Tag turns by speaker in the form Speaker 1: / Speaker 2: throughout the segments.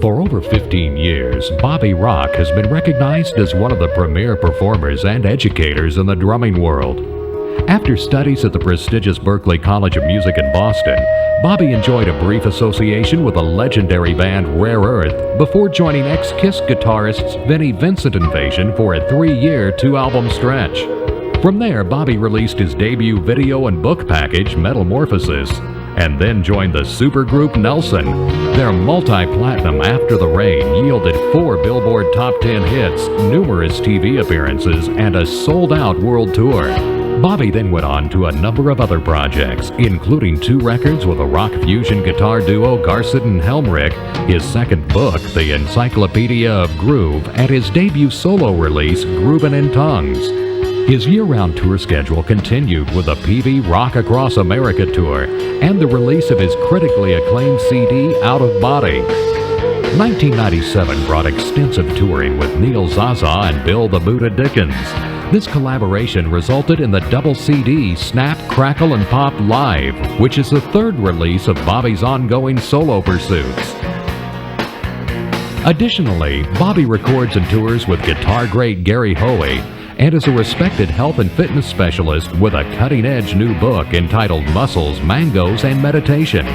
Speaker 1: For over 15 years, Bobby Rock has been recognized as one of the premier performers and educators in the drumming world. After studies at the prestigious Berklee College of Music in Boston, Bobby enjoyed a brief association with the legendary band Rare Earth before joining ex-Kiss guitarists Vinnie Vincent Invasion for a 3-year, 2-album stretch. From there, Bobby released his debut video and book package, Metamorphosis, and then joined the supergroup Nelson. Their multi-platinum After the Rain yielded 4 Billboard Top 10 hits, numerous TV appearances, and a sold-out world tour. Bobby then went on to a number of other projects, including 2 records with a rock fusion guitar duo Garsett and Helmrich, his second book, The Encyclopedia of Groove, and his debut solo release, Groovin' in Tongues. His year-round tour schedule continued with the PV Rock Across America tour and the release of his critically acclaimed CD, Out of Body. 1997 brought extensive touring with Neil Zaza and Bill the Buddha Dickens. This collaboration resulted in the double CD, Snap, Crackle, and Pop Live, which is the 3rd release of Bobby's ongoing solo pursuits. Additionally, Bobby records and tours with guitar great Gary Hoey, and is a respected health and fitness specialist with a cutting-edge new book entitled Muscles, Mangoes, and Meditation.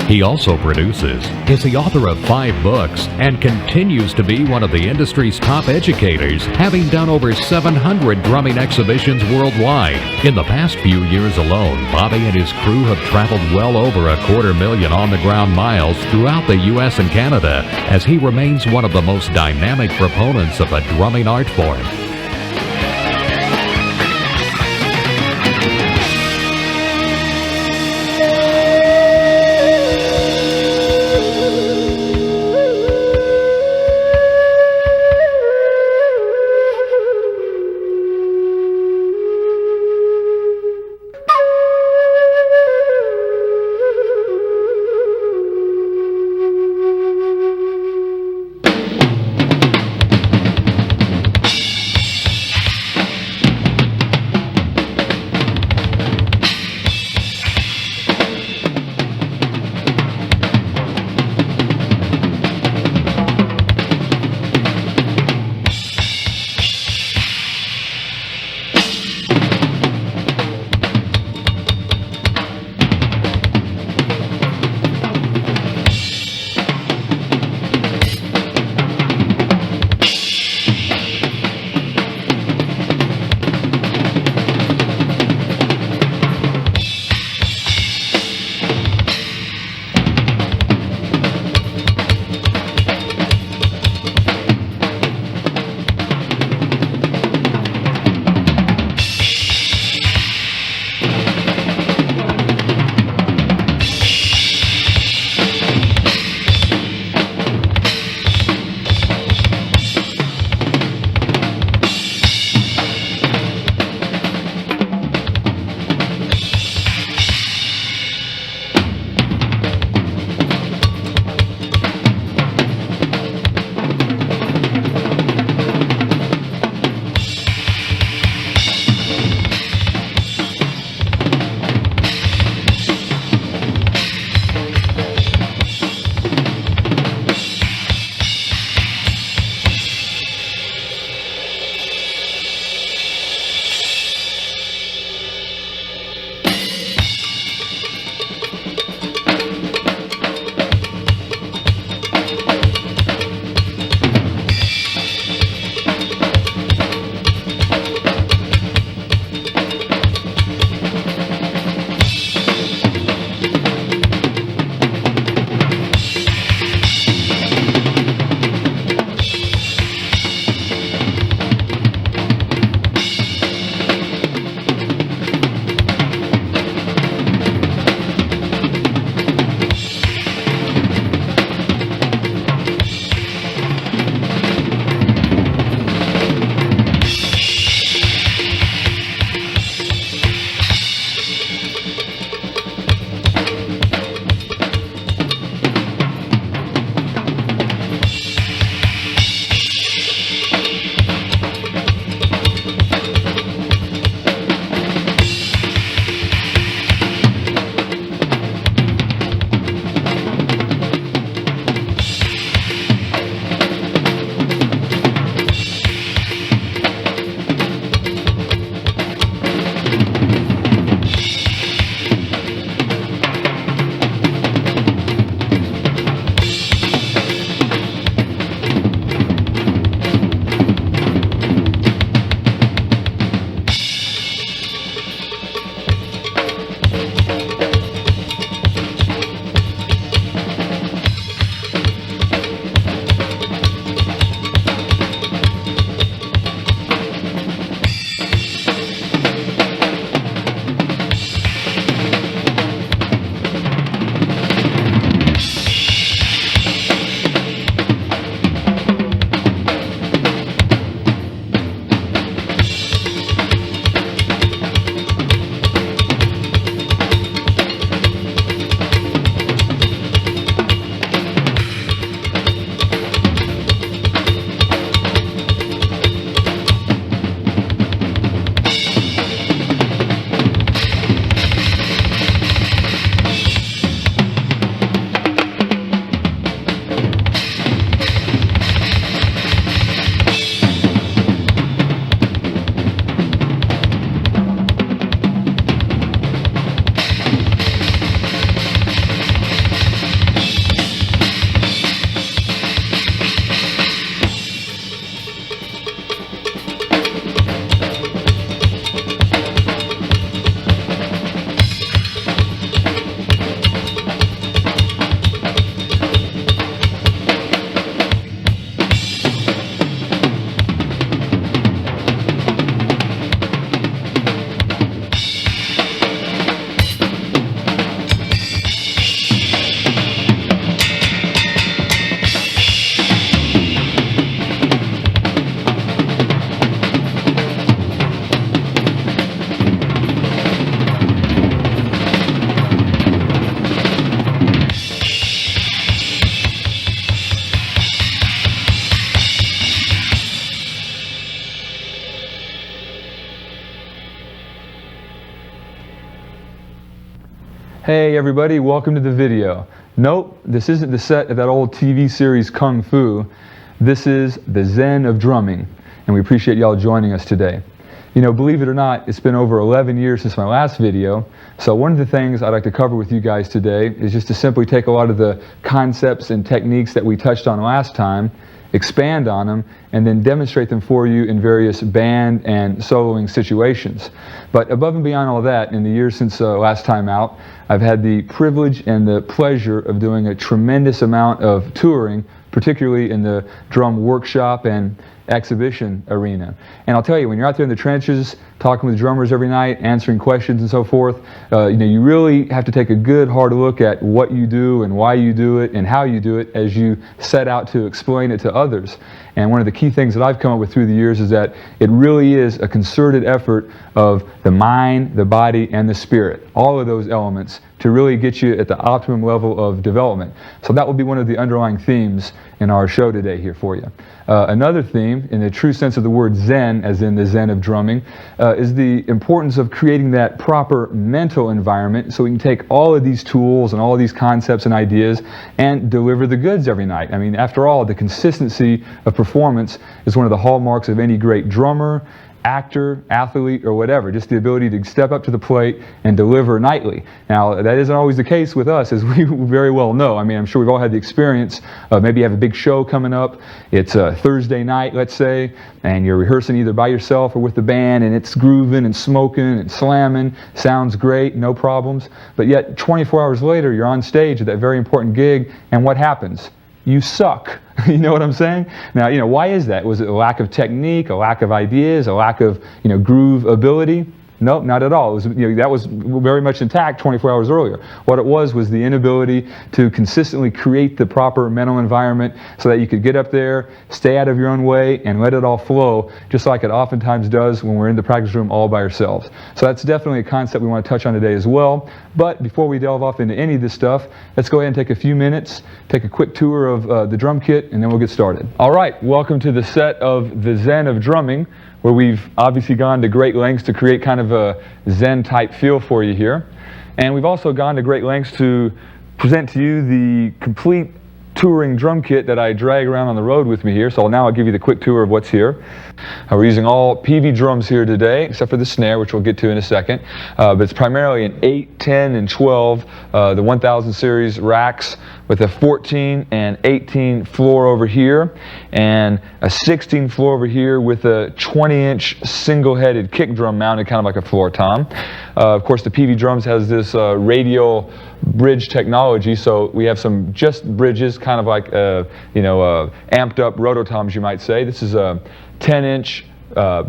Speaker 1: He also produces, is the author of 5 books, and continues to be one of the industry's top educators, having done over 700 drumming exhibitions worldwide. In the past few years alone, Bobby and his crew have traveled well over 250,000 on-the-ground miles throughout the U.S. and Canada, as he remains one of the most dynamic proponents of the drumming art form.
Speaker 2: Hey everybody, welcome to the video. Nope, this isn't the set of that old TV series Kung Fu. This is the Zen of drumming, and we appreciate y'all joining us today. You know, believe it or not, it's been over 11 years since my last video, so one of the things I'd like to cover with you guys today is just to simply take a lot of the concepts and techniques that we touched on last time, expand on them, and then demonstrate them for you in various band and soloing situations. But above and beyond all that, in the years since last time out, I've had the privilege and the pleasure of doing a tremendous amount of touring, particularly in the drum workshop and exhibition arena. And I'll tell you, when you're out there in the trenches, talking with drummers every night, answering questions and so forth, you really have to take a good hard look at what you do and why you do it and how you do it as you set out to explain it to others. And one of the key things that I've come up with through the years is that it really is a concerted effort of the mind, the body, and the spirit, all of those elements, to really get you at the optimum level of development. So that will be one of the underlying themes in our show today here for you. Another theme, in the true sense of the word Zen, as in the Zen of drumming, is the importance of creating that proper mental environment so we can take all of these tools and all of these concepts and ideas and deliver the goods every night. I mean, after all, the consistency of performance is one of the hallmarks of any great drummer, actor, athlete, or whatever. Just the ability to step up to the plate and deliver nightly. Now, that isn't always the case with us, as we very well know. I mean, I'm sure we've all had the experience of maybe you have a big show coming up. It's a Thursday night, let's say, and you're rehearsing either by yourself or with the band, and it's grooving and smoking and slamming. Sounds great, no problems. But yet, 24 hours later, you're on stage at that very important gig, and what happens? You suck. You know what I'm saying? Now, why is that? Was it a lack of technique, a lack of ideas, a lack of, groove ability? Nope, not at all. It was, that was very much intact 24 hours earlier. What it was the inability to consistently create the proper mental environment so that you could get up there, stay out of your own way, and let it all flow, just like it oftentimes does when we're in the practice room all by ourselves. So that's definitely a concept we want to touch on today as well. But before we delve off into any of this stuff, let's go ahead and take a few minutes, take a quick tour of the drum kit, and then we'll get started. All right, welcome to the set of the Zen of drumming, where we've obviously gone to great lengths to create kind of a Zen type feel for you here. And we've also gone to great lengths to present to you the complete touring drum kit that I drag around on the road with me here. So now I'll give you the quick tour of what's here. We're using all PV drums here today, except for the snare, which we'll get to in a second. But it's primarily an 8, 10, and 12, the 1000 series racks with a 14 and 18 floor over here, and a 16 floor over here with a 20-inch single-headed kick drum mounted kind of like a floor tom. Of course, the PV drums has this radial bridge technology, so we have some just bridges, kind of like amped up rototoms, you might say. This is a 10-inch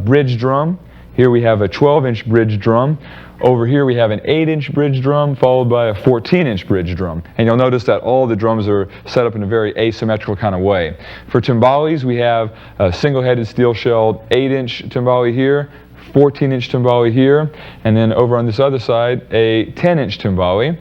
Speaker 2: bridge drum. Here we have a 12-inch bridge drum. Over here we have an 8-inch bridge drum followed by a 14-inch bridge drum. And you'll notice that all the drums are set up in a very asymmetrical kind of way. For timbales, we have a single-headed steel-shelled 8-inch timbale here, 14-inch timbale here, and then over on this other side, a 10-inch timbale.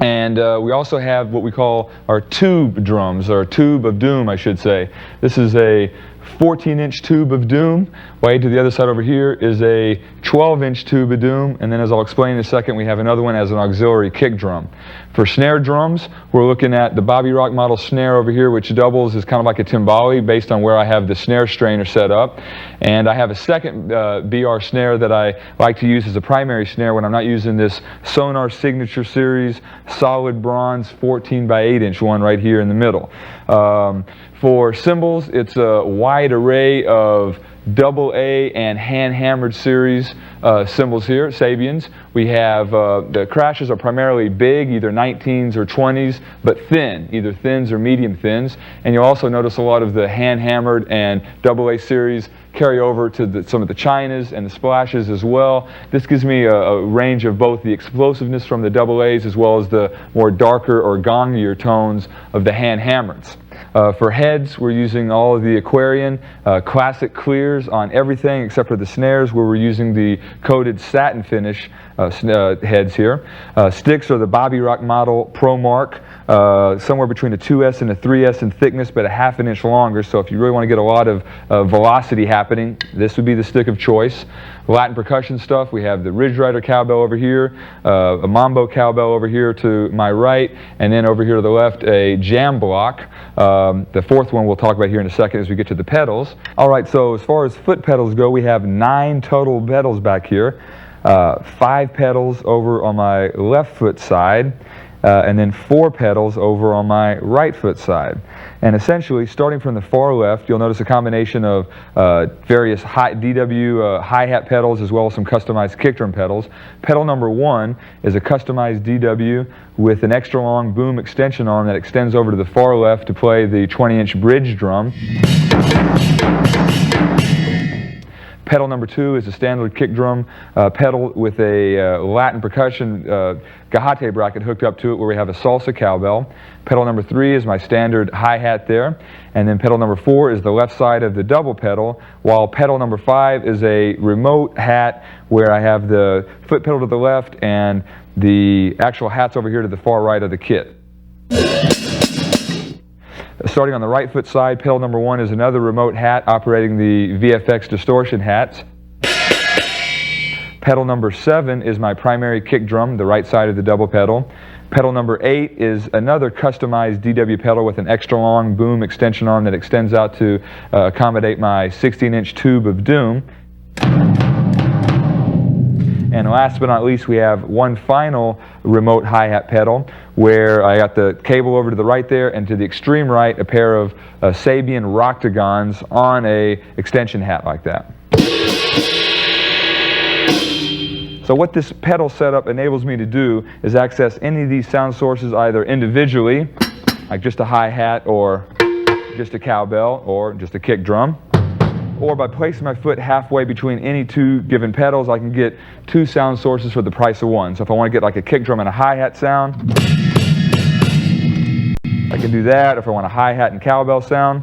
Speaker 2: And we also have what we call our tube drums, or tube of doom, I should say. This is a 14-inch tube of doom. Way to the other side over here is a 12-inch tube of doom, and then, as I'll explain in a second, we have another one as an auxiliary kick drum. For snare drums, we're looking at the Bobby Rock model snare over here, which doubles as kind of like a timbale based on where I have the snare strainer set up. And I have a second BR snare that I like to use as a primary snare when I'm not using this Sonar Signature Series solid bronze 14 by 8-inch one right here in the middle. For cymbals, it's a wide array of AA and hand-hammered series cymbals here, Sabians. We have, the crashes are primarily big, either 19s or 20s, but thin, either thins or medium thins. And you'll also notice a lot of the hand-hammered and AA series carry over to some of the Chinas and the splashes as well. This gives me a range of both the explosiveness from the AAs as well as the more darker or gongier tones of the hand-hammereds. For heads, we're using all of the Aquarian classic clears on everything except for the snares, where we're using the coated satin finish heads here. Sticks are the Bobby Rock model Pro Mark somewhere between a 2S and a 3S in thickness, but a ½ inch longer. So if you really want to get a lot of velocity happening, this would be the stick of choice. Latin percussion stuff, we have the Ridge Rider cowbell over here, a Mambo cowbell over here to my right, and then over here to the left, a jam block. The fourth one we'll talk about here in a second as we get to the pedals. All right, so as far as foot pedals go, we have 9 total pedals back here. 5 pedals over on my left foot side, and then 4 pedals over on my right foot side. And essentially, starting from the far left, you'll notice a combination of various DW hi-hat pedals as well as some customized kick drum pedals. Pedal number 1 is a customized DW with an extra long boom extension arm that extends over to the far left to play the 20-inch bridge drum. Pedal number 2 is a standard kick drum pedal with a Latin percussion gajate bracket hooked up to it where we have a salsa cowbell. Pedal number 3 is my standard hi-hat there. And then pedal number 4 is the left side of the double pedal, while pedal number 5 is a remote hat where I have the foot pedal to the left and the actual hats over here to the far right of the kit. Starting on the right foot side, pedal number 1 is another remote hat operating the VFX distortion hats. Pedal number 7 is my primary kick drum, the right side of the double pedal. Pedal number 8 is another customized DW pedal with an extra long boom extension arm that extends out to accommodate my 16-inch tube of doom. And last but not least, we have one final remote hi-hat pedal where I got the cable over to the right there, and to the extreme right, a pair of Sabian Rocktagons on a extension hat like that. So what this pedal setup enables me to do is access any of these sound sources either individually, like just a hi-hat or just a cowbell or just a kick drum, or by placing my foot halfway between any 2 given pedals, I can get 2 sound sources for the price of 1. So if I want to get like a kick drum and a hi-hat sound, I can do that. If I want a hi-hat and cowbell sound,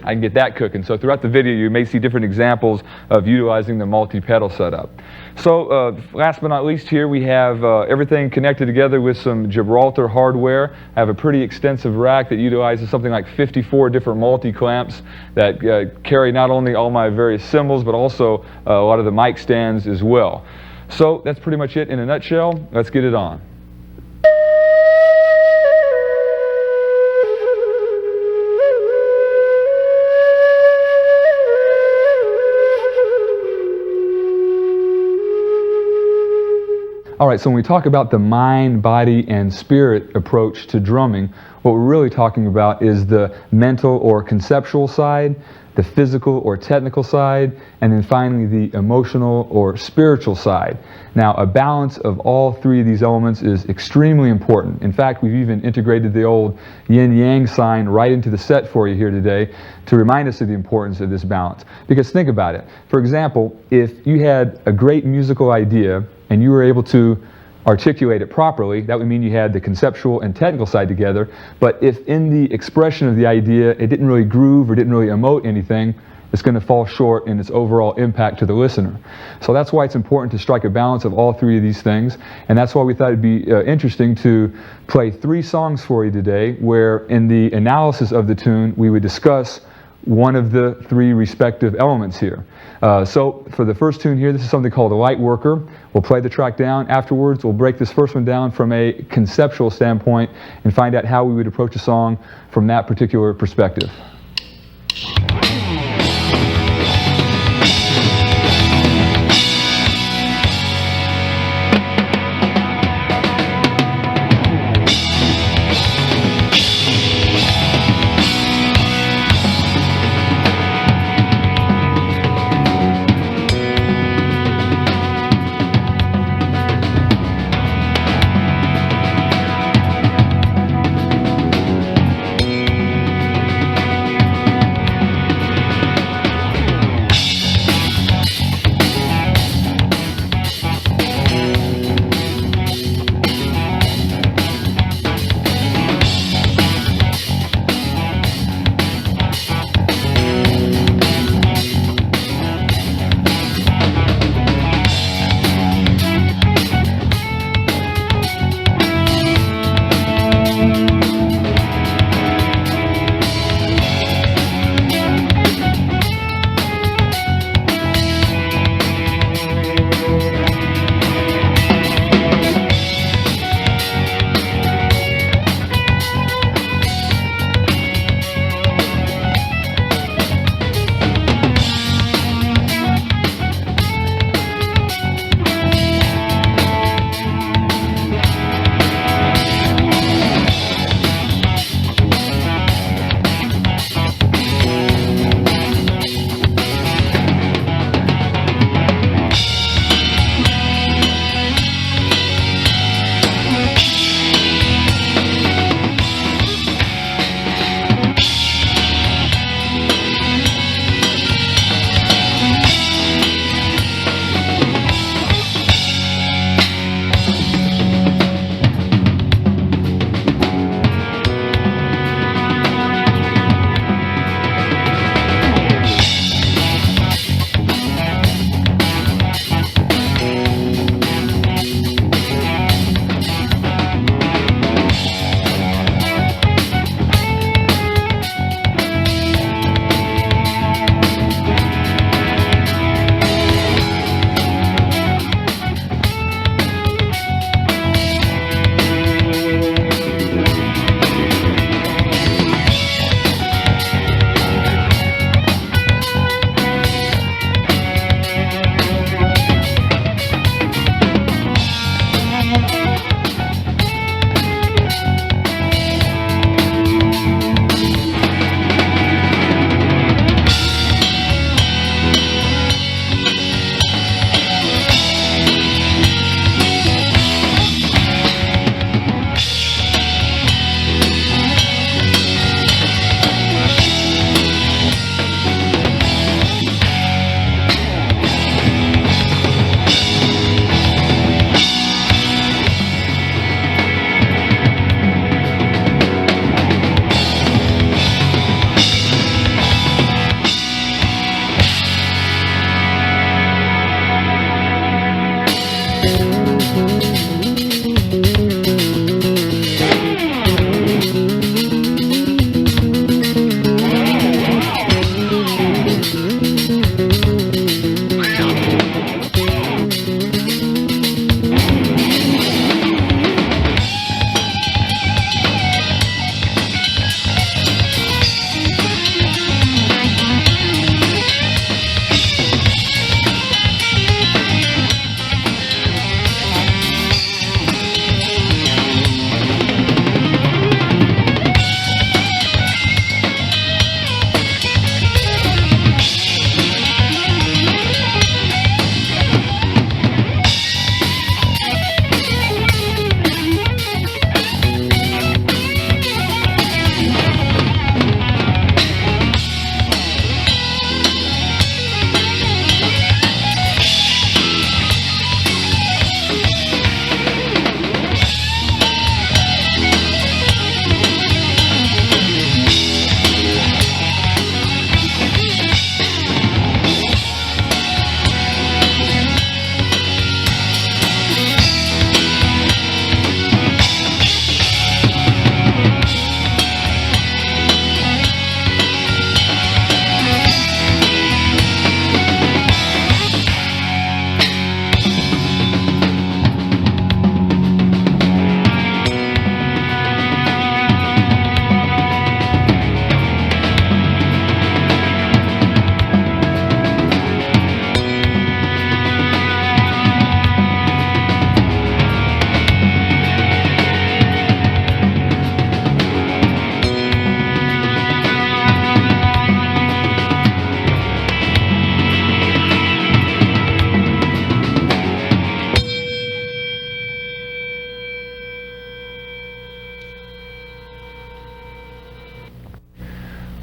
Speaker 2: I can get that cooking. So throughout the video, you may see different examples of utilizing the multi-pedal setup. So last but not least here, we have everything connected together with some Gibraltar hardware. I have a pretty extensive rack that utilizes something like 54 different multi-clamps that carry not only all my various cymbals, but also a lot of the mic stands as well. So that's pretty much it in a nutshell. Let's get it on. All right, so when we talk about the mind, body, and spirit approach to drumming, what we're really talking about is the mental or conceptual side, the physical or technical side, and then finally the emotional or spiritual side. Now, a balance of all 3 of these elements is extremely important. In fact, we've even integrated the old yin-yang sign right into the set for you here today to remind us of the importance of this balance. Because think about it. For example, if you had a great musical idea and you were able to articulate it properly, that would mean you had the conceptual and technical side together. But if in the expression of the idea it didn't really groove or didn't really emote anything, it's going to fall short in its overall impact to the listener. So that's why it's important to strike a balance of all 3 of these things, and that's why we thought it'd be interesting to play 3 songs for you today where in the analysis of the tune we would discuss one of the 3 respective elements here. So for the first tune here, this is something called a light worker. We'll play the track down. Afterwards, we'll break this first one down from a conceptual standpoint and find out how we would approach a song from that particular perspective.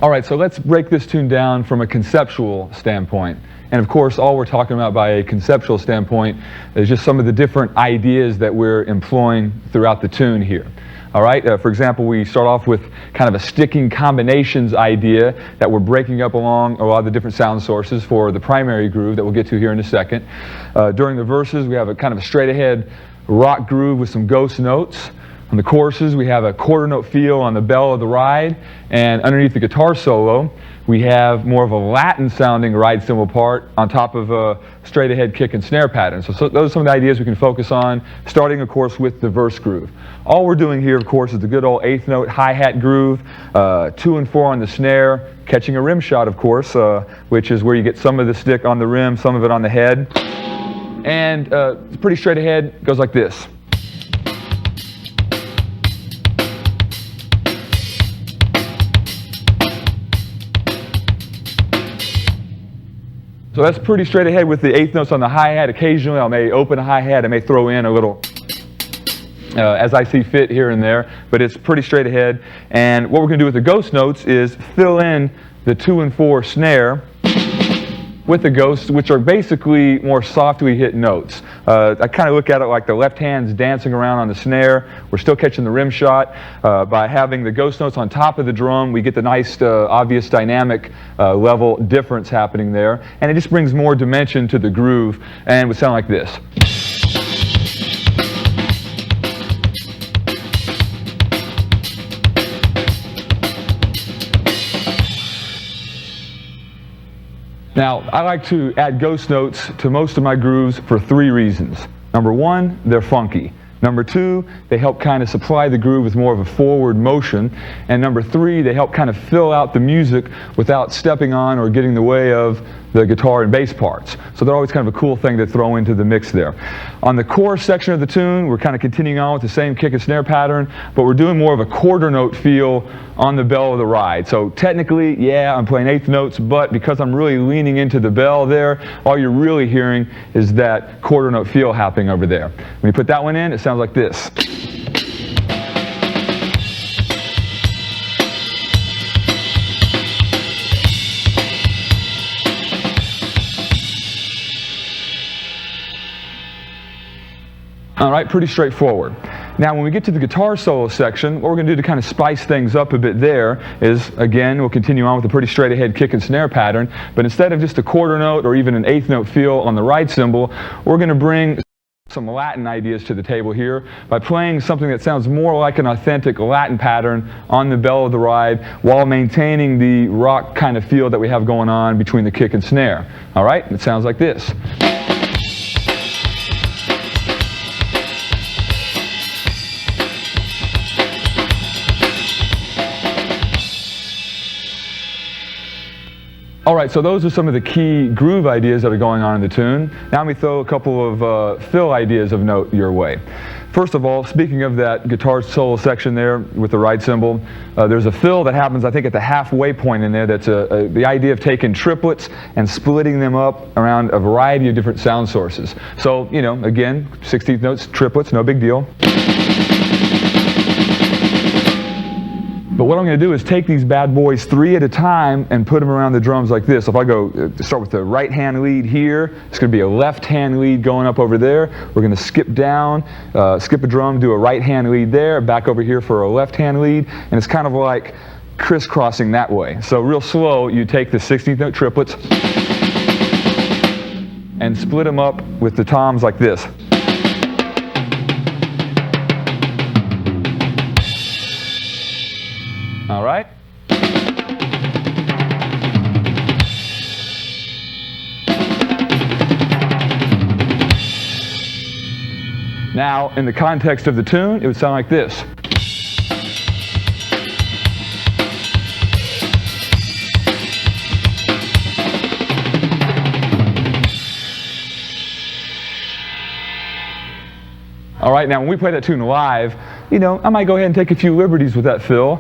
Speaker 2: All right, so let's break this tune down from a conceptual standpoint. And of course, all we're talking about by a conceptual standpoint is just some of the different ideas that we're employing throughout the tune here. All right, for example, we start off with kind of a sticking combinations idea that we're breaking up along a lot of the different sound sources for the primary groove that we'll get to here in a second. During the verses, we have a kind of a straight ahead rock groove with some ghost notes. On the choruses, we have a quarter note feel on the bell of the ride, and underneath the guitar solo, we have more of a Latin sounding ride cymbal part on top of a straight ahead kick and snare pattern. So those are some of the ideas we can focus on, starting of course with the verse groove. All we're doing here of course is the good old eighth note hi-hat groove, 2 and 4 on the snare, catching a rim shot of course, which is where you get some of the stick on the rim, some of it on the head. And it's pretty straight ahead, goes like this. So that's pretty straight ahead with the eighth notes on the hi-hat. Occasionally I may open a hi-hat, I may throw in a little as I see fit here and there, but it's pretty straight ahead. And what we're going to do with the ghost notes is fill in the 2 and 4 snare with the ghosts, which are basically more softly hit notes. I kind of look at it like the left hand's dancing around on the snare. We're still catching the rim shot. By having the ghost notes on top of the drum, we get the nice, obvious dynamic level difference happening there. And it just brings more dimension to the groove, and it would sound like this. Now, I like to add ghost notes to most of my grooves for 3 reasons. Number 1, they're funky. Number 2, they help kind of supply the groove with more of a forward motion. And number 3, they help kind of fill out the music without stepping on or getting in the way of the guitar and bass parts. So they're always kind of a cool thing to throw into the mix there. On the chorus section of the tune, we're kind of continuing on with the same kick and snare pattern, but we're doing more of a quarter note feel on the bell of the ride. So technically, yeah, I'm playing eighth notes, but because I'm really leaning into the bell there, all you're really hearing is that quarter note feel happening over there. When you put that one in, it sounds like this. All right, pretty straightforward. Now when we get to the guitar solo section, what we're going to do to kind of spice things up a bit there is, again, we'll continue on with a pretty straight ahead kick and snare pattern, but instead of just a quarter note or even an eighth note feel on the ride cymbal, we're going to bring some Latin ideas to the table here by playing something that sounds more like an authentic Latin pattern on the bell of the ride while maintaining the rock kind of feel that we have going on between the kick and snare. All right, it sounds like this. All right, so those are some of the key groove ideas that are going on in the tune. Now let me throw a couple of fill ideas of note your way. First of all, speaking of that guitar solo section there with the ride cymbal, there's a fill that happens, I think, at the halfway point in there. That's the idea of taking triplets and splitting them up around a variety of different sound sources. So, you know, again, 16th notes, triplets, no big deal. But what I'm going to do is take these bad boys 3 at a time and put them around the drums like this. If I go start with the right hand lead here, it's going to be a left hand lead going up over there. We're going to skip down, skip a drum, do a right hand lead there, back over here for a left hand lead, and it's kind of like crisscrossing that way. So real slow, you take the 16th note triplets and split them up with the toms like this. All right? Now, in the context of the tune, it would sound like this. All right, now when we play that tune live, you know, I might go ahead and take a few liberties with that fill,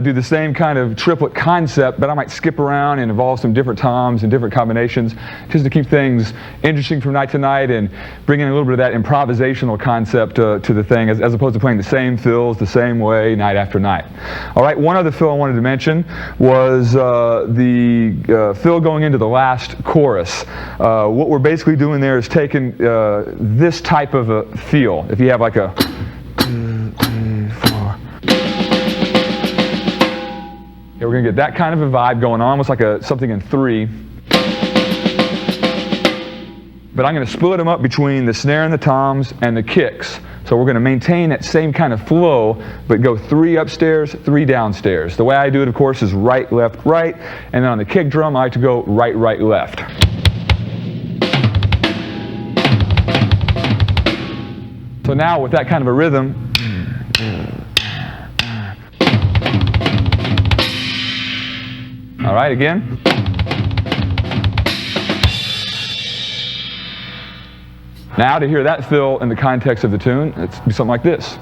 Speaker 2: do the same kind of triplet concept, but I might skip around and involve some different toms and different combinations just to keep things interesting from night to night and bring in a little bit of that improvisational concept to the thing as opposed to playing the same fills the same way night after night. All right, one other fill I wanted to mention was the fill going into the last chorus. What we're basically doing there is taking this type of a feel. If you have like a 2, 3, 4. Yeah, we're going to get that kind of a vibe going on, almost like something in 3. But I'm going to split them up between the snare and the toms and the kicks. So we're going to maintain that same kind of flow, but go 3 upstairs, 3 downstairs. The way I do it, of course, is right, left, right. And then on the kick drum, I like to go right, right, left. So now with that kind of a rhythm, all right, again. Now to hear that fill in the context of the tune, let's do something like this.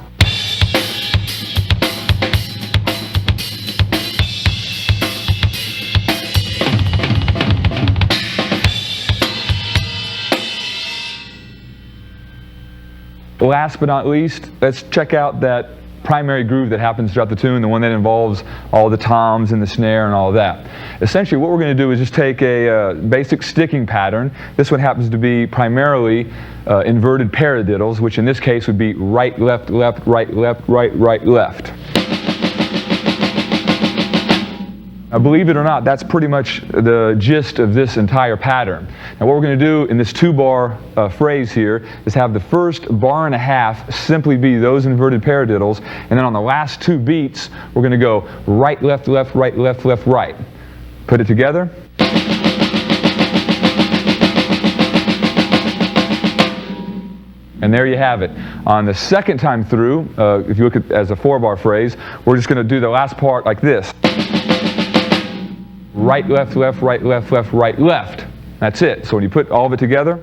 Speaker 2: Last but not least, let's check out that primary groove that happens throughout the tune, the one that involves all the toms and the snare and all of that. Essentially what we're going to do is just take a basic sticking pattern. This one happens to be primarily inverted paradiddles, which in this case would be right, left, left, right, left, right, right, left. Now, believe it or not, that's pretty much the gist of this entire pattern. Now what we're going to do in this 2-bar phrase here is have the first bar and a half simply be those inverted paradiddles, and then on the last 2 beats we're going to go right, left, left, right, left, left, right. Put it together. And there you have it. On the second time through, if you look at it as a 4-bar phrase, we're just going to do the last part like this. Right, left, left, right, left, left, right, left. That's it. So when you put all of it together,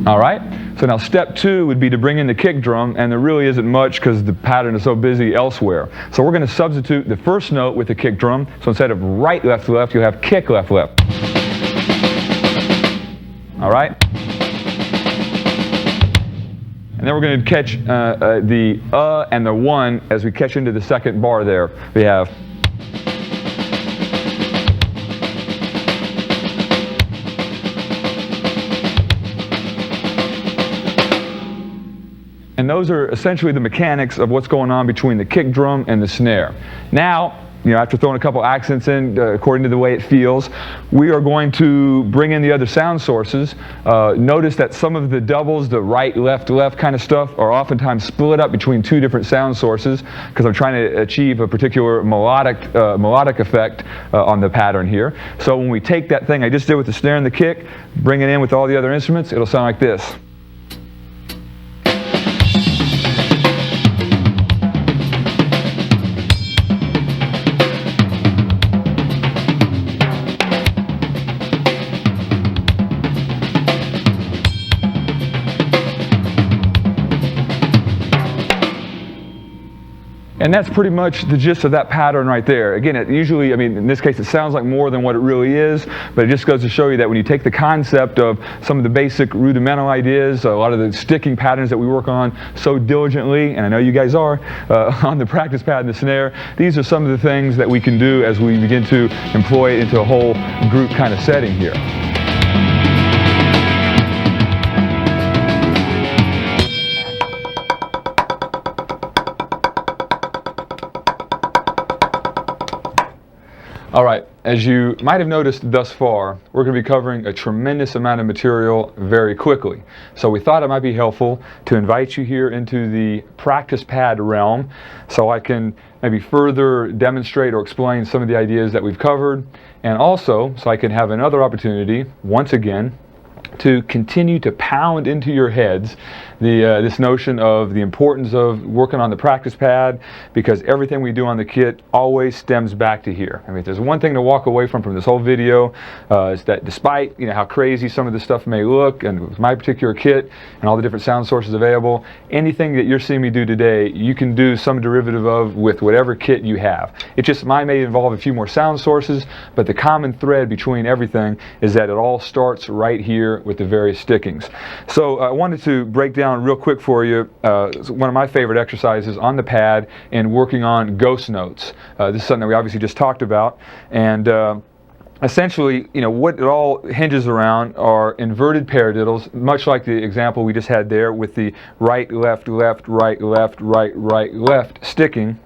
Speaker 2: all right? So now step 2 would be to bring in the kick drum, and there really isn't much because the pattern is so busy elsewhere. So we're going to substitute the first note with the kick drum. So instead of right, left, left, you'll have kick, left, left. All right? And then we're going to catch the and the 1 as we catch into the second bar there. We have. And those are essentially the mechanics of what's going on between the kick drum and the snare. Now, you know, after throwing a couple accents in according to the way it feels, we are going to bring in the other sound sources. Notice that some of the doubles, the right, left, left kind of stuff, are oftentimes split up between 2 different sound sources because I'm trying to achieve a particular melodic effect on the pattern here. So when we take that thing I just did with the snare and the kick, bring it in with all the other instruments, it'll sound like this. And that's pretty much the gist of that pattern right there. Again, it usually, I mean, in this case, it sounds like more than what it really is, but it just goes to show you that when you take the concept of some of the basic rudimental ideas, a lot of the sticking patterns that we work on so diligently, and I know you guys are, on the practice pad and the snare, these are some of the things that we can do as we begin to employ it into a whole group kind of setting here. All right, as you might have noticed thus far, we're going to be covering a tremendous amount of material very quickly. So we thought it might be helpful to invite you here into the practice pad realm so I can maybe further demonstrate or explain some of the ideas that we've covered, and also so I can have another opportunity, once again, to continue to pound into your heads this notion of the importance of working on the practice pad, because everything we do on the kit always stems back to here. I mean, if there's one thing to walk away from this whole video, is that despite how crazy some of this stuff may look, and with my particular kit and all the different sound sources available, anything that you're seeing me do today, you can do some derivative of with whatever kit you have. It just might may involve a few more sound sources, but the common thread between everything is that it all starts right here with the various stickings. So I wanted to break down real quick for you one of my favorite exercises on the pad in working on ghost notes. This is something that we obviously just talked about, and essentially, what it all hinges around are inverted paradiddles, much like the example we just had there with the right, left, left, right, left, right, right, left sticking.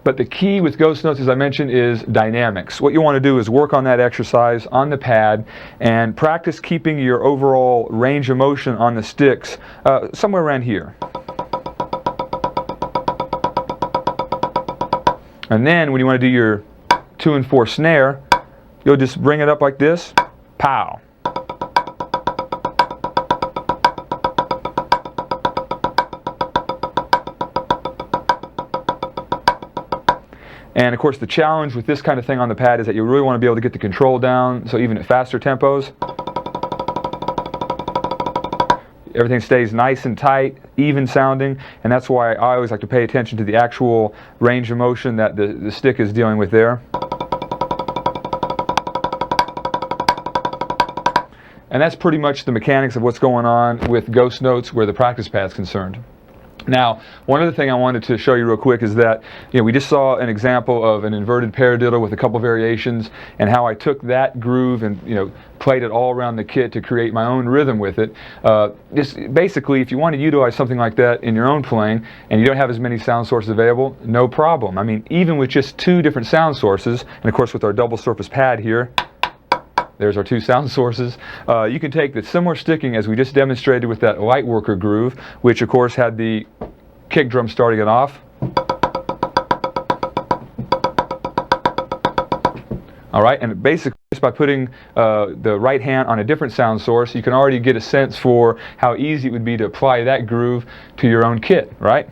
Speaker 2: But the key with ghost notes, as I mentioned, is dynamics. What you want to do is work on that exercise on the pad and practice keeping your overall range of motion on the sticks somewhere around here. And then when you want to do your 2 and 4 snare, you'll just bring it up like this, pow. And of course, the challenge with this kind of thing on the pad is that you really want to be able to get the control down, so even at faster tempos, everything stays nice and tight, even sounding, and that's why I always like to pay attention to the actual range of motion that the stick is dealing with there. And that's pretty much the mechanics of what's going on with ghost notes where the practice pad's concerned. Now, one other thing I wanted to show you real quick is that we just saw an example of an inverted paradiddle with a couple variations, and how I took that groove and played it all around the kit to create my own rhythm with it. Just basically, if you want to utilize something like that in your own playing and you don't have as many sound sources available, no problem. I mean, even with just 2 different sound sources, and of course with our double surface pad here, there's our 2 sound sources. You can take the similar sticking as we just demonstrated with that Lightworker groove, which of course had the kick drum starting it off. All right, and basically just by putting the right hand on a different sound source, you can already get a sense for how easy it would be to apply that groove to your own kit, right?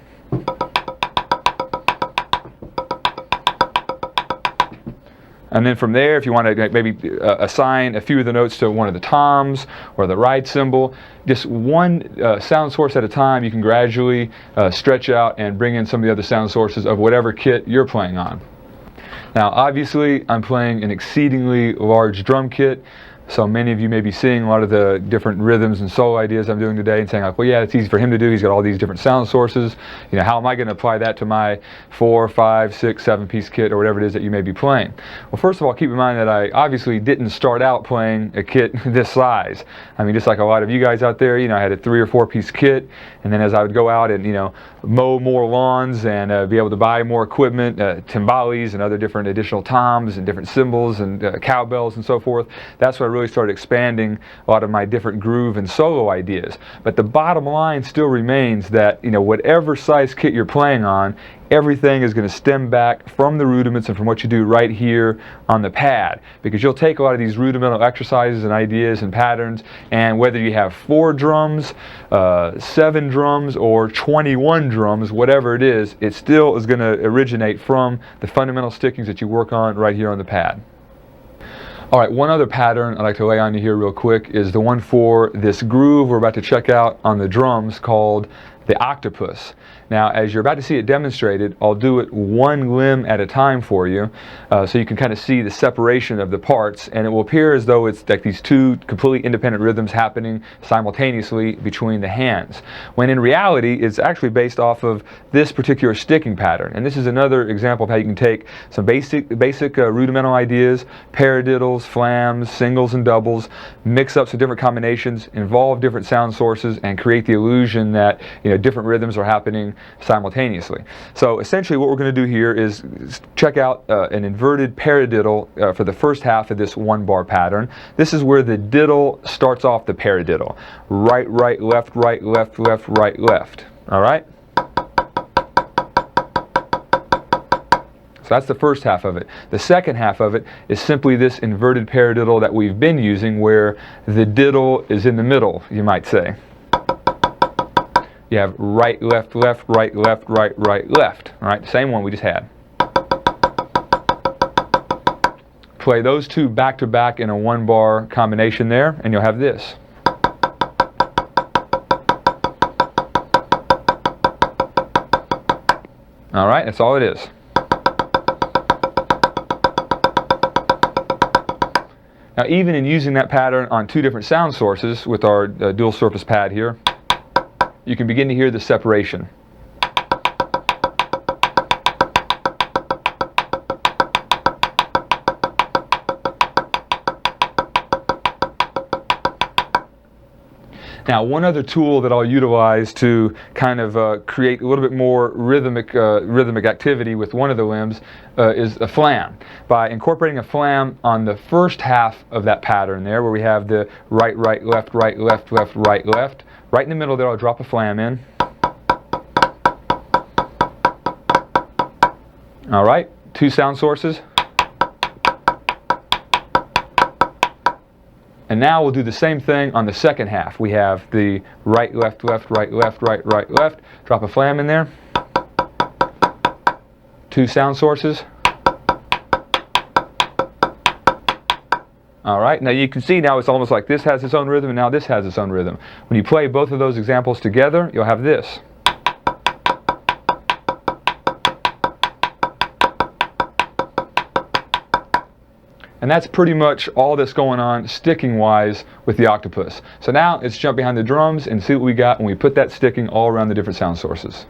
Speaker 2: And then from there, if you want to maybe assign a few of the notes to one of the toms or the ride cymbal, just one sound source at a time, you can gradually stretch out and bring in some of the other sound sources of whatever kit you're playing on. Now, obviously, I'm playing an exceedingly large drum kit. So many of you may be seeing a lot of the different rhythms and solo ideas I'm doing today and saying like, well, yeah, it's easy for him to do. He's got all these different sound sources. How am I going to apply that to my 4, 5, 6, 7-piece kit or whatever it is that you may be playing? Well, first of all, keep in mind that I obviously didn't start out playing a kit this size. I mean, just like a lot of you guys out there, I had a 3 or 4-piece kit, and then as I would go out and mow more lawns and be able to buy more equipment, timbales and other different additional toms and different cymbals and cowbells and so forth, that's when I really started expanding a lot of my different groove and solo ideas. But the bottom line still remains that whatever size kit you're playing on, everything is going to stem back from the rudiments and from what you do right here on the pad, because you'll take a lot of these rudimental exercises and ideas and patterns, and whether you have 4 drums, 7 drums, or 21 drums, whatever it is, it still is going to originate from the fundamental stickings that you work on right here on the pad. All right, one other pattern I'd like to lay on you here real quick is the one for this groove we're about to check out on the drums called the octopus. Now, as you're about to see it demonstrated, I'll do it one limb at a time for you, so you can kind of see the separation of the parts, and it will appear as though it's like these 2 completely independent rhythms happening simultaneously between the hands, when in reality it's actually based off of this particular sticking pattern. And this is another example of how you can take some basic rudimental ideas, paradiddles, flams, singles and doubles, mix up some different combinations, involve different sound sources, and create the illusion that different rhythms are happening simultaneously. So essentially what we're going to do here is check out an inverted paradiddle for the first half of this 1-bar pattern. This is where the diddle starts off the paradiddle. Right, right, left, right, left, left, right, left. All right? So that's the first half of it. The second half of it is simply this inverted paradiddle that we've been using, where the diddle is in the middle, you might say. You have right, left, left, right, left, right, right, left. All right, the same one we just had. Play those two back to back in a one-bar combination there, and you'll have this. All right, that's all it is. Now, even in using that pattern on two different sound sources with our dual surface pad here, you can begin to hear the separation. Now, one other tool that I'll utilize to kind of create a little bit more rhythmic activity with one of the limbs is a flam. By incorporating a flam on the first half of that pattern there, where we have the right, right, left, right, left, left, right, left, right in the middle there I'll drop a flam in. All right, two sound sources. And now we'll do the same thing on the second half. We have the right, left, left, right, left, right, right, left. Drop a flam in there. Two sound sources. All right, now you can see now it's almost like this has its own rhythm and now this has its own rhythm. When you play both of those examples together, you'll have this. And that's pretty much all that's going on sticking-wise with the octopus. So now let's jump behind the drums and see what we got when we put that sticking all around the different sound sources.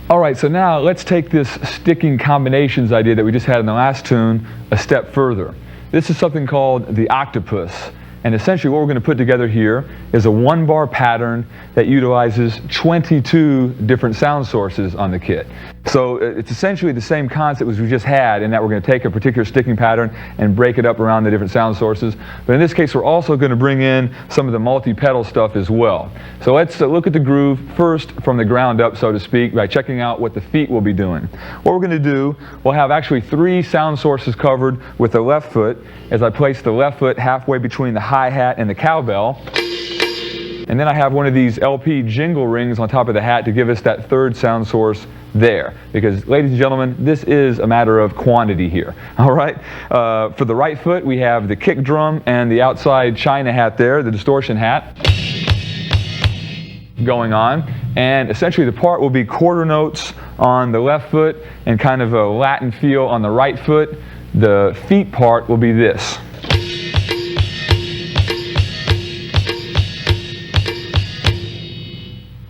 Speaker 2: All right, so now let's take this sticking combinations idea that we just had in the last tune a step further. This is something called the octopus. And essentially what we're going to put together here is a one-bar pattern that utilizes 22 different sound sources on the kit. So it's essentially the same concept as we just had, in that we're going to take a particular sticking pattern and break it up around the different sound sources. But in this case, we're also going to bring in some of the multi-pedal stuff as well. So let's look at the groove first from the ground up, so to speak, by checking out what the feet will be doing. What we're going to do, we'll have actually 3 sound sources covered with the left foot, as I place the left foot halfway between the hi-hat and the cowbell. And then I have one of these LP jingle rings on top of the hat to give us that third sound source there. Because, ladies and gentlemen, this is a matter of quantity here. All right? For the right foot, we have the kick drum and the outside China hat there, the distortion hat, going on. And essentially the part will be quarter notes on the left foot and kind of a Latin feel on the right foot. The feet part will be this.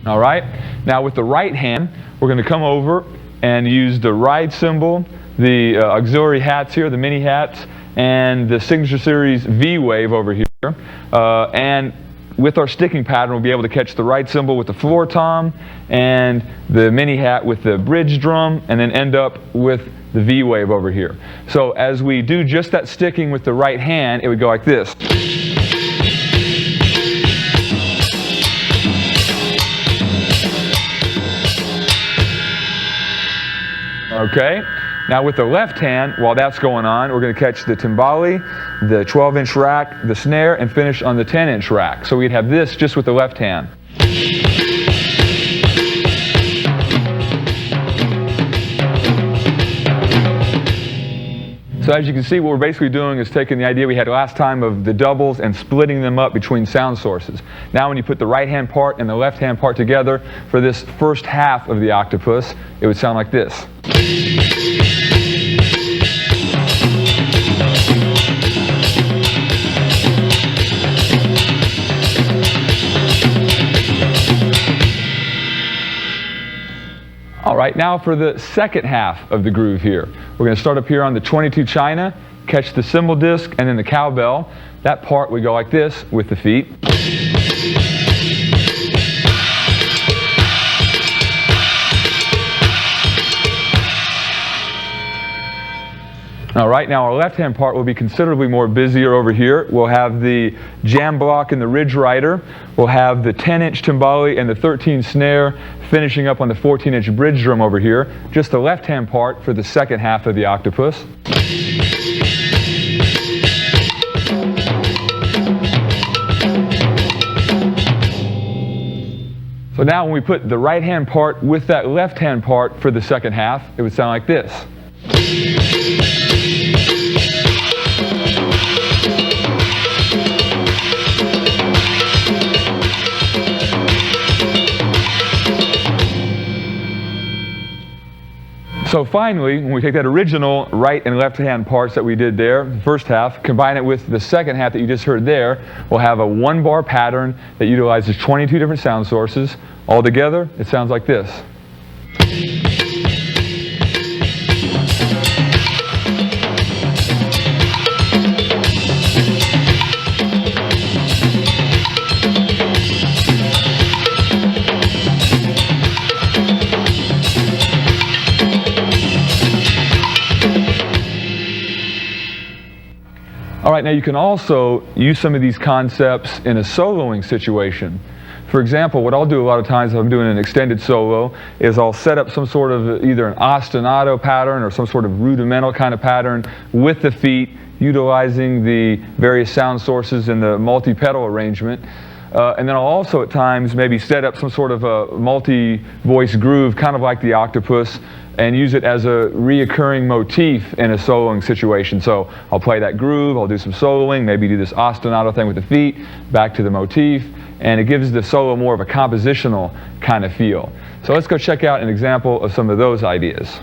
Speaker 2: All right, now with the right hand, we're going to come over and use the ride cymbal, the auxiliary hats here, the mini hats, and the Signature Series V-Wave over here. And with our sticking pattern, we'll be able to catch the ride cymbal with the floor tom and the mini hat with the bridge drum, and then end up with the V-Wave over here. So as we do just that sticking with the right hand, it would go like this. Okay, now with the left hand, while that's going on, we're going to catch the timbali, the 12-inch rack, the snare, and finish on the 10-inch rack. So we'd have this just with the left hand. So as you can see, what we're basically doing is taking the idea we had last time of the doubles and splitting them up between sound sources. Now when you put the right hand part and the left hand part together for this first half of the octopus, it would sound like this. All right, now for the second half of the groove here. We're going to start up here on the 22 China, catch the cymbal disc, and then the cowbell. That part we go like this with the feet. All right, now our left-hand part will be considerably more busier over here. We'll have the jam block and the ridge rider. We'll have the 10-inch timbale and the 13 snare, finishing up on the 14-inch bridge drum over here. Just the left-hand part for the second half of the octopus. So now when we put the right-hand part with that left-hand part for the second half, it would sound like this. So finally, when we take that original right and left-hand parts that we did there, the first half, combine it with the second half that you just heard there, we'll have a one-bar pattern that utilizes 22 different sound sources. All together, it sounds like this. All right, now you can also use some of these concepts in a soloing situation. For example, what I'll do a lot of times if I'm doing an extended solo is I'll set up some sort of either an ostinato pattern or some sort of rudimental kind of pattern with the feet, utilizing the various sound sources in the multi-pedal arrangement. And then I'll also at times maybe set up some sort of a multi-voice groove, kind of like the octopus, and use it as a reoccurring motif in a soloing situation. So I'll play that groove, I'll do some soloing, maybe do this ostinato thing with the feet, back to the motif, and it gives the solo more of a compositional kind of feel. So let's go check out an example of some of those ideas.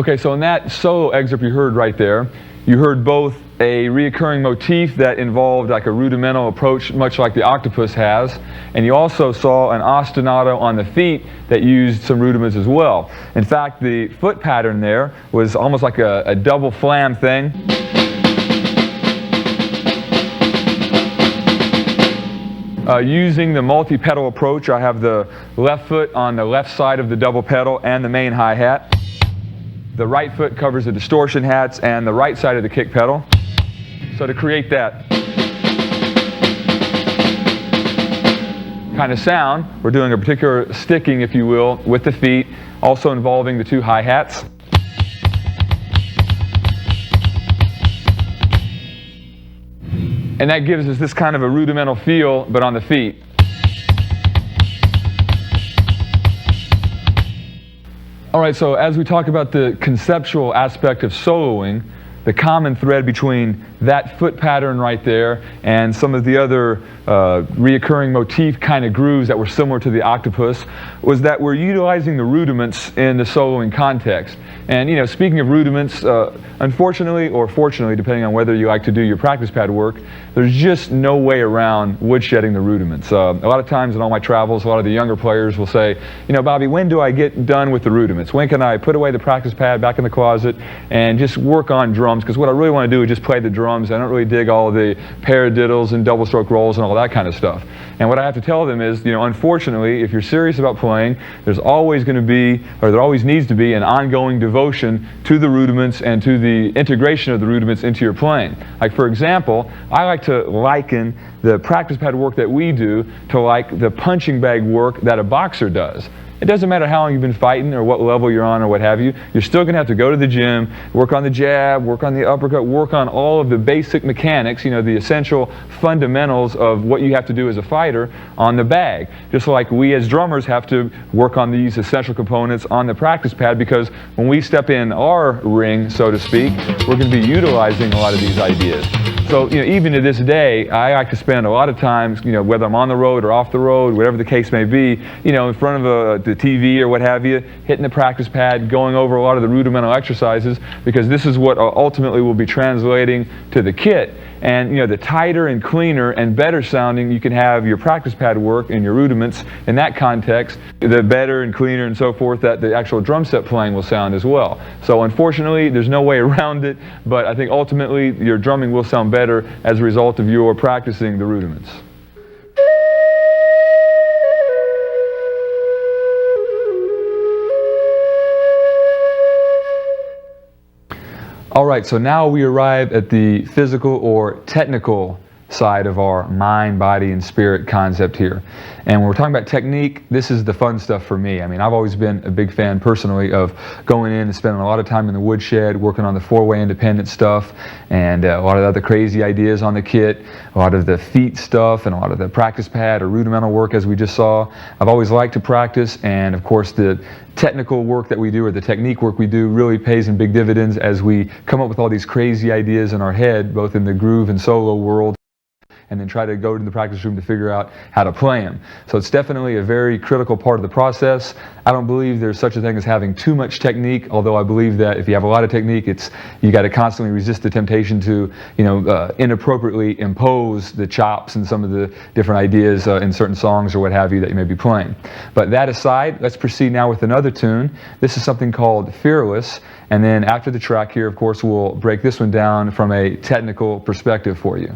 Speaker 2: Okay, so in that solo excerpt you heard right there, you heard both a reoccurring motif that involved like a rudimental approach, much like the octopus has, and you also saw an ostinato on the feet that used some rudiments as well. In fact, the foot pattern there was almost like a double flam thing. Using the multi-pedal approach, I have the left foot on the left side of the double pedal and the main hi-hat. The right foot covers the distortion hats and the right side of the kick pedal. So to create that kind of sound, we're doing a particular sticking, if you will, with the feet, also involving the two hi-hats. And that gives us this kind of a rudimental feel, but on the feet. All right, so as we talk about the conceptual aspect of soloing, the common thread between that foot pattern right there and some of the other reoccurring motif kind of grooves that were similar to the octopus was that we're utilizing the rudiments in the soloing context. And you know, speaking of rudiments, unfortunately or fortunately, depending on whether you like to do your practice pad work, there's just no way around woodshedding the rudiments. A lot of times in all my travels, a lot of the younger players will say, you know, Bobby, when do I get done with the rudiments? When can I put away the practice pad back in the closet and just work on drums? Because what I really want to do is just play the drums. I don't really dig all the paradiddles and double stroke rolls and all that kind of stuff. And what I have to tell them is, you know, unfortunately, if you're serious about playing, there's always going to be, or there always needs to be, an ongoing devotion to the rudiments and to the integration of the rudiments into your playing. Like, for example, I like to liken the practice pad work that we do to like the punching bag work that a boxer does. It doesn't matter how long you've been fighting or what level you're on or what have you. You're still going to have to go to the gym, work on the jab, work on the uppercut, work on all of the basic mechanics, you know, the essential fundamentals of what you have to do as a fighter on the bag. Just like we as drummers have to work on these essential components on the practice pad, because when we step in our ring, so to speak, we're going to be utilizing a lot of these ideas. So, you know, even to this day, I like to spend a lot of time, you know, whether I'm on the road or off the road, whatever the case may be, you know, in front of the TV or what have you, hitting the practice pad, going over a lot of the rudimental exercises, because this is what ultimately will be translating to the kit. And, you know, the tighter and cleaner and better sounding you can have your practice pad work and your rudiments in that context, the better and cleaner and so forth that the actual drum set playing will sound as well. So unfortunately, there's no way around it, but I think ultimately your drumming will sound better as a result of your practicing the rudiments. All right, so now we arrive at the physical or technical side of our mind, body, and spirit concept here. And when we're talking about technique, this is the fun stuff for me. I mean, I've always been a big fan personally of going in and spending a lot of time in the woodshed, working on the four-way independent stuff, and a lot of other crazy ideas on the kit, a lot of the feet stuff, and a lot of the practice pad or rudimental work as we just saw. I've always liked to practice, and of course the technical work that we do, or the technique work we do, really pays in big dividends as we come up with all these crazy ideas in our head, both in the groove and solo world, and then try to go to the practice room to figure out how to play them. So it's definitely a very critical part of the process. I don't believe there's such a thing as having too much technique, although I believe that if you have a lot of technique, you got to constantly resist the temptation to, you know, inappropriately impose the chops and some of the different ideas in certain songs or what have you that you may be playing. But that aside, let's proceed now with another tune. This is something called Fearless, and then after the track here, of course, we'll break this one down from a technical perspective for you.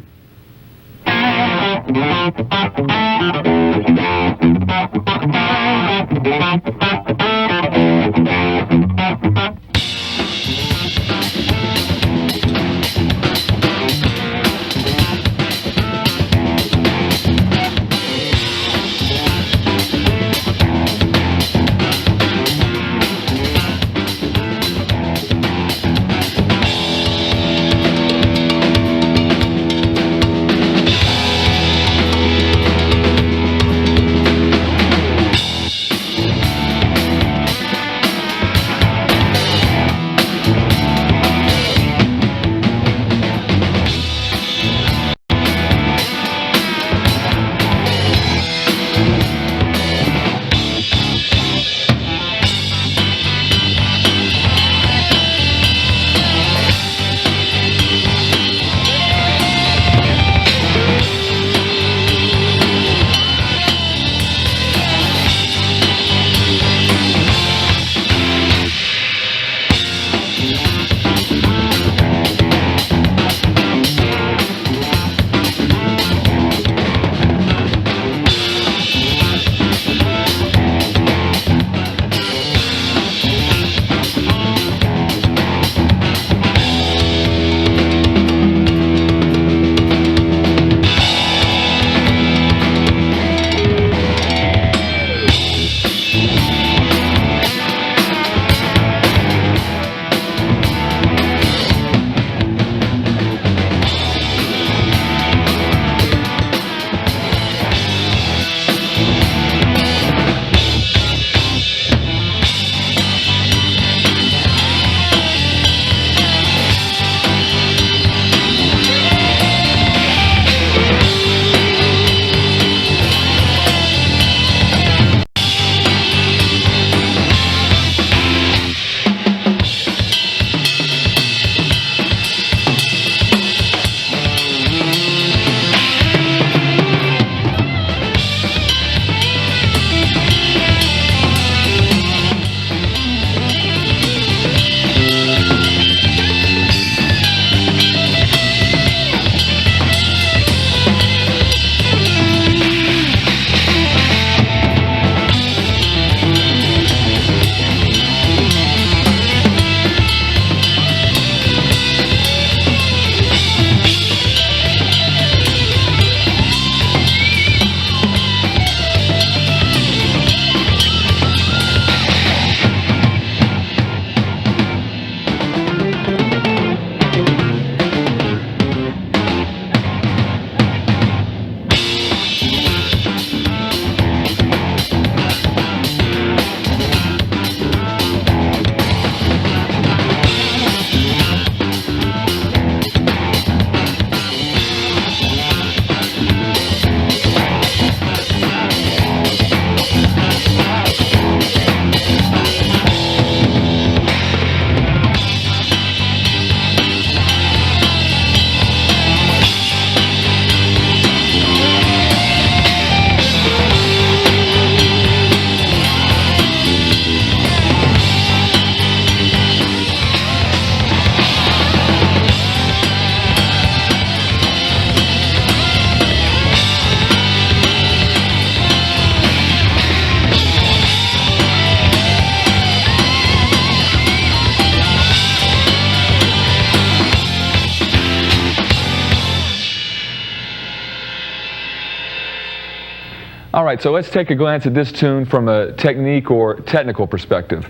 Speaker 2: All right, so let's take a glance at this tune from a technique or technical perspective.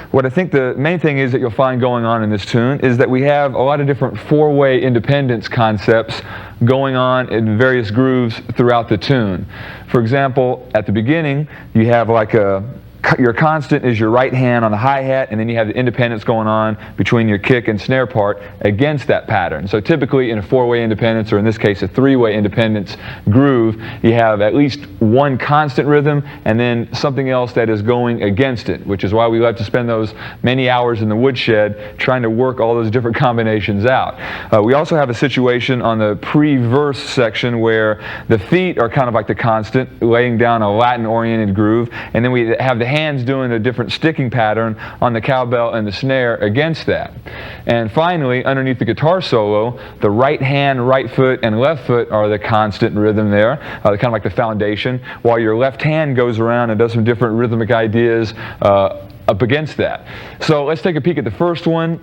Speaker 2: What I think the main thing is that you'll find going on in this tune is that we have a lot of different four-way independence concepts going on in various grooves throughout the tune. For example, at the beginning, you have like your constant is your right hand on the hi-hat, and then you have the independence going on between your kick and snare part against that pattern. So typically in a four-way independence, or in this case a three-way independence groove, you have at least one constant rhythm and then something else that is going against it, which is why we love to spend those many hours in the woodshed trying to work all those different combinations out. We also have a situation on the pre-verse section where the feet are kind of like the constant, laying down a Latin-oriented groove, and then we have the hands doing a different sticking pattern on the cowbell and the snare against that. And finally, underneath the guitar solo, the right hand, right foot, and left foot are the constant rhythm there, kind of like the foundation, while your left hand goes around and does some different rhythmic ideas up against that. So let's take a peek at the first one.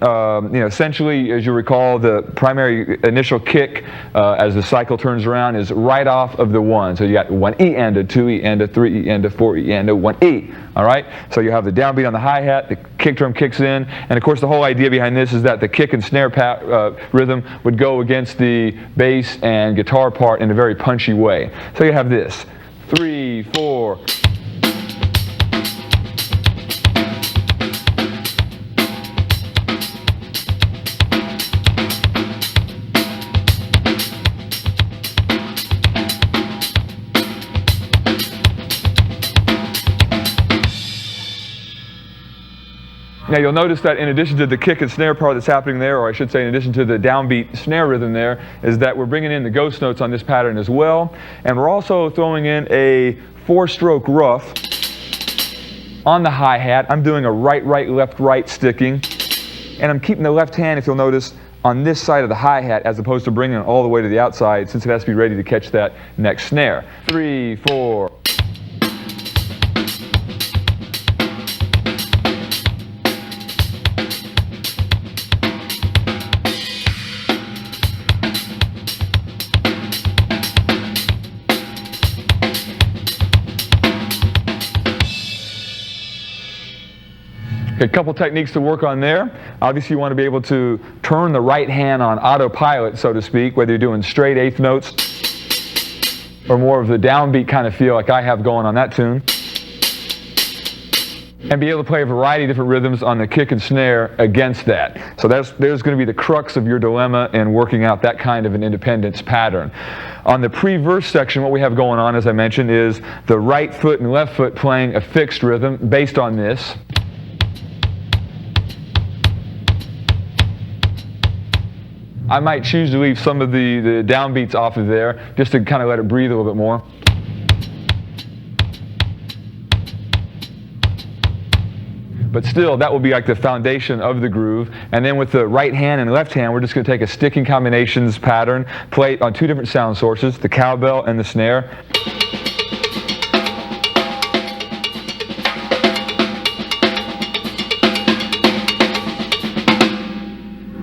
Speaker 2: Essentially, as you recall, the primary initial kick as the cycle turns around is right off of the one. So you got 1E and a 2E and a 3E and a 4E and a 1E. All right? So you have the downbeat on the hi-hat, the kick drum kicks in, and of course the whole idea behind this is that the kick and snare rhythm would go against the bass and guitar part in a very punchy way. So you have this. 3, 4. Now you'll notice that in addition to the kick and snare part that's happening there, or I should say in addition to the downbeat snare rhythm there, is that we're bringing in the ghost notes on this pattern as well. And we're also throwing in a 4-stroke rough on the hi-hat. I'm doing a right-right, left-right sticking. And I'm keeping the left hand, if you'll notice, on this side of the hi-hat as opposed to bringing it all the way to the outside, since it has to be ready to catch that next snare. 3, 4. A couple techniques to work on there. Obviously you want to be able to turn the right hand on autopilot, so to speak, whether you're doing straight eighth notes or more of the downbeat kind of feel like I have going on that tune. And be able to play a variety of different rhythms on the kick and snare against that. So there's going to be the crux of your dilemma in working out that kind of an independence pattern. On the pre-verse section, what we have going on, as I mentioned, is the right foot and left foot playing a fixed rhythm based on this. I might choose to leave some of the downbeats off of there just to kind of let it breathe a little bit more. But still, that will be like the foundation of the groove. And then with the right hand and left hand, we're just going to take a sticking combinations pattern, play it on two different sound sources, the cowbell and the snare.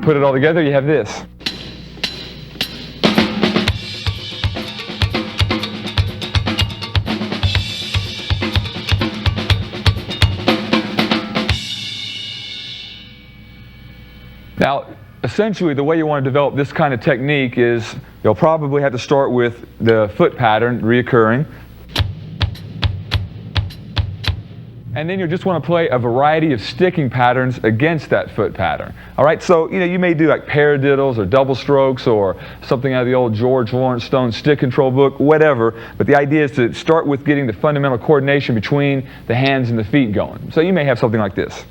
Speaker 2: Put it all together, you have this. Now, essentially the way you want to develop this kind of technique is you'll probably have to start with the foot pattern reoccurring. And then you'll just want to play a variety of sticking patterns against that foot pattern. All right, so you may do like paradiddles or double strokes or something out of the old George Lawrence Stone stick control book, whatever. But the idea is to start with getting the fundamental coordination between the hands and the feet going. So you may have something like this.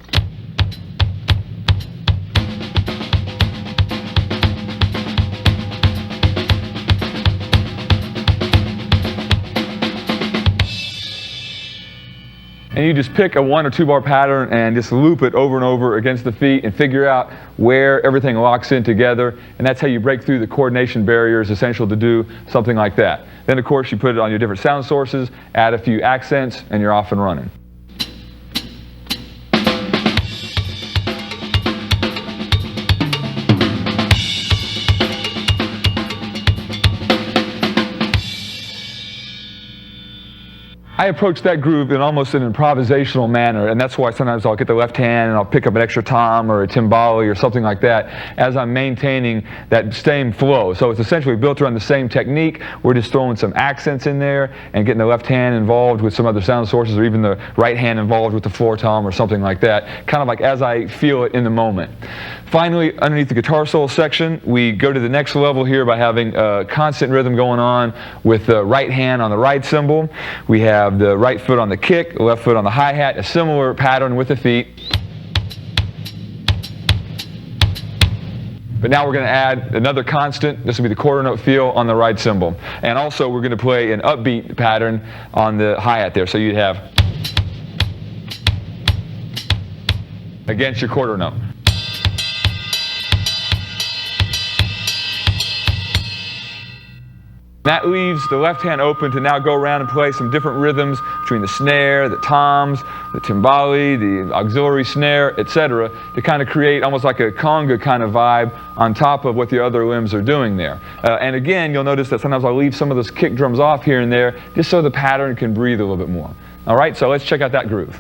Speaker 2: And you just pick a 1 or 2 bar pattern and just loop it over and over against the feet and figure out where everything locks in together. And that's how you break through the coordination barriers essential to do something like that. Then of course you put it on your different sound sources, add a few accents, and you're off and running. I approach that groove in almost an improvisational manner, and that's why sometimes I'll get the left hand and I'll pick up an extra tom or a timbali or something like that as I'm maintaining that same flow. So it's essentially built around the same technique. We're just throwing some accents in there and getting the left hand involved with some other sound sources, or even the right hand involved with the floor tom or something like that, kind of like as I feel it in the moment. Finally, underneath the guitar solo section, we go to the next level here by having a constant rhythm going on with the right hand on the right cymbal. We have the right foot on the kick, the left foot on the hi-hat, a similar pattern with the feet. But now we're going to add another constant. This will be the quarter note feel on the right cymbal. And also we're going to play an upbeat pattern on the hi-hat there. So you'd have against your quarter note. That leaves the left hand open to now go around and play some different rhythms between the snare, the toms, the timbali, the auxiliary snare, etc., to kind of create almost like a conga kind of vibe on top of what the other limbs are doing there. And again, you'll notice that sometimes I'll leave some of those kick drums off here and there just so the pattern can breathe a little bit more. All right, so let's check out that groove.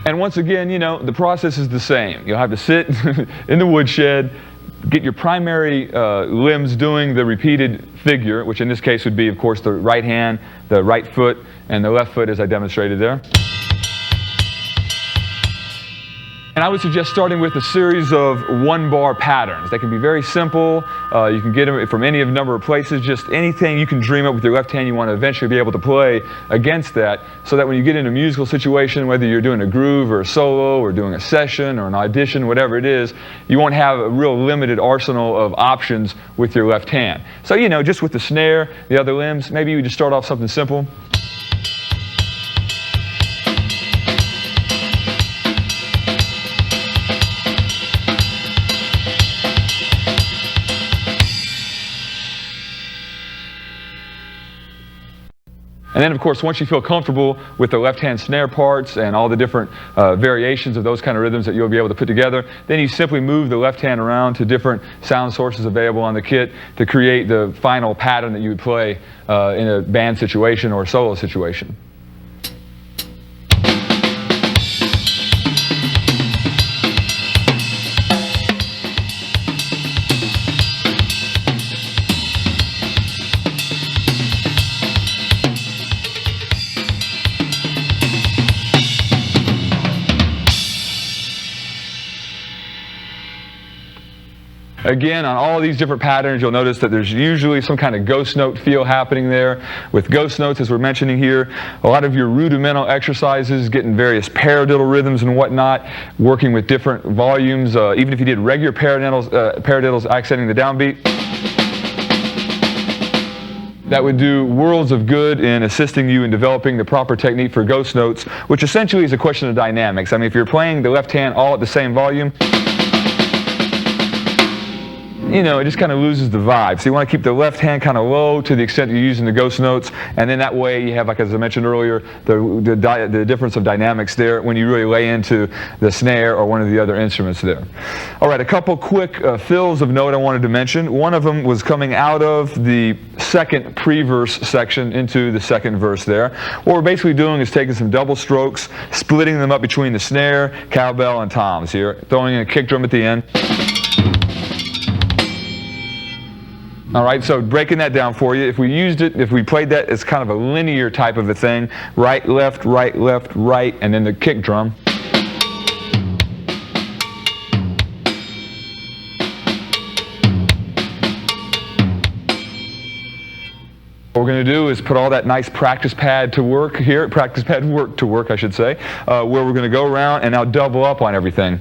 Speaker 2: And once again, you know, the process is the same. You'll have to sit in the woodshed, get your primary limbs doing the repeated figure, which in this case would be, of course, the right hand, the right foot, and the left foot as I demonstrated there. And I would suggest starting with a series of one-bar patterns. They can be very simple. You can get them from any of a number of places. Just anything you can dream up with your left hand you want to eventually be able to play against that, so that when you get in a musical situation, whether you're doing a groove or a solo or doing a session or an audition, whatever it is, you won't have a real limited arsenal of options with your left hand. So, you know, just with the snare, the other limbs, maybe you just start off something simple. And then, of course, once you feel comfortable with the left-hand snare parts and all the different variations of those kind of rhythms that you'll be able to put together, then you simply move the left hand around to different sound sources available on the kit to create the final pattern that you would play in a band situation or a solo situation. Again, on all of these different patterns, you'll notice that there's usually some kind of ghost note feel happening there. With ghost notes, as we're mentioning here, a lot of your rudimental exercises, getting various paradiddle rhythms and whatnot, working with different volumes, even if you did regular paradiddles accenting the downbeat, that would do worlds of good in assisting you in developing the proper technique for ghost notes, which essentially is a question of dynamics. I mean, if you're playing the left hand all at the same volume, you know, it just kind of loses the vibe. So you want to keep the left hand kind of low to the extent you're using the ghost notes, and then that way you have, like as I mentioned earlier, the difference of dynamics there when you really lay into the snare or one of the other instruments there. All right, a couple quick fills of note I wanted to mention. One of them was coming out of the second pre-verse section into the second verse there. What we're basically doing is taking some double strokes, splitting them up between the snare, cowbell, and toms here, throwing in a kick drum at the end. All right, so breaking that down for you, if we played that as kind of a linear type of a thing, right, left, right, and then the kick drum. What we're going to do is put all that nice practice pad to work here, I should say, where we're going to go around and now double up on everything.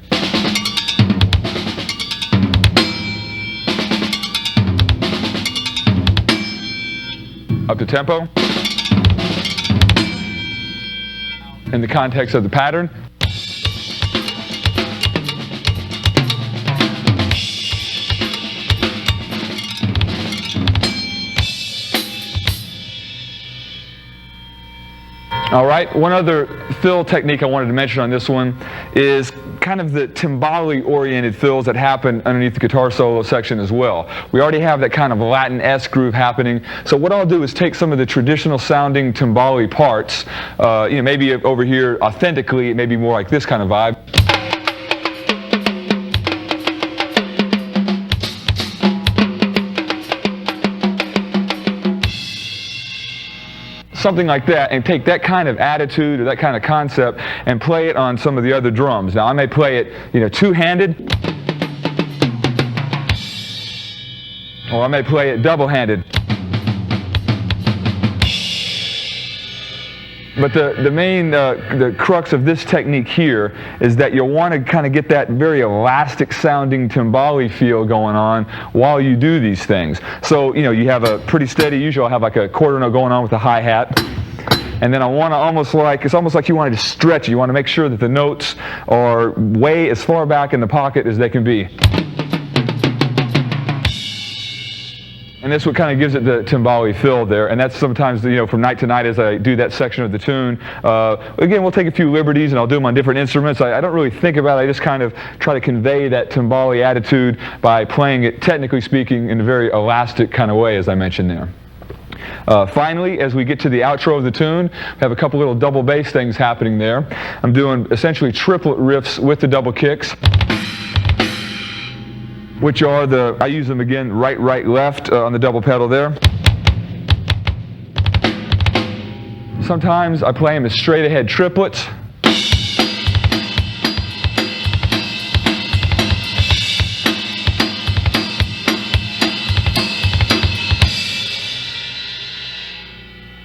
Speaker 2: Up to tempo. In the context of the pattern. All right, one other fill technique I wanted to mention on this one is kind of the timbali-oriented fills that happen underneath the guitar solo section as well. We already have that kind of Latin-esque groove happening, so what I'll do is take some of the traditional sounding timbali parts, maybe over here authentically it may be more like this kind of vibe. Something like that, and take that kind of attitude or that kind of concept and play it on some of the other drums. Now I may play it, two-handed, or I may play it double-handed. But the main, the crux of this technique here is that you'll want to kind of get that very elastic sounding timbali feel going on while you do these things. So, you have a pretty steady, usually I'll have like a quarter note going on with a hi-hat. And then I want to it's almost like you want to stretch it. You want to make sure that the notes are way as far back in the pocket as they can be. And that's what kind of gives it the timbali fill there, and that's sometimes, from night to night as I do that section of the tune. Again, we'll take a few liberties and I'll do them on different instruments. I don't really think about it, I just kind of try to convey that timbali attitude by playing it, technically speaking, in a very elastic kind of way, as I mentioned there. Finally, as we get to the outro of the tune, we have a couple little double bass things happening there. I'm doing essentially triplet riffs with the double kicks, which are I use them again, right, left on the double pedal there. Sometimes I play them as straight ahead triplets.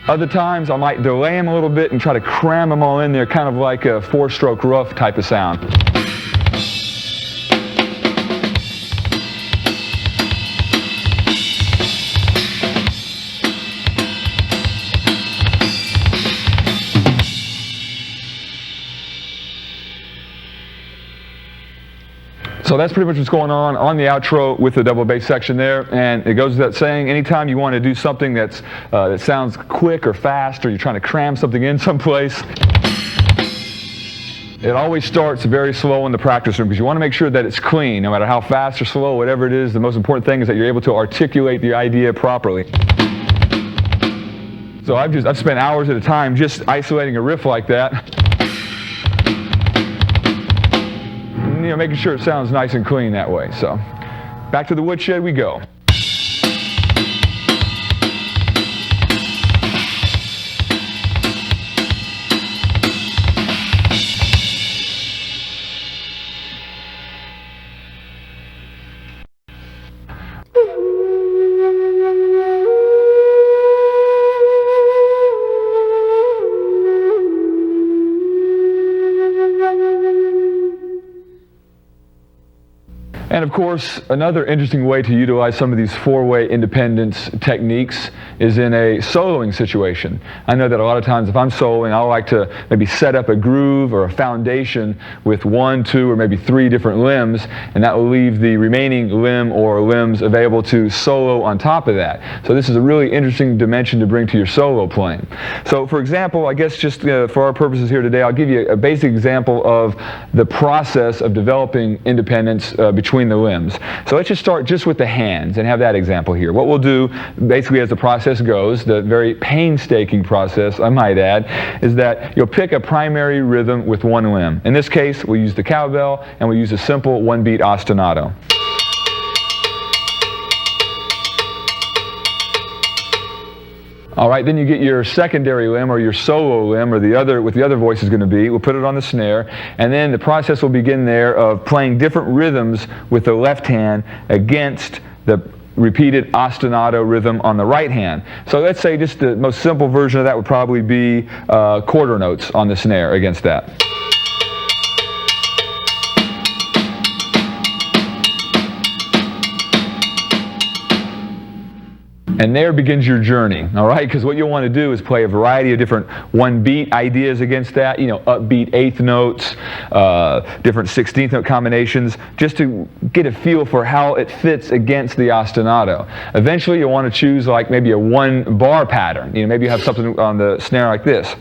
Speaker 2: Other times I might delay them a little bit and try to cram them all in there, kind of like a four-stroke rough type of sound. So that's pretty much what's going on the outro with the double bass section there, and it goes without saying, anytime you want to do something that sounds quick or fast, or you're trying to cram something in someplace, it always starts very slow in the practice room because you want to make sure that it's clean, no matter how fast or slow, whatever it is. The most important thing is that you're able to articulate the idea properly. So I've spent hours at a time just isolating a riff like that. Making sure it sounds nice and clean that way. So, back to the woodshed we go. And of course, another interesting way to utilize some of these four-way independence techniques is in a soloing situation. I know that a lot of times if I'm soloing, I like to maybe set up a groove or a foundation with 1, 2, or maybe 3 different limbs, and that will leave the remaining limb or limbs available to solo on top of that. So this is a really interesting dimension to bring to your solo playing. So for example, I guess just for our purposes here today, I'll give you a basic example of the process of developing independence between the limbs. So let's just start just with the hands and have that example here. What we'll do basically as the process goes, the very painstaking process I might add, is that you'll pick a primary rhythm with one limb. In this case we'll use the cowbell and we'll use a simple one-beat ostinato. All right, then you get your secondary limb or your solo limb, or what the other voice is going to be. We'll put it on the snare, and then the process will begin there of playing different rhythms with the left hand against the repeated ostinato rhythm on the right hand. So let's say just the most simple version of that would probably be quarter notes on the snare against that. And there begins your journey, all right? Because what you'll want to do is play a variety of different one-beat ideas against that, upbeat eighth notes, different 16th note combinations, just to get a feel for how it fits against the ostinato. Eventually, you'll want to choose like maybe a one-bar pattern. Maybe you have something on the snare like this.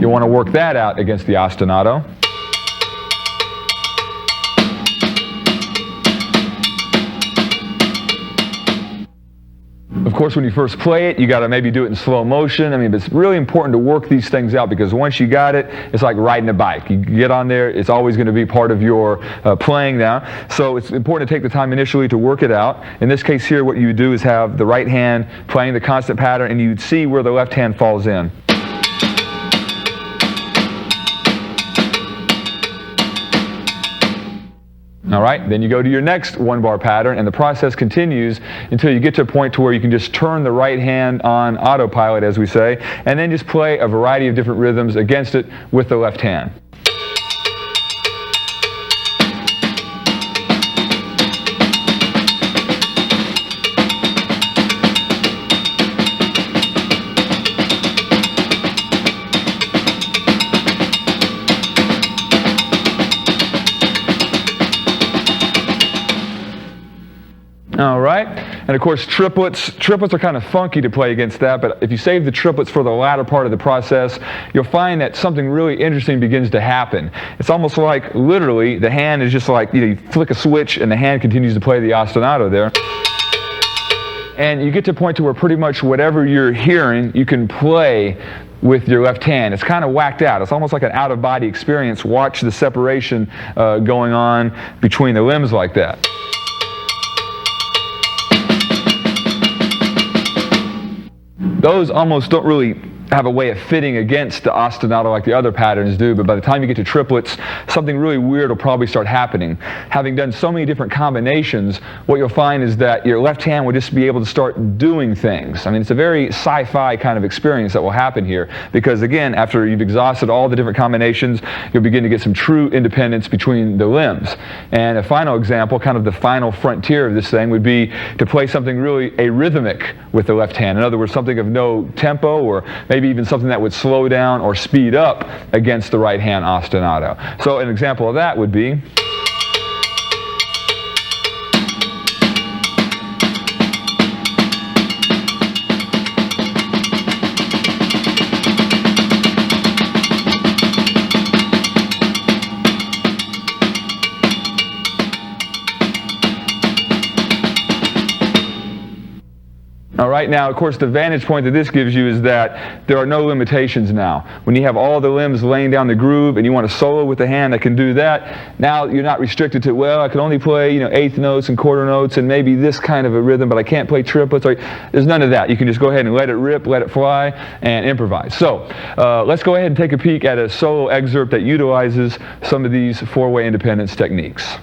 Speaker 2: you want to work that out against the ostinato. Of course, when you first play it, you got to maybe do it in slow motion. I mean, it's really important to work these things out, because once you got it, it's like riding a bike. You get on there, it's always going to be part of your playing now. So it's important to take the time initially to work it out. In this case here, what you would do is have the right hand playing the constant pattern, and you'd see where the left hand falls in. All right, then you go to your next one-bar pattern, and the process continues until you get to a point to where you can just turn the right hand on autopilot, as we say, and then just play a variety of different rhythms against it with the left hand. All right, and of course triplets are kind of funky to play against that, but if you save the triplets for the latter part of the process, you'll find that something really interesting begins to happen. It's almost like literally the hand is just like, you flick a switch and the hand continues to play the ostinato there. And you get to a point to where pretty much whatever you're hearing, you can play with your left hand. It's kind of whacked out. It's almost like an out-of-body experience. Watch the separation going on between the limbs like that. Those almost don't really have a way of fitting against the ostinato like the other patterns do, but by the time you get to triplets, something really weird will probably start happening. Having done so many different combinations, what you'll find is that your left hand will just be able to start doing things. I mean, it's a very sci-fi kind of experience that will happen here, because again, after you've exhausted all the different combinations, you'll begin to get some true independence between the limbs. And a final example, kind of the final frontier of this thing, would be to play something really arrhythmic with the left hand. In other words, something of no tempo, or maybe even something that would slow down or speed up against the right hand ostinato. So an example of that would be All right, now, of course, the vantage point that this gives you is that there are no limitations now. When you have all the limbs laying down the groove and you want to solo with the hand that can do that, now you're not restricted to, well, I can only play, eighth notes and quarter notes and maybe this kind of a rhythm, but I can't play triplets. There's none of that. You can just go ahead and let it rip, let it fly, and improvise. So let's go ahead and take a peek at a solo excerpt that utilizes some of these four-way independence techniques.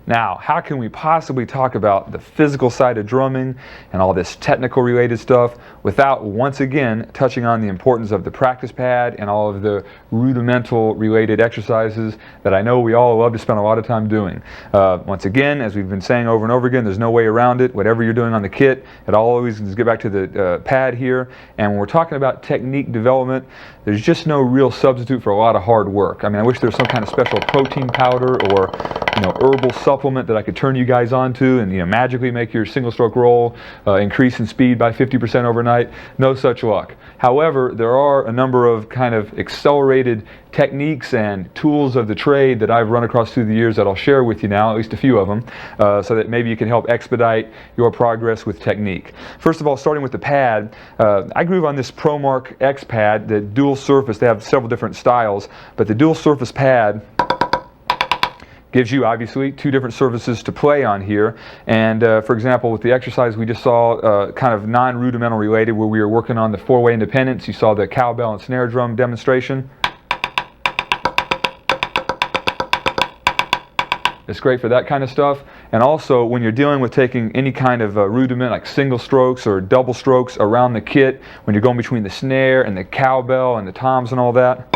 Speaker 2: Now, how can we possibly talk about the physical side of drumming and all this technical related stuff without once again touching on the importance of the practice pad and all of the rudimental related exercises that I know we all love to spend a lot of time doing. Once again, as we've been saying over and over again, there's no way around it. Whatever you're doing on the kit, it always just get back to the pad here. And when we're talking about technique development, there's just no real substitute for a lot of hard work. I mean, I wish there was some kind of special protein powder or herbal supplement that I could turn you guys onto and magically make your single stroke roll increase in speed by 50% overnight. No such luck. However, there are a number of kind of accelerated techniques and tools of the trade that I've run across through the years that I'll share with you now, at least a few of them, so that maybe you can help expedite your progress with technique. First of all, starting with the pad, I groove on this ProMark X pad, the dual surface. They have several different styles, but the dual surface pad gives you obviously two different surfaces to play on here. And for example, with the exercise we just saw, kind of non-rudimental related, where we were working on the four-way independence, you saw the cowbell and snare drum demonstration. It's great for that kind of stuff. And also when you're dealing with taking any kind of rudiment like single strokes or double strokes around the kit, when you're going between the snare and the cowbell and the toms and all that,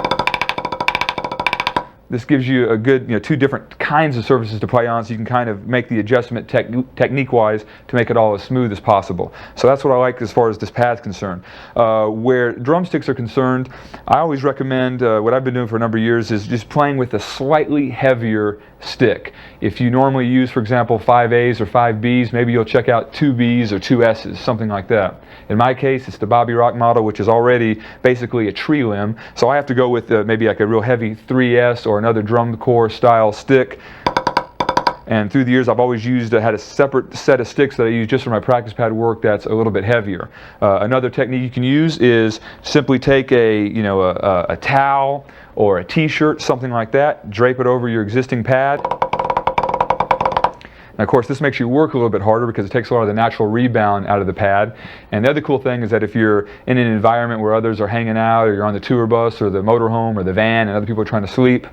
Speaker 2: this gives you a good, two different kinds of surfaces to play on, so you can kind of make the adjustment technique-wise to make it all as smooth as possible. So that's what I like as far as this pad's concerned. Where drumsticks are concerned, I always recommend, what I've been doing for a number of years, is just playing with a slightly heavier stick. If you normally use, for example, 5As or 5Bs, maybe you'll check out 2Bs or 2Ss, something like that. In my case, it's the Bobby Rock model, which is already basically a tree limb, so I have to go with maybe like a real heavy 3S or another drum corps style stick. And through the years, I've always had a separate set of sticks that I use just for my practice pad work that's a little bit heavier. Another technique you can use is simply take a towel or a t-shirt, something like that, drape it over your existing pad. And of course, this makes you work a little bit harder because it takes a lot of the natural rebound out of the pad. And the other cool thing is that if you're in an environment where others are hanging out, or you're on the tour bus or the motorhome or the van and other people are trying to sleep,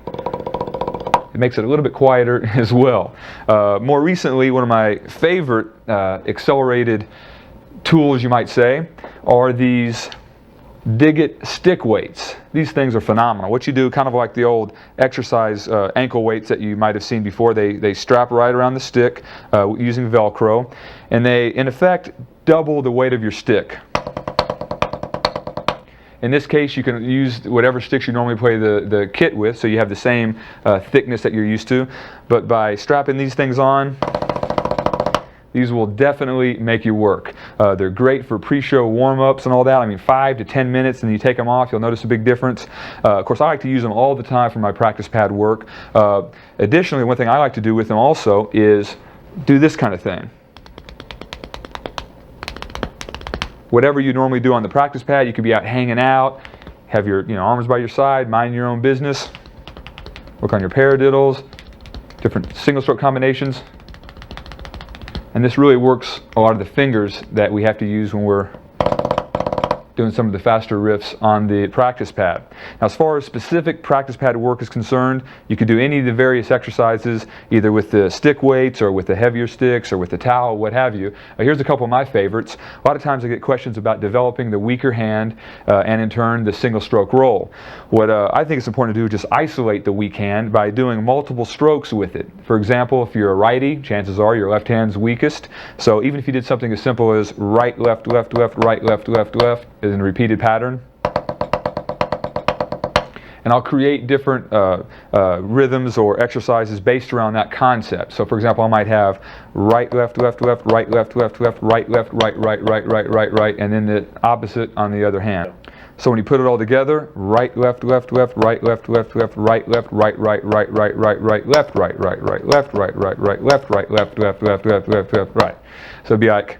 Speaker 2: it makes it a little bit quieter as well. More recently, one of my favorite accelerated tools, you might say, are these Dig-It stick weights. These things are phenomenal. What you do, kind of like the old exercise ankle weights that you might have seen before, they strap right around the stick using Velcro, and they, in effect, double the weight of your stick. In this case, you can use whatever sticks you normally play the kit with, so you have the same thickness that you're used to. But by strapping these things on, these will definitely make you work. They're great for pre-show warm-ups and all that. I mean, 5 to 10 minutes, and you take them off, you'll notice a big difference. Of course, I like to use them all the time for my practice pad work. Additionally, one thing I like to do with them also is do this kind of thing. Whatever you normally do on the practice pad, you could be out hanging out, have your arms by your side, mind your own business, work on your paradiddles, different single stroke combinations. And this really works a lot of the fingers that we have to use when we're doing some of the faster riffs on the practice pad. Now, as far as specific practice pad work is concerned, you could do any of the various exercises, either with the stick weights or with the heavier sticks or with the towel, what have you. Here's a couple of my favorites. A lot of times I get questions about developing the weaker hand and in turn the single stroke roll. What I think it's important to do is just isolate the weak hand by doing multiple strokes with it. For example, if you're a righty, chances are your left hand's weakest. So even if you did something as simple as right, left, left, left, right, left, left, left, is in a repeated pattern. And I'll create different rhythms or exercises based around that concept. So for example, I might have right, left, left, left, right, left, left, left, right, left, right, right, right, right, right, right, and then the opposite on the other hand. So when you put it all together, right, left, left, left, right, left, left, left, right, left, right, right, right, right, right, right, left, right, right, right, left, right, right, right, left, right, left, left, left, left, left, left, right. So it'd be like,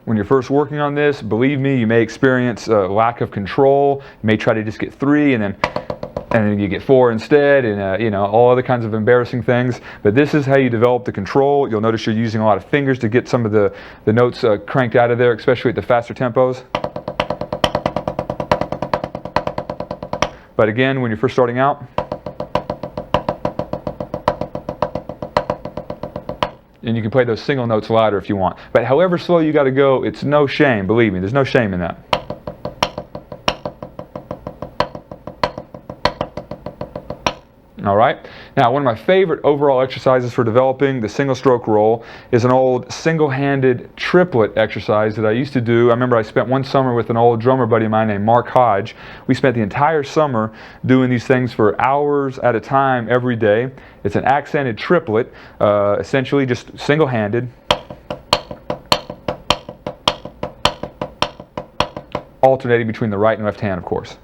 Speaker 2: when you're first working on this, believe me, you may experience a lack of control. You may try to just get 3 and then you get 4 instead, and all other kinds of embarrassing things. But this is how you develop the control. You'll notice you're using a lot of fingers to get some of the notes cranked out of there, especially at the faster tempos. But again, when you're first starting out, and you can play those single notes louder if you want. But however slow you got to go, it's no shame, believe me, there's no shame in that. All right. Now, one of my favorite overall exercises for developing the single stroke roll is an old single-handed triplet exercise that I used to do. I remember I spent one summer with an old drummer buddy of mine named Mark Hodge. We spent the entire summer doing these things for hours at a time every day. It's an accented triplet, essentially just single-handed. Alternating between the right and left hand, of course.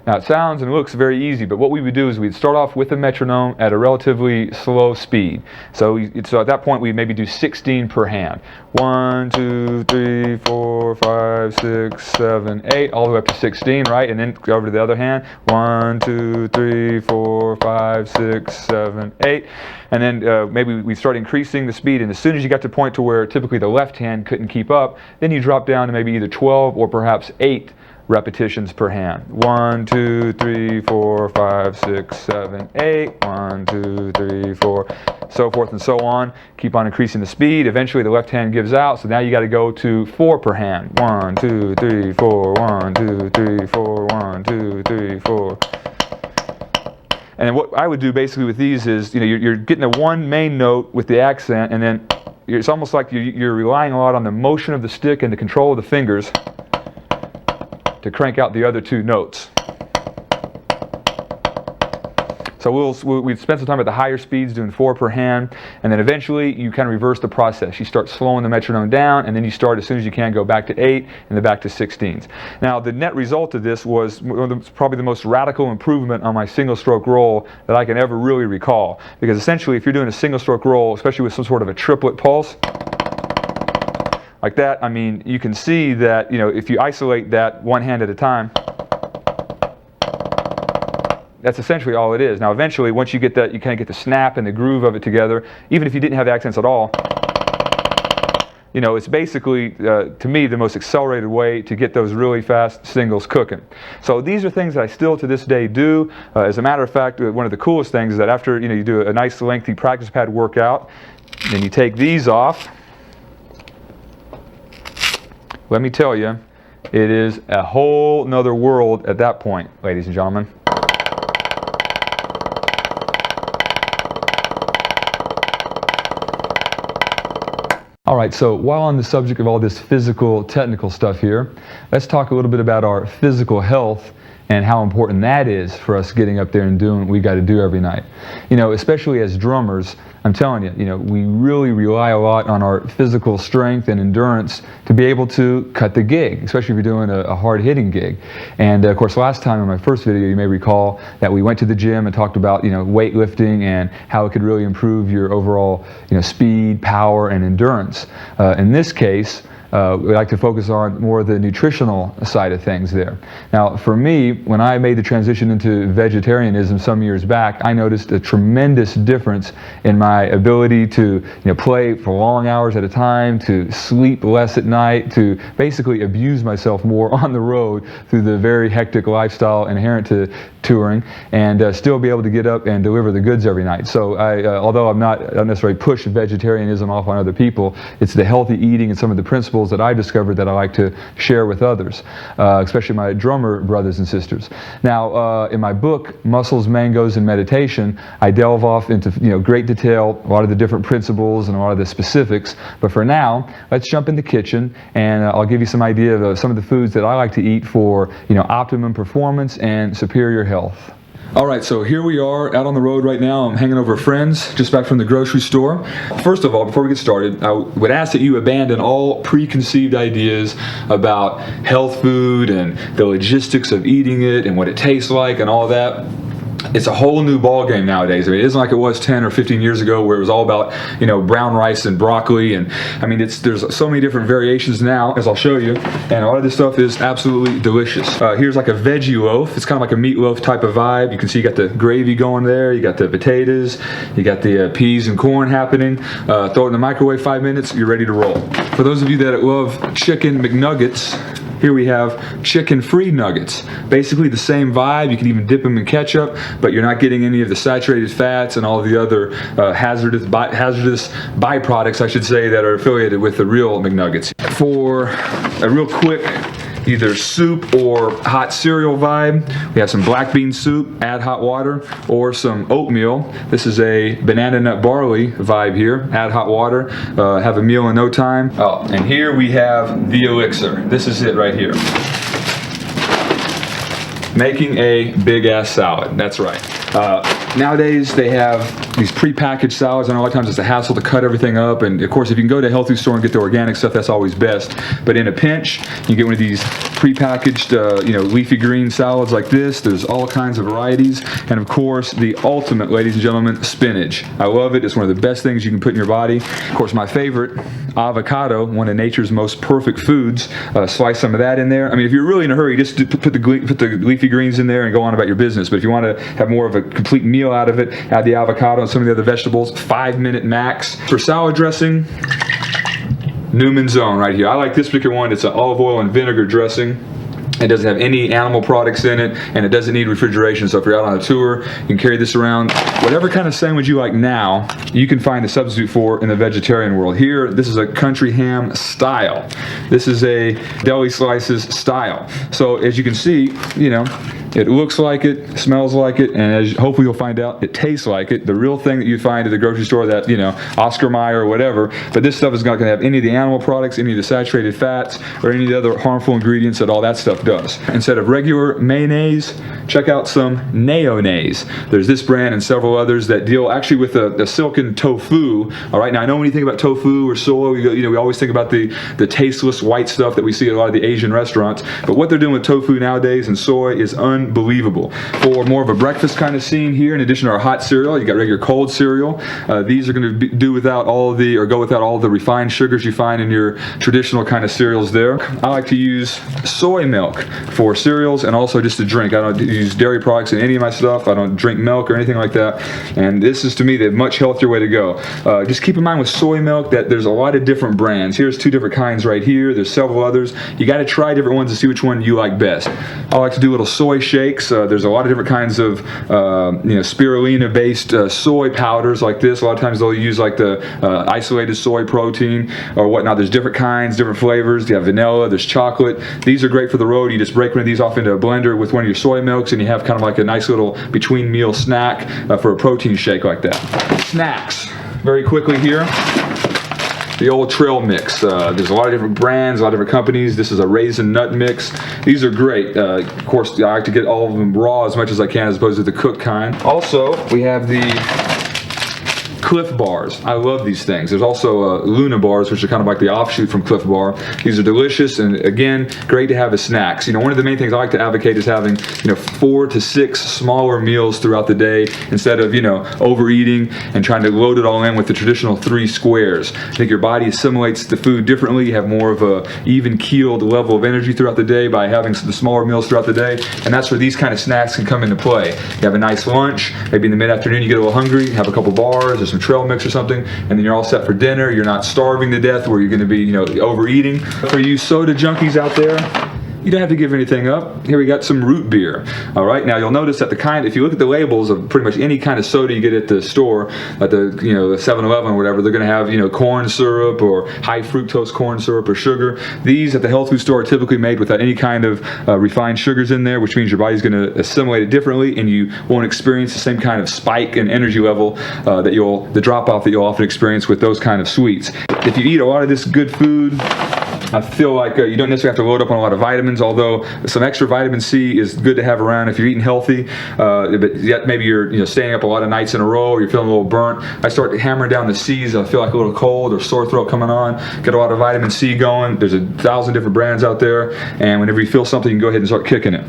Speaker 2: Now it sounds and looks very easy, but what we would do is we'd start off with a metronome at a relatively slow speed. So at that point we'd maybe do 16 per hand. 1, 2, 3, 4, 5, 6, 7, 8, all the way up to 16, right? And then go over to the other hand. 1, 2, 3, 4, 5, 6, 7, 8. And then maybe we start increasing the speed, and as soon as you got to the point to where typically the left hand couldn't keep up, then you drop down to maybe either 12 or perhaps 8 repetitions per hand. 1, 2, 3, 4, 5, 6, 7, 8. 1, 2, 3, 4, so forth and so on. Keep on increasing the speed. Eventually the left hand gives out, so now you got to go to 4 per hand. 1, 2, 3, 4, 1, 2, 3, 4, 1, 2, 3, 4. And then what I would do basically with these is, you're getting the one main note with the accent, and then it's almost like you're relying a lot on the motion of the stick and the control of the fingers to crank out the other two notes. So we'd spend some time at the higher speeds doing 4 per hand, and then eventually you kind of reverse the process. You start slowing the metronome down, and then you start as soon as you can go back to 8 and then back to 16s. Now the net result of this was probably the most radical improvement on my single stroke roll that I can ever really recall. Because essentially if you're doing a single stroke roll, especially with some sort of a triplet pulse, like that, I mean, you can see that, if you isolate that one hand at a time, that's essentially all it is. Now, eventually, once you get that, you kind of get the snap and the groove of it together, even if you didn't have accents at all, it's basically, to me, the most accelerated way to get those really fast singles cooking. So these are things that I still to this day do. As a matter of fact, one of the coolest things is that after, you do a nice lengthy practice pad workout, then you take these off. Let me tell you, it is a whole nother world at that point, ladies and gentlemen. All right, so while on the subject of all this physical, technical stuff here, let's talk a little bit about our physical health and how important that is for us getting up there and doing what we got to do every night. Especially as drummers, I'm telling you, we really rely a lot on our physical strength and endurance to be able to cut the gig, especially if you're doing a hard-hitting gig. And of course, last time in my first video, you may recall that we went to the gym and talked about, weightlifting and how it could really improve your overall, speed, power, and endurance. In this case, we like to focus on more the nutritional side of things there. Now, for me, when I made the transition into vegetarianism some years back, I noticed a tremendous difference in my ability to play for long hours at a time, to sleep less at night, to basically abuse myself more on the road through the very hectic lifestyle inherent to touring, and still be able to get up and deliver the goods every night. So although I don't necessarily push vegetarianism off on other people, it's the healthy eating and some of the principles that I discovered that I like to share with others, especially my drummer brothers and sisters. Now, in my book, Muscles, Mangoes, and Meditation, I delve off into great detail, a lot of the different principles and a lot of the specifics. But for now, let's jump in the kitchen, and I'll give you some idea of some of the foods that I like to eat for optimum performance and superior health. All right, so here we are out on the road right now. I'm hanging over friends just back from the grocery store. First of all, before we get started, I would ask that you abandon all preconceived ideas about health food and the logistics of eating it and what it tastes like and all that. It's a whole new ball game nowadays. I mean, it isn't like it was 10 or 15 years ago where it was all about, brown rice and broccoli. And I mean, there's so many different variations now, as I'll show you. And a lot of this stuff is absolutely delicious. Here's like a veggie loaf. It's kind of like a meatloaf type of vibe. You can see you got the gravy going there. You got the potatoes. You got the peas and corn happening. Throw it in the microwave 5 minutes. You're ready to roll. For those of you that love chicken McNuggets, here we have chicken-free nuggets. Basically the same vibe. You can even dip them in ketchup, but you're not getting any of the saturated fats and all the other hazardous byproducts, I should say, that are affiliated with the real McNuggets. For a real quick either soup or hot cereal vibe, we have some black bean soup, add hot water, or some oatmeal. This is a banana nut barley vibe here, add hot water, have a meal in no time. Oh, and here we have the elixir. This is it right here. Making a big ass salad, that's right. Nowadays they have these pre-packaged salads. I know a lot of times it's a hassle to cut everything up, and of course if you can go to a health food store and get the organic stuff, that's always best. But in a pinch, you get one of these pre-packaged leafy green salads like this. There's all kinds of varieties, and of course the ultimate, ladies and gentlemen, spinach. I love it. It's one of the best things you can put in your body. Of course my favorite, avocado, one of nature's most perfect foods. Slice some of that in there. I mean, if you're really in a hurry, just put the leafy greens in there and go on about your business. But if you want to have more of a complete meal out of it, add the avocado and some of the other vegetables. 5-minute max. For salad dressing, Newman's Own right here. I like this particular one. It's an olive oil and vinegar dressing. It doesn't have any animal products in it, and it doesn't need refrigeration. So if you're out on a tour, you can carry this around. Whatever kind of sandwich you like now, you can find a substitute for in the vegetarian world. Here, this is a country ham style. This is a deli slices style. So as you can see, it looks like it, smells like it, and as hopefully you'll find out, it tastes like it. The real thing that you find at the grocery store, that, Oscar Mayer or whatever, but this stuff is not going to have any of the animal products, any of the saturated fats, or any of the other harmful ingredients that all that stuff does. Instead of regular mayonnaise, check out some Nayonaise. There's this brand and several others that deal actually with the silken tofu. All right, now I know when you think about tofu or soy, we always think about the tasteless white stuff that we see at a lot of the Asian restaurants, but what they're doing with tofu nowadays and soy is unbelievable. For more of a breakfast kind of scene here, in addition to our hot cereal, you got regular cold cereal. These are going to go without all the refined sugars you find in your traditional kind of cereals there. I like to use soy milk for cereals and also just to drink. I don't use dairy products in any of my stuff. I don't drink milk or anything like that. And this is, to me, the much healthier way to go. Just keep in mind with soy milk that there's a lot of different brands. Here's 2 different kinds right here. There's several others. You got to try different ones to see which one you like best. I like to do little soy shakes. There's a lot of different kinds of spirulina-based soy powders like this. A lot of times they'll use like the isolated soy protein or whatnot. There's different kinds, different flavors. You have vanilla, there's chocolate. These are great for the road. You just break one of these off into a blender with one of your soy milks, and you have kind of like a nice little between meal snack for a protein shake like that. Snacks, very quickly here. The old trail mix. There's a lot of different brands, a lot of different companies. This is a raisin nut mix. These are great. Of course, I like to get all of them raw as much as I can as opposed to the cooked kind. Also, we have the Cliff Bars. I love these things. There's also Luna Bars, which are kind of like the offshoot from Cliff Bar. These are delicious and, again, great to have as snacks. One of the main things I like to advocate is having 4 to 6 smaller meals throughout the day instead of overeating and trying to load it all in with the traditional 3 squares. I think your body assimilates the food differently. You have more of a even-keeled level of energy throughout the day by having the smaller meals throughout the day, and that's where these kind of snacks can come into play. You have a nice lunch, maybe in the mid-afternoon you get a little hungry, have a couple bars or some trail mix or something, and then you're all set for dinner. You're not starving to death where you're going to be overeating. For you soda junkies out there, you don't have to give anything up. Here we got some root beer. All right, now you'll notice that if you look at the labels of pretty much any kind of soda you get at the store, at the the 7-Eleven or whatever, they're going to have corn syrup or high fructose corn syrup or sugar. These at the health food store are typically made without any kind of refined sugars in there, which means your body's going to assimilate it differently, and you won't experience the same kind of spike in energy level the drop off that you'll often experience with those kind of sweets. If you eat a lot of this good food, I feel like you don't necessarily have to load up on a lot of vitamins, although some extra vitamin C is good to have around if you're eating healthy, but yet maybe you're staying up a lot of nights in a row, or you're feeling a little burnt. I start hammering down the C's. I feel like a little cold or sore throat coming on. Get a lot of vitamin C going. There's 1,000 different brands out there, and whenever you feel something, you can go ahead and start kicking it.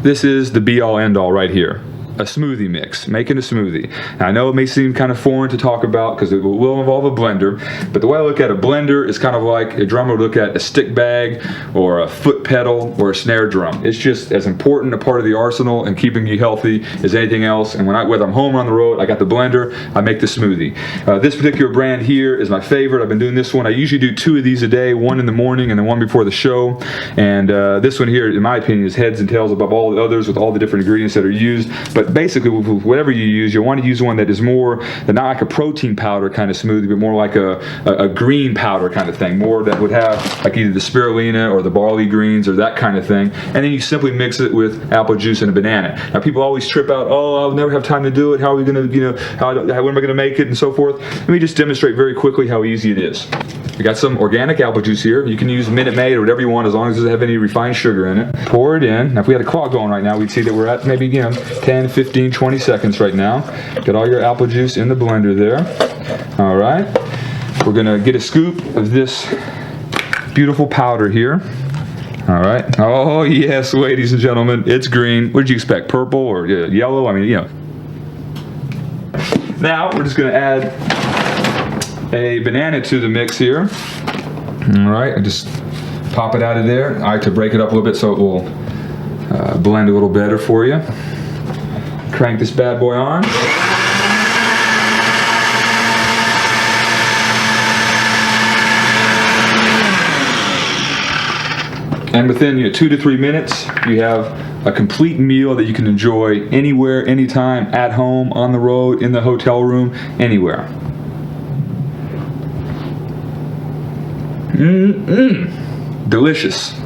Speaker 2: This is the be-all, end-all right here. a smoothie mix, making a smoothie. Now, I know it may seem kind of foreign to talk about because it will involve a blender, but the way I look at a blender is kind of like a drummer would look at a stick bag or a foot pedal or a snare drum. It's just as important a part of the arsenal and keeping you healthy as anything else. And whether I'm home or on the road, I got the blender, I make the smoothie. This particular brand here is my favorite. I've been doing this one. I usually do 2 of these a day, one in the morning and then one before the show. And this one here, in my opinion, is heads and tails above all the others with all the different ingredients that are used. But basically, with whatever you use, you want to use one that is more, not like a protein powder kind of smoothie, but more like a green powder kind of thing. More that would have like either the spirulina or the barley greens or that kind of thing. And then you simply mix it with apple juice and a banana. Now, people always trip out, oh, I'll never have time to do it. How are we going to, when am I going to make it and so forth? Let me just demonstrate very quickly how easy it is. We got some organic apple juice here. You can use Minute Maid or whatever you want as long as it doesn't have any refined sugar in it. Pour it in. Now, if we had a clock going right now, we'd see that we're at maybe 10, 15, 20 seconds right now. Get all your apple juice in the blender there. All right. We're going to get a scoop of this beautiful powder here. All right. Oh, yes, ladies and gentlemen, it's green. What did you expect? Purple or yellow? I mean, Now, we're just going to add a banana to the mix here. All right. I just pop it out of there. I like to break it up a little bit so it will blend a little better for you. Crank this bad boy on. And within 2 to 3 minutes, you have a complete meal that you can enjoy anywhere, anytime, at home, on the road, in the hotel room, anywhere. Delicious.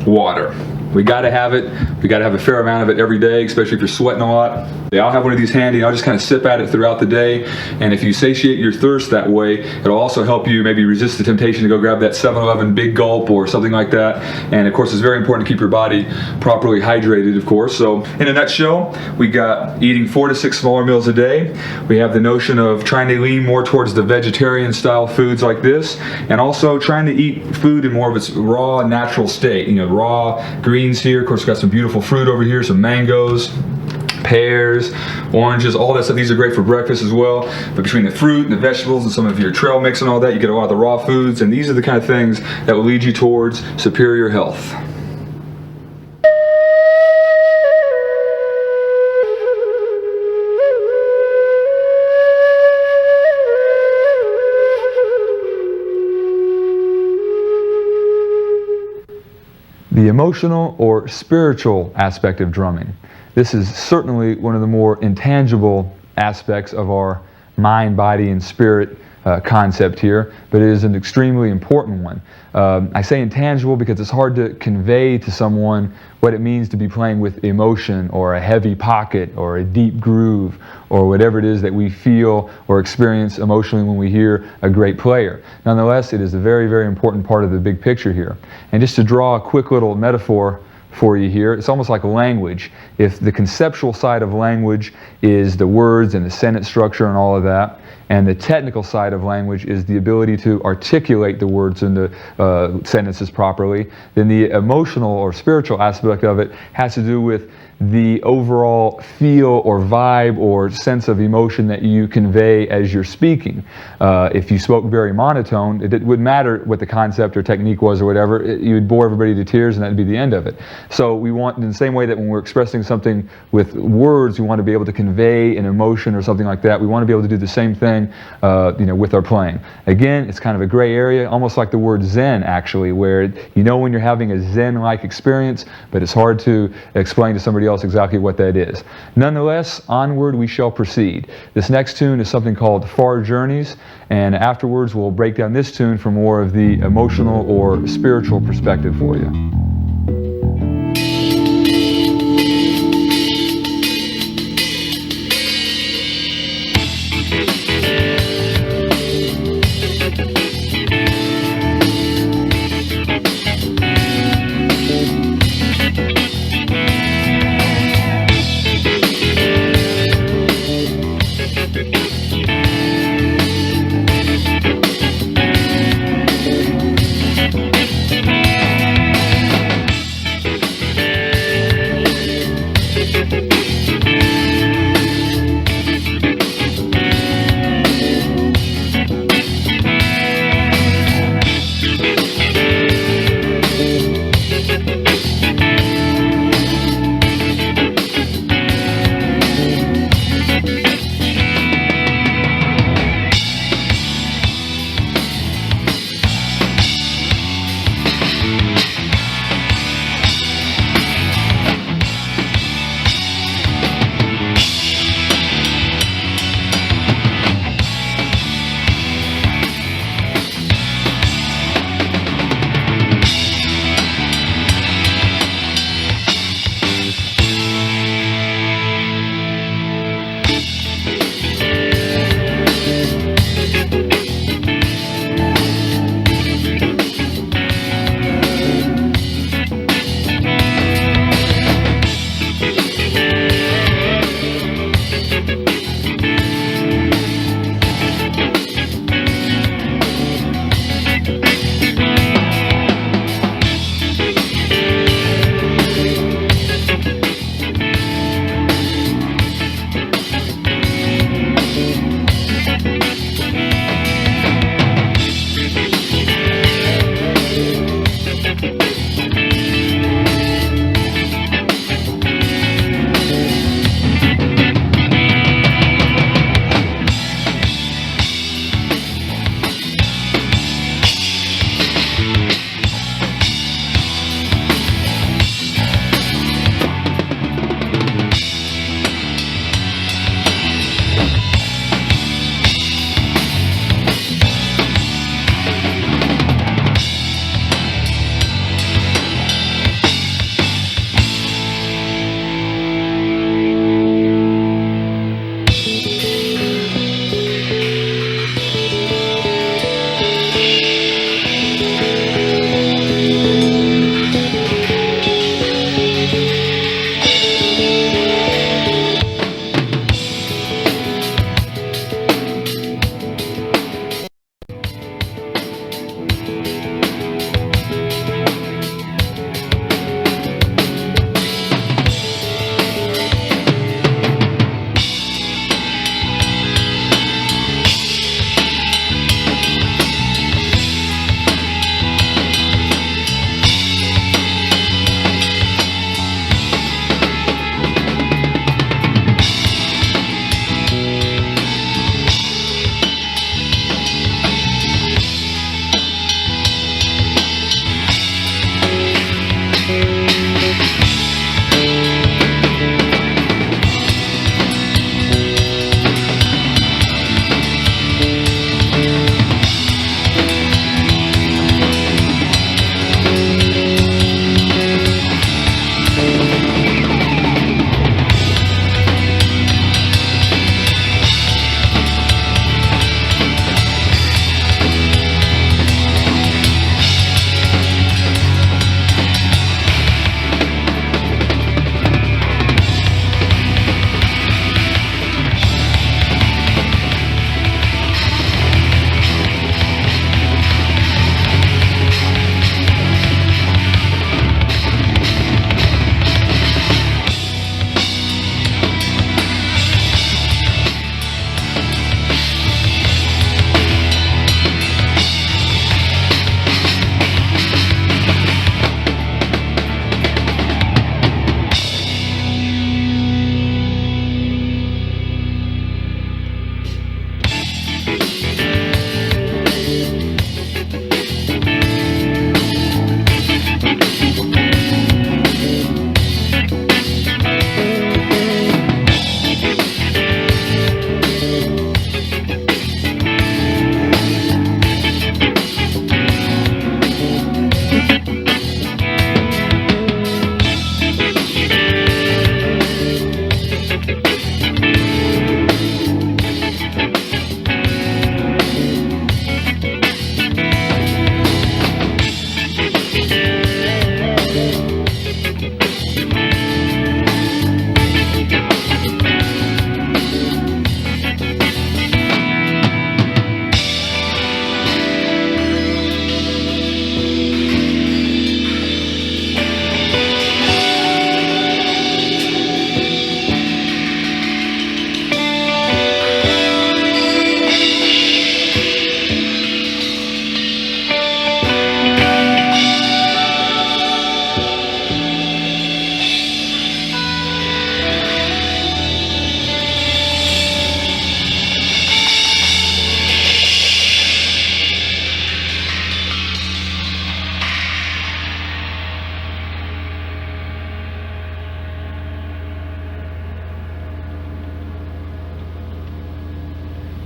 Speaker 2: Water. We got to have it. We got to have a fair amount of it every day, especially if you're sweating a lot. I'll have one of these handy. I'll just kind of sip at it throughout the day. And if you satiate your thirst that way, it'll also help you maybe resist the temptation to go grab that 7-Eleven big gulp or something like that. And of course, it's very important to keep your body properly hydrated, of course. So in a nutshell, we got eating 4 to 6 smaller meals a day. We have the notion of trying to lean more towards the vegetarian style foods like this, and also trying to eat food in more of its raw, natural state. Raw greens here. Of course, we've got some beautiful fruit over here, some mangoes, pears, oranges, all that stuff. These are great for breakfast as well. But between the fruit and the vegetables and some of your trail mix and all that, you get a lot of the raw foods, and these are the kind of things that will lead you towards superior health. The emotional or spiritual aspect of drumming. This is certainly one of the more intangible aspects of our mind, body, and spirit concept here, but it is an extremely important one. I say intangible because it's hard to convey to someone what it means to be playing with emotion or a heavy pocket or a deep groove or whatever it is that we feel or experience emotionally when we hear a great player. Nonetheless, it is a very, very important part of the big picture here. And just to draw a quick little metaphor for you here, it's almost like a language. If the conceptual side of language is the words and the sentence structure and all of that, and the technical side of language is the ability to articulate the words and the sentences properly, then the emotional or spiritual aspect of it has to do with the overall feel or vibe or sense of emotion that you convey as you're speaking. If you spoke very monotone, it wouldn't matter what the concept or technique was or whatever, you would bore everybody to tears and that'd be the end of it. So we want, in the same way that when we're expressing something with words, we want to be able to convey an emotion or something like that, we want to be able to do the same thing with our playing. Again, it's kind of a gray area, almost like the word Zen actually, where when you're having a Zen-like experience, but it's hard to explain to somebody else exactly what that is. Nonetheless, onward we shall proceed. This next tune is something called Far Journeys, and afterwards we'll break down this tune for more of the emotional or spiritual perspective for you.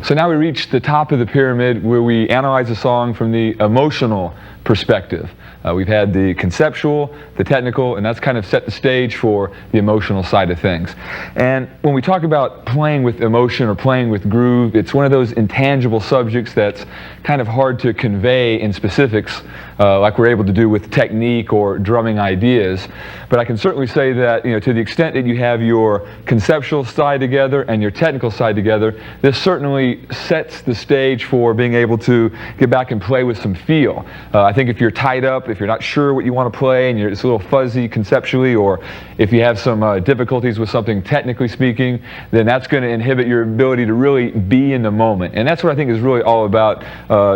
Speaker 2: So now we reach the top of the pyramid where we analyze the song from the emotional perspective. We've had the conceptual, the technical, and that's kind of set the stage for the emotional side of things. And when we talk about playing with emotion or playing with groove, it's one of those intangible subjects that's kind of hard to convey in specifics, like we're able to do with technique or drumming ideas. But I can certainly say that, to the extent that you have your conceptual side together and your technical side together, this certainly sets the stage for being able to get back and play with some feel. I think if you're tied up, if you're not sure what you want to play and it's a little fuzzy conceptually, or if you have some difficulties with something technically speaking, then that's going to inhibit your ability to really be in the moment. And that's what I think is really all about.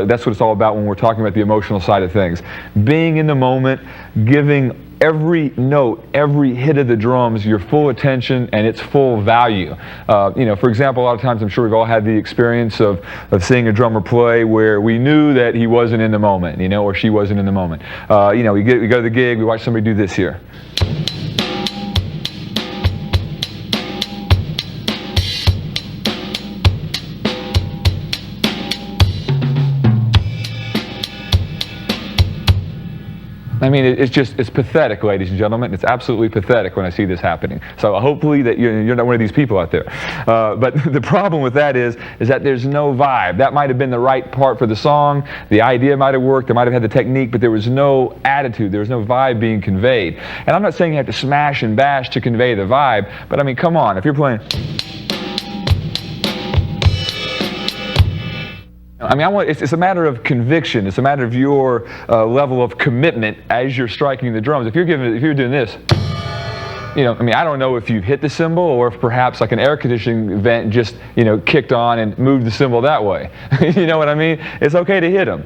Speaker 2: That's what it's all about when we're talking about the emotional side of things. Being in the moment, giving every note, every hit of the drums your full attention and its full value. For example, a lot of times I'm sure we've all had the experience of seeing a drummer play where we knew that he wasn't in the moment, or she wasn't in the moment. We go to the gig, we watch somebody do this here. I mean, it's pathetic, ladies and gentlemen. It's absolutely pathetic when I see this happening. So hopefully that you're not one of these people out there. But the problem with that is that there's no vibe. That might have been the right part for the song. The idea might have worked. They might have had the technique, but there was no attitude. There was no vibe being conveyed. And I'm not saying you have to smash and bash to convey the vibe, but I mean, come on. If you're playing... it's a matter of conviction. It's a matter of your level of commitment as you're striking the drums. If you're doing this, I don't know if you hit the cymbal or if perhaps like an air conditioning vent just, kicked on and moved the cymbal that way. You know what I mean? It's okay to hit them.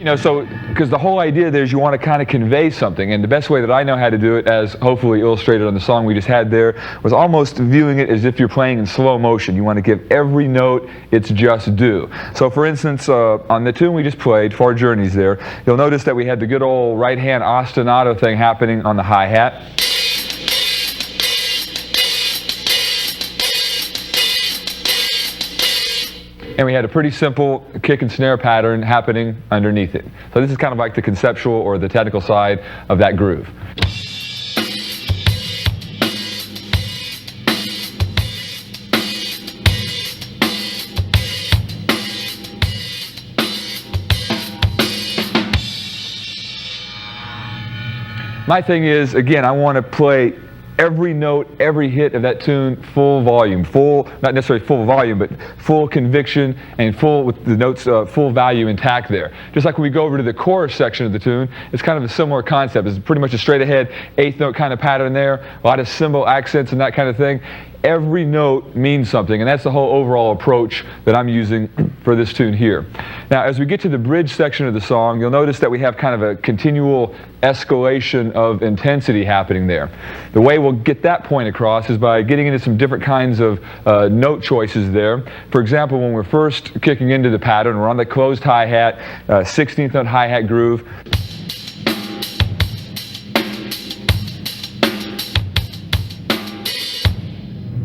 Speaker 2: Because the whole idea there is you want to kind of convey something, and the best way that I know how to do it, as hopefully illustrated on the song we just had there, was almost viewing it as if you're playing in slow motion. You want to give every note its just due. So for instance, on the tune we just played, Far Journeys there, you'll notice that we had the good old right-hand ostinato thing happening on the hi-hat. And we had a pretty simple kick and snare pattern happening underneath it. So this is kind of like the conceptual or the technical side of that groove. My thing is, again, I want to play every note, every hit of that tune, full volume, not necessarily full volume, but full conviction and full, with the notes, full value intact there. Just like when we go over to the chorus section of the tune, it's kind of a similar concept. It's pretty much a straight ahead eighth note kind of pattern there, a lot of cymbal accents and that kind of thing. Every note means something, and that's the whole overall approach that I'm using for this tune here. Now, as we get to the bridge section of the song, you'll notice that we have kind of a continual escalation of intensity happening there. The way we'll get that point across is by getting into some different kinds of note choices there. For example, when we're first kicking into the pattern, we're on the closed hi-hat, 16th note hi-hat groove.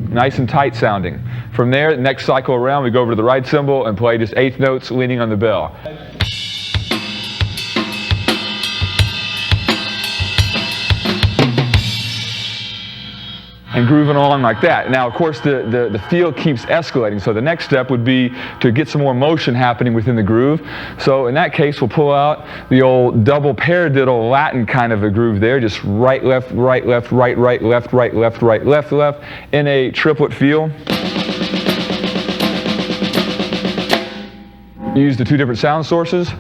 Speaker 2: Nice and tight sounding. From there, the next cycle around, we go over to the right cymbal and play just eighth notes leaning on the bell. And grooving along like that. Now, of course, the feel keeps escalating, so the next step would be to get some more motion happening within the groove. So in that case, we'll pull out the old double paradiddle Latin kind of a groove there, just right, left, right, left, right, right, left, right, left, right, left, left, in a triplet feel. Use the two different sound sources.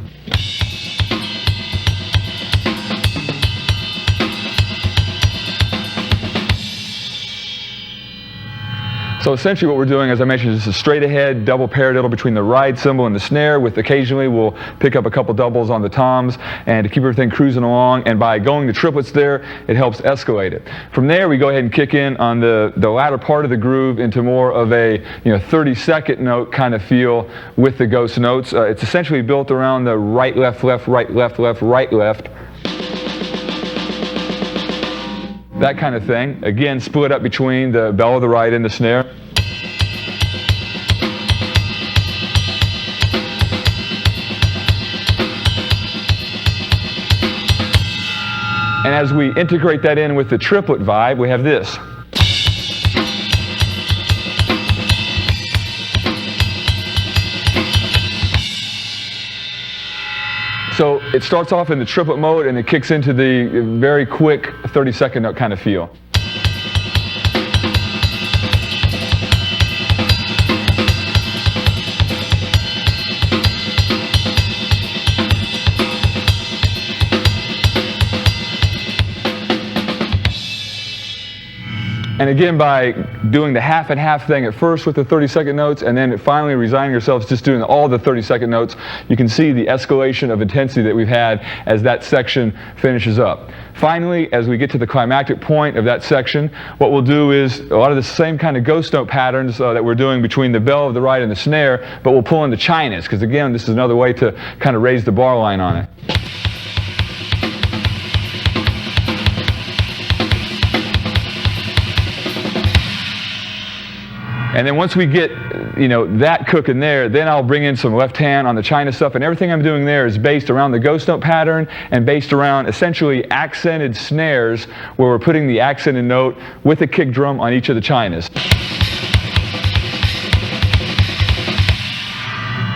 Speaker 2: So essentially what we're doing, as I mentioned, is a straight ahead double paradiddle between the ride cymbal and the snare, with occasionally we'll pick up a couple doubles on the toms, and to keep everything cruising along, and by going to triplets there, it helps escalate it. From there, we go ahead and kick in on the latter part of the groove into more of a 30-second note kind of feel with the ghost notes. It's essentially built around the right, left, left, right, left, left, right, left. That kind of thing. Again, split up between the bell of the right and the snare. And as we integrate that in with the triplet vibe, we have this. So it starts off in the triplet mode and it kicks into the very quick 30-second note kind of feel. And again, by doing the half and half thing at first with the 30-second notes, and then finally resigning yourselves just doing all the 30-second notes, you can see the escalation of intensity that we've had as that section finishes up. Finally, as we get to the climactic point of that section, what we'll do is a lot of the same kind of ghost note patterns that we're doing between the bell of the right and the snare, but we'll pull in the chinas, because again, this is another way to kind of raise the bar line on it. And then once we get, that cooking there, then I'll bring in some left hand on the china stuff, and everything I'm doing there is based around the ghost note pattern and based around essentially accented snares where we're putting the accented note with a kick drum on each of the chinas.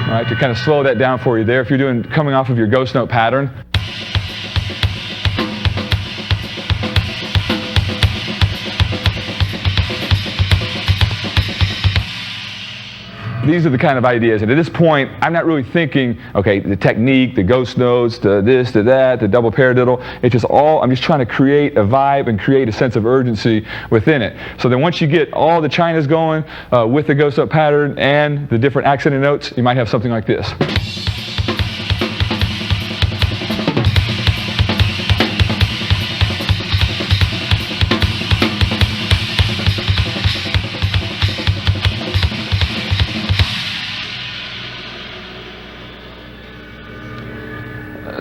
Speaker 2: All right, to kind of slow that down for you there, if you're coming off of your ghost note pattern. These are the kind of ideas, and at this point, I'm not really thinking, okay, the technique, the ghost notes, the this, the that, the double paradiddle. It's just I'm just trying to create a vibe and create a sense of urgency within it. So then once you get all the chinas going with the ghost note pattern and the different accented notes, you might have something like this.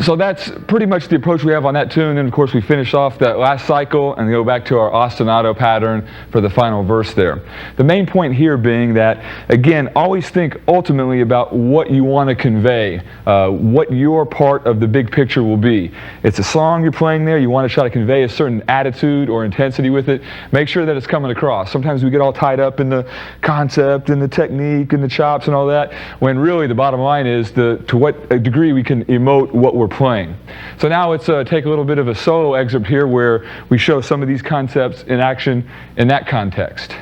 Speaker 2: So that's pretty much the approach we have on that tune. And of course we finish off that last cycle and go back to our ostinato pattern for the final verse there. The main point here being that, again, always think ultimately about what you want to convey, what your part of the big picture will be. It's a song you're playing there, you want to try to convey a certain attitude or intensity with it. Make sure that it's coming across. Sometimes we get all tied up in the concept and the technique and the chops and all that, when really the bottom line is to what degree we can emote what we're playing. So now let's take a little bit of a solo excerpt here where we show some of these concepts in action in that context.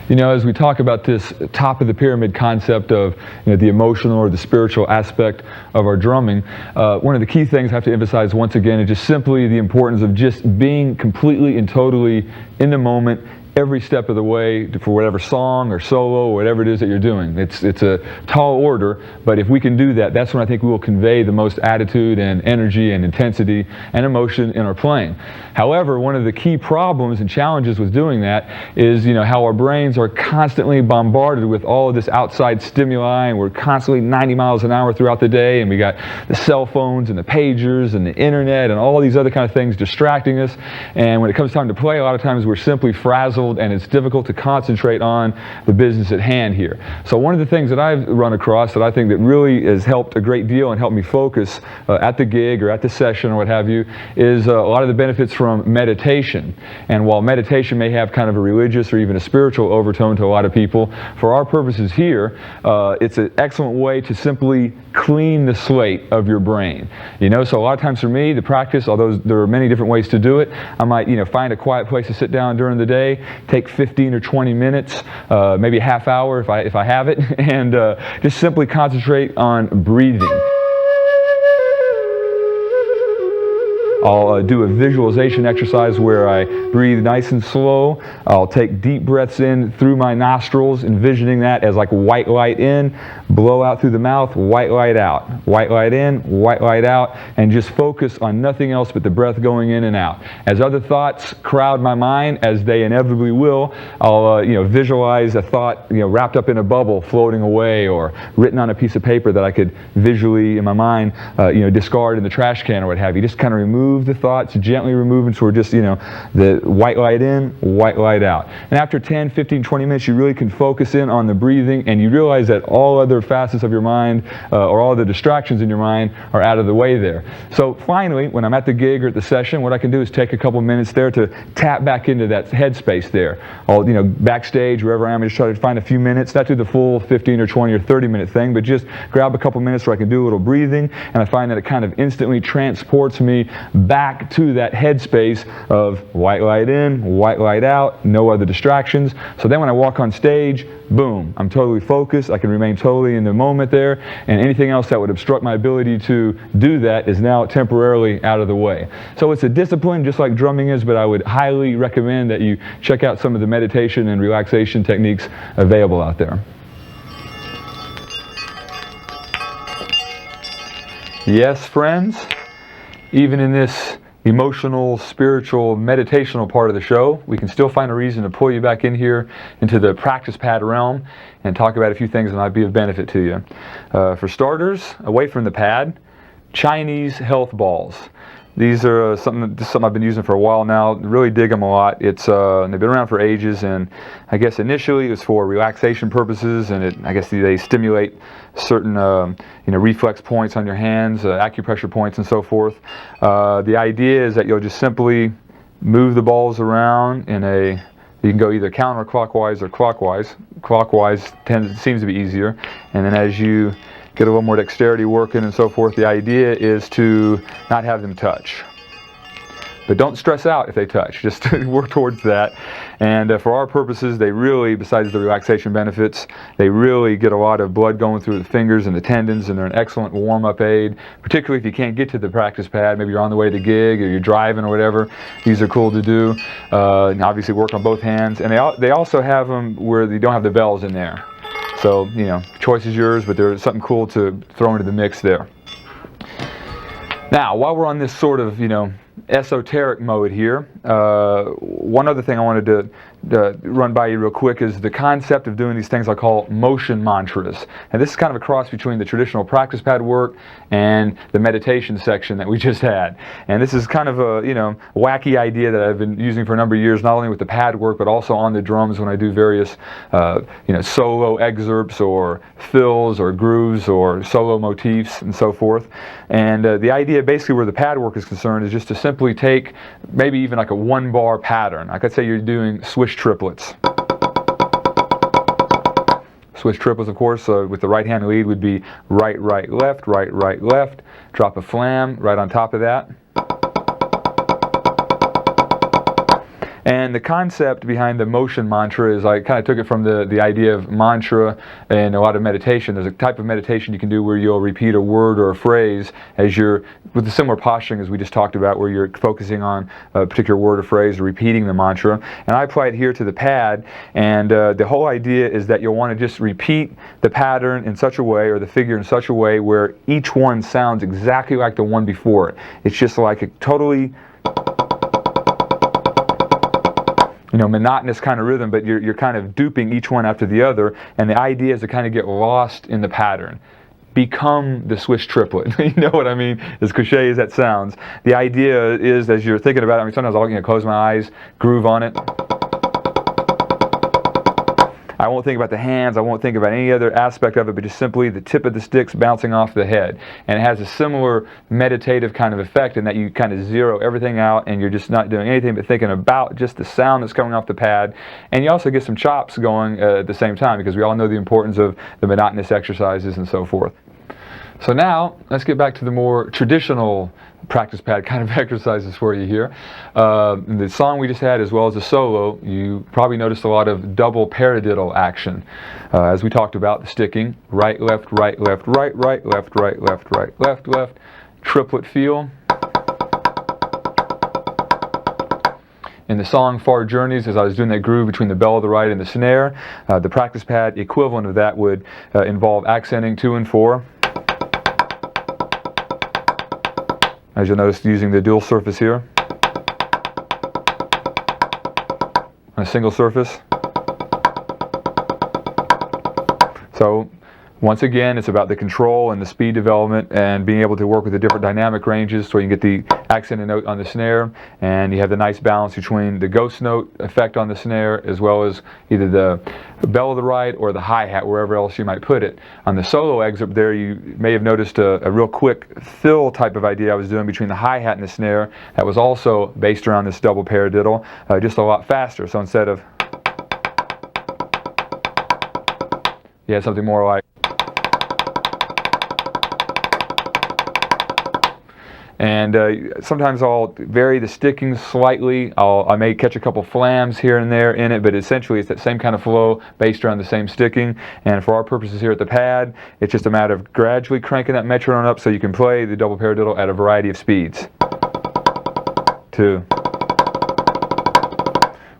Speaker 2: You know, as we talk about this top of the pyramid concept of, you know, the emotional or the spiritual aspect of our drumming, one of the key things I have to emphasize once again is just simply the importance of just being completely and totally in the moment every step of the way for whatever song or solo or whatever it is that you're doing. It's a tall order, but if we can do that, that's when I think we will convey the most attitude and energy and intensity and emotion in our playing. However, one of the key problems and challenges with doing that is, you know, how our brains are constantly bombarded with all of this outside stimuli, and we're constantly 90 miles an hour throughout the day, and we got the cell phones and the pagers and the internet and all these other kind of things distracting us. And when it comes time to play, a lot of times we're simply frazzled, and it's difficult to concentrate on the business at hand here. So one of the things that I've run across that I think that really has helped a great deal and helped me focus at the gig or at the session or what have you is a lot of the benefits from meditation. And while meditation may have kind of a religious or even a spiritual overtone to a lot of people, for our purposes here, it's an excellent way to simply clean the slate of your brain. You know, so a lot of times for me, the practice, although there are many different ways to do it, I might, you know, find a quiet place to sit down during the day, take 15 or 20 minutes, maybe a half hour if I have it, and just simply concentrate on breathing. I'll do a visualization exercise where I breathe nice and slow. I'll take deep breaths in through my nostrils, envisioning that as like white light in, blow out through the mouth, white light out, white light in, white light out, and just focus on nothing else but the breath going in and out. As other thoughts crowd my mind, as they inevitably will, I'll you know, visualize a thought, you know, wrapped up in a bubble floating away, or written on a piece of paper that I could visually in my mind you know, discard in the trash can or what have you. Just kind of remove the thoughts, gently remove them, so we're just, you know, the white light in, white light out. And after 10, 15, 20 minutes, you really can focus in on the breathing, and you realize that all other facets of your mind or all the distractions in your mind are out of the way there. So finally, when I'm at the gig or at the session, what I can do is take a couple minutes there to tap back into that headspace there. I'll, you know, backstage, wherever I am, I just try to find a few minutes, not do the full 15 or 20 or 30 minute thing, but just grab a couple minutes where I can do a little breathing, and I find that it kind of instantly transports me back to that headspace of white light in, white light out, no other distractions. So then when I walk on stage, boom, I'm totally focused. I can remain totally in the moment there, and anything else that would obstruct my ability to do that is now temporarily out of the way. So it's a discipline just like drumming is, but I would highly recommend that you check out some of the meditation and relaxation techniques available out there. Yes, friends, even in this emotional, spiritual, meditational part of the show, we can still find a reason to pull you back in here into the practice pad realm and talk about a few things that might be of benefit to you. For starters, away from the pad, Chinese health balls. These are something I've been using for a while now. Really dig them a lot. They've been around for ages, and I guess initially it was for relaxation purposes, and I guess they stimulate certain you know, reflex points on your hands, acupressure points, and so forth. The idea is that you'll just simply move the balls around in a. You can go either counterclockwise or clockwise. Clockwise seems to be easier, and then as you get a little more dexterity working and so forth, the idea is to not have them touch. But don't stress out if they touch, just work towards that. And for our purposes, they really, besides the relaxation benefits, they really get a lot of blood going through the fingers and the tendons, and they're an excellent warm-up aid, particularly if you can't get to the practice pad. Maybe you're on the way to the gig or you're driving or whatever. These are cool to do. And obviously work on both hands. And they also have them where you don't have the bells in there. So, you know, choice is yours, but there's something cool to throw into the mix there. Now, while we're on this sort of, you know, esoteric mode here, one other thing I wanted to run by you real quick is the concept of doing these things I call motion mantras. And this is kind of a cross between the traditional practice pad work and the meditation section that we just had. And this is kind of a, you know, wacky idea that I've been using for a number of years, not only with the pad work, but also on the drums when I do various you know, solo excerpts or fills or grooves or solo motifs and so forth. And the idea basically where the pad work is concerned is just to simply take maybe even like a one-bar pattern. Like, let's say you're doing swish triplets. Swish triplets, of course, with the right-hand lead would be right, right, left, right, right, left. Drop a flam right on top of that. And the concept behind the motion mantra is I kind of took it from the idea of mantra and a lot of meditation. There's a type of meditation you can do where you'll repeat a word or a phrase as you're, with the similar posturing as we just talked about, where you're focusing on a particular word or phrase or repeating the mantra. And I apply it here to the pad, and the whole idea is that you'll want to just repeat the pattern in such a way, or the figure in such a way, where each one sounds exactly like the one before it. It's just like a totally monotonous kind of rhythm, but you're kind of duping each one after the other, and the idea is to kind of get lost in the pattern. Become the Swiss triplet. You know what I mean? As cliche as that sounds. The idea is, as you're thinking about it, I mean, sometimes I'll close my eyes, groove on it. I won't think about the hands, I won't think about any other aspect of it, but just simply the tip of the sticks bouncing off the head. And it has a similar meditative kind of effect in that you kind of zero everything out and you're just not doing anything but thinking about just the sound that's coming off the pad. And you also get some chops going at the same time, because we all know the importance of the monotonous exercises and so forth. So now, let's get back to the more traditional practice pad kind of exercises for you here. The song we just had, as well as the solo, you probably noticed a lot of double paradiddle action. As we talked about, the sticking, right, left, right, left, right, right, left, right, left, right, left, left, triplet feel. In the song Far Journeys, as I was doing that groove between the bell of the right and the snare, the practice pad equivalent of that would involve accenting 2 and 4. As you'll notice, using the dual surface here on a single surface. So once again, it's about the control and the speed development and being able to work with the different dynamic ranges so you can get the accented note on the snare, and you have the nice balance between the ghost note effect on the snare as well as either the bell of the right or the hi-hat, wherever else you might put it. On the solo excerpt there, you may have noticed a real quick fill type of idea I was doing between the hi-hat and the snare that was also based around this double paradiddle, just a lot faster. So instead of, you had something more like, and sometimes I'll vary the sticking slightly. I may catch a couple flams here and there in it, but essentially it's that same kind of flow based around the same sticking. And for our purposes here at the pad, it's just a matter of gradually cranking that metronome up so you can play the double paradiddle at a variety of speeds. 2.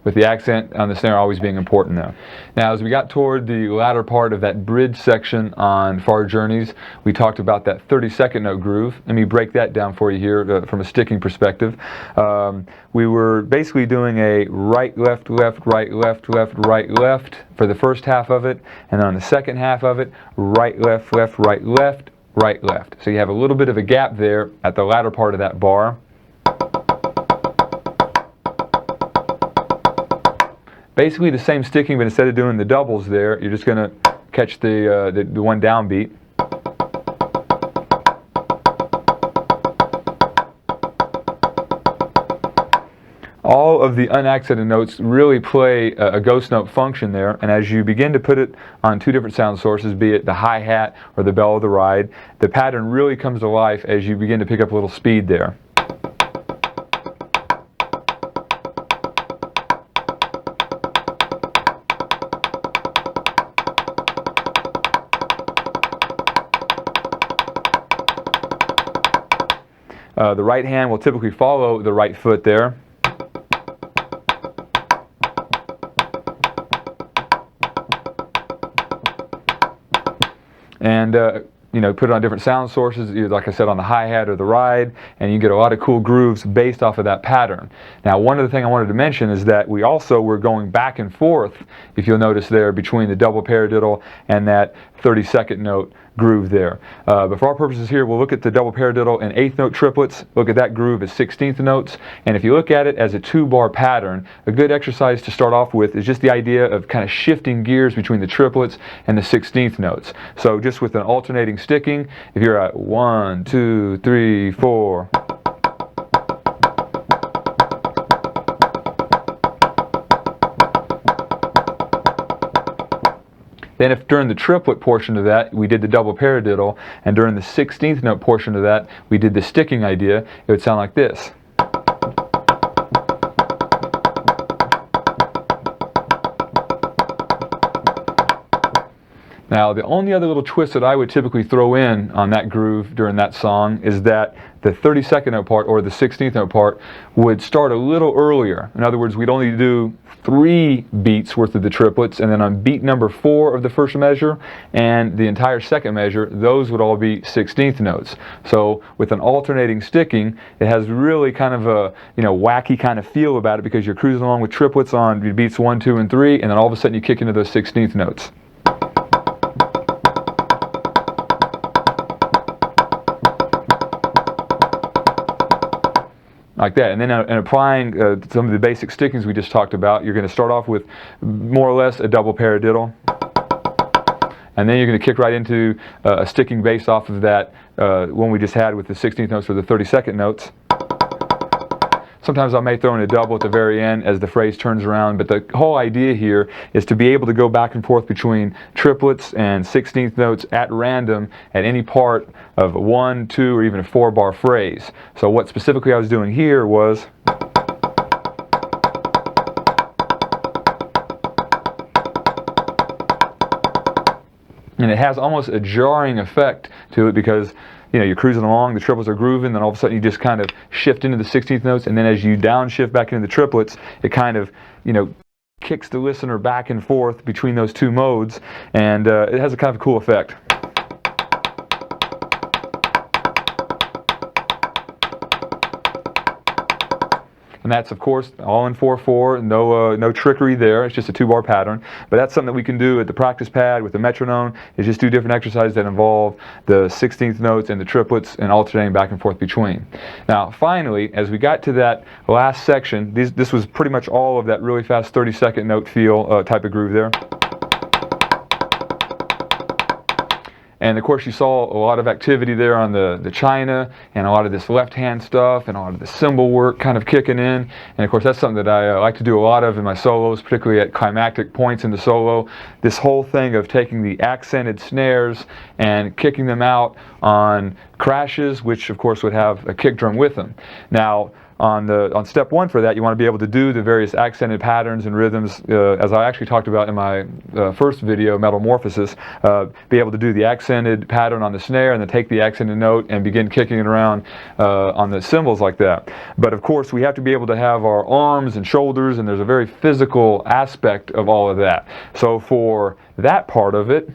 Speaker 2: With the accent on the snare always being important though. Now, as we got toward the latter part of that bridge section on Far Journeys, we talked about that 32nd note groove. Let me break that down for you here from a sticking perspective. We were basically doing a right, left, left, right, left, left, right, left for the first half of it, and then on the second half of it, right, left, left, right, left, right, left. So you have a little bit of a gap there at the latter part of that bar. Basically the same sticking, but instead of doing the doubles there, you're just going to catch the one downbeat. All of the unaccented notes really play a ghost note function there, and as you begin to put it on 2 different sound sources, be it the hi-hat or the bell of the ride, the pattern really comes to life as you begin to pick up a little speed there. The right hand will typically follow the right foot there. And put it on different sound sources, either, like I said, on the hi-hat or the ride, and you get a lot of cool grooves based off of that pattern. Now, one of the things I wanted to mention is that we also were going back and forth, if you'll notice there, between the double paradiddle and that 32nd note groove there. But for our purposes here, we'll look at the double paradiddle in 8th note triplets, look at that groove as 16th notes, and if you look at it as a 2-bar pattern, a good exercise to start off with is just the idea of kind of shifting gears between the triplets and the 16th notes. So just with an alternating sticking, if you're at 1, 2, 3, 4, then if during the triplet portion of that we did the double paradiddle, and during the 16th note portion of that we did the sticking idea, it would sound like this. Now, the only other little twist that I would typically throw in on that groove during that song is that the 32nd note part or the 16th note part would start a little earlier. In other words, we'd only do 3 beats worth of the triplets, and then on beat number 4 of the first measure and the entire second measure, those would all be 16th notes. So with an alternating sticking, it has really kind of a wacky kind of feel about it, because you're cruising along with triplets on beats 1, 2, and 3, and then all of a sudden you kick into those 16th notes. Like that. And then in applying some of the basic stickings we just talked about, you're going to start off with more or less a double paradiddle. And then you're going to kick right into a sticking based off of that one we just had with the 16th notes or the 32nd notes. Sometimes I may throw in a double at the very end as the phrase turns around, but the whole idea here is to be able to go back and forth between triplets and 16th notes at random at any part of a 1, 2, or even a 4-bar phrase. So what specifically I was doing here was and it has almost a jarring effect to it, because you're cruising along, the triplets are grooving, then all of a sudden you just kind of shift into the 16th notes, and then as you downshift back into the triplets, it kind of, kicks the listener back and forth between those 2 modes, and it has a kind of a cool effect. And that's, of course, all in 4/4, no trickery there. It's just a 2-bar pattern. But that's something that we can do at the practice pad with the metronome, is just do different exercises that involve the 16th notes and the triplets and alternating back and forth between. Now, finally, as we got to that last section, this was pretty much all of that really fast 32nd note feel type of groove there. And of course you saw a lot of activity there on the China, and a lot of this left-hand stuff, and a lot of the cymbal work kind of kicking in. And of course that's something that I like to do a lot of in my solos, particularly at climactic points in the solo. This whole thing of taking the accented snares and kicking them out on crashes, which of course would have a kick drum with them. Now, on step 1 for that, you want to be able to do the various accented patterns and rhythms, as I actually talked about in my first video, Metamorphosis. Be able to do the accented pattern on the snare, and then take the accented note and begin kicking it around on the cymbals like that. But of course, we have to be able to have our arms and shoulders, and there's a very physical aspect of all of that. So for that part of it,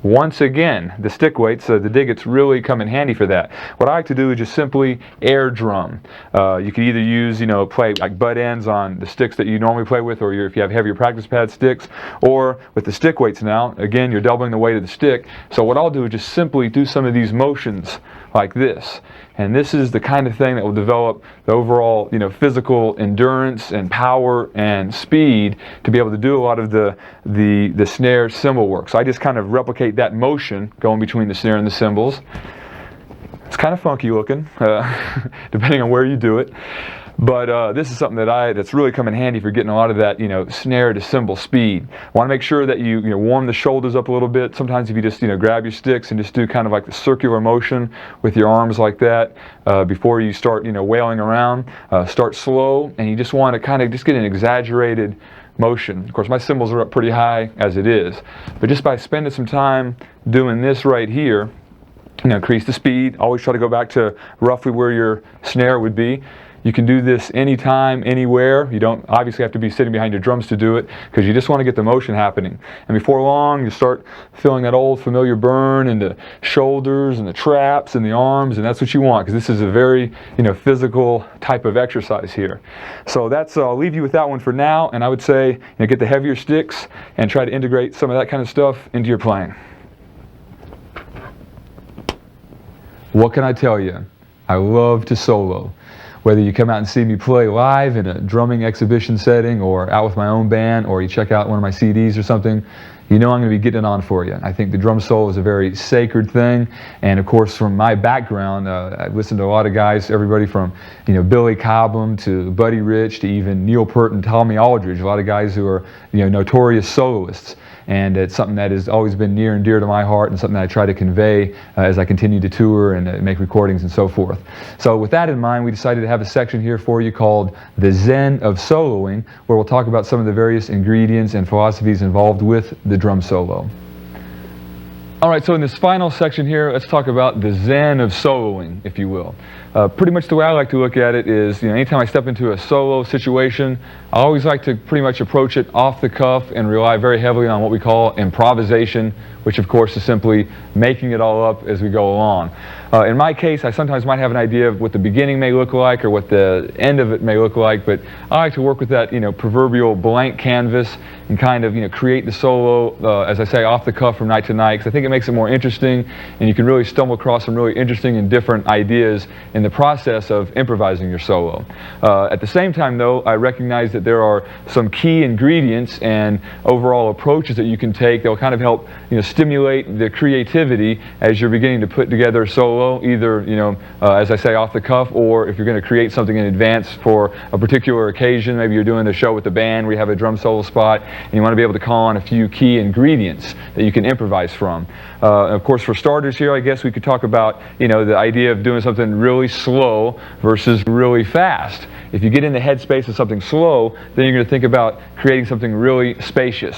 Speaker 2: once again, the stick weights, the Diggits really come in handy for that. What I like to do is just simply air drum. You can either use, play like butt ends on the sticks that you normally play with, or if you have heavier practice pad sticks, or with the stick weights now, again, you're doubling the weight of the stick. So what I'll do is just simply do some of these motions like this. And this is the kind of thing that will develop the overall, physical endurance and power and speed to be able to do a lot of the snare cymbal work. So I just kind of replicate that motion going between the snare and the cymbals. It's kind of funky looking, depending on where you do it. But this is something that's really come in handy for getting a lot of that, snare to cymbal speed. Want to make sure that you warm the shoulders up a little bit. Sometimes if you just grab your sticks and just do kind of like the circular motion with your arms like that before you start wailing around. Start slow, and you just want to kind of just get an exaggerated motion. Of course, my cymbals are up pretty high as it is, but just by spending some time doing this right here, increase the speed. Always try to go back to roughly where your snare would be. You can do this anytime, anywhere. You don't obviously have to be sitting behind your drums to do it, because you just want to get the motion happening. And before long, you start feeling that old familiar burn in the shoulders and the traps and the arms, and that's what you want, because this is a very physical type of exercise here. So I'll leave you with that one for now, and I would say get the heavier sticks and try to integrate some of that kind of stuff into your playing. What can I tell you? I love to solo. Whether you come out and see me play live in a drumming exhibition setting, or out with my own band, or you check out one of my CDs or something, you know I'm going to be getting it on for you. I think the drum solo is a very sacred thing, and of course from my background, I've listened to a lot of guys, everybody from Billy Cobham to Buddy Rich to even Neil Peart and Tommy Aldridge, a lot of guys who are notorious soloists. And it's something that has always been near and dear to my heart, and something that I try to convey as I continue to tour and make recordings and so forth. So with that in mind, we decided to have a section here for you called The Zen of Soloing, where we'll talk about some of the various ingredients and philosophies involved with the drum solo. All right, so in this final section here, let's talk about the Zen of soloing, if you will. Pretty much the way I like to look at it is, anytime I step into a solo situation, I always like to pretty much approach it off the cuff and rely very heavily on what we call improvisation, which of course is simply making it all up as we go along. In my case, I sometimes might have an idea of what the beginning may look like or what the end of it may look like, but I like to work with that proverbial blank canvas and kind of create the solo, as I say, off the cuff from night to night, because I think it makes it more interesting, and you can really stumble across some really interesting and different ideas in the process of improvising your solo. At the same time though, I recognize that there are some key ingredients and overall approaches that you can take that will kind of help stimulate the creativity as you're beginning to put together a solo, either as I say, off the cuff, or if you're going to create something in advance for a particular occasion. Maybe you're doing a show with the band where you have a drum solo spot and you want to be able to call on a few key ingredients that you can improvise from. Of course, for starters here, I guess we could talk about the idea of doing something really slow versus really fast. If you get in the headspace of something slow, then you're going to think about creating something really spacious.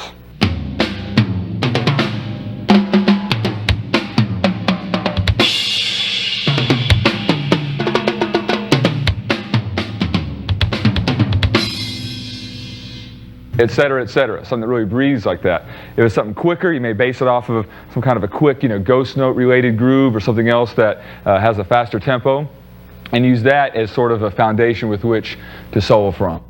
Speaker 2: Etc., etc. Something that really breathes like that. If it's something quicker, you may base it off of some kind of a quick, ghost note related groove or something else that has a faster tempo, and use that as sort of a foundation with which to solo from.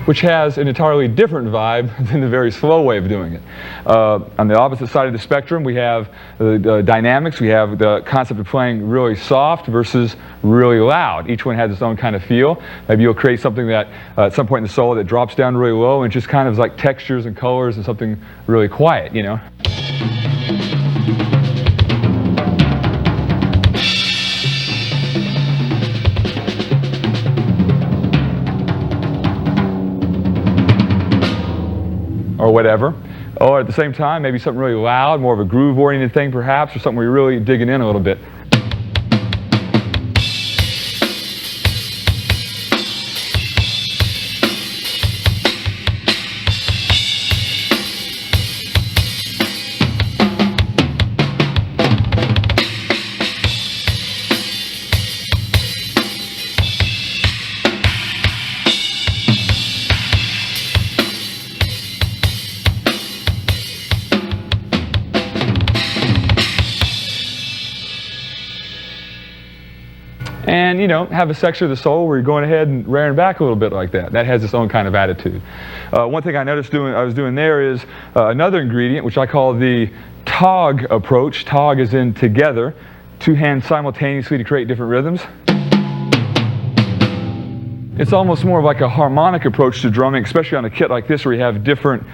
Speaker 2: Which has an entirely different vibe than the very slow way of doing it. On the opposite side of the spectrum, we have the dynamics. We have the concept of playing really soft versus really loud. Each one has its own kind of feel. Maybe you'll create something that at some point in the solo that drops down really low and just kind of like textures and colors and something really quiet, or whatever. Or at the same time, maybe something really loud, more of a groove-oriented thing perhaps, or something where you're really digging in a little bit. And have a section of the solo where you're going ahead and rearing back a little bit like that. That has its own kind of attitude. One thing I noticed I was doing there is another ingredient, which I call the tog approach. Tog is in together, two hands simultaneously to create different rhythms. It's almost more of like a harmonic approach to drumming, especially on a kit like this where you have different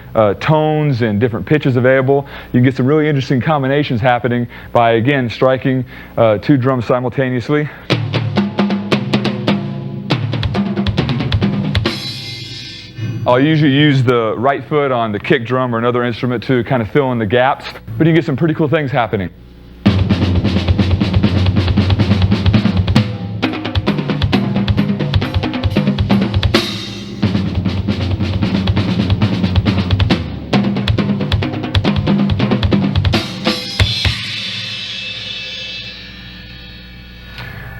Speaker 2: tones and different pitches available. You can get some really interesting combinations happening by, again, striking two drums simultaneously. I'll usually use the right foot on the kick drum or another instrument to kind of fill in the gaps, but you can get some pretty cool things happening.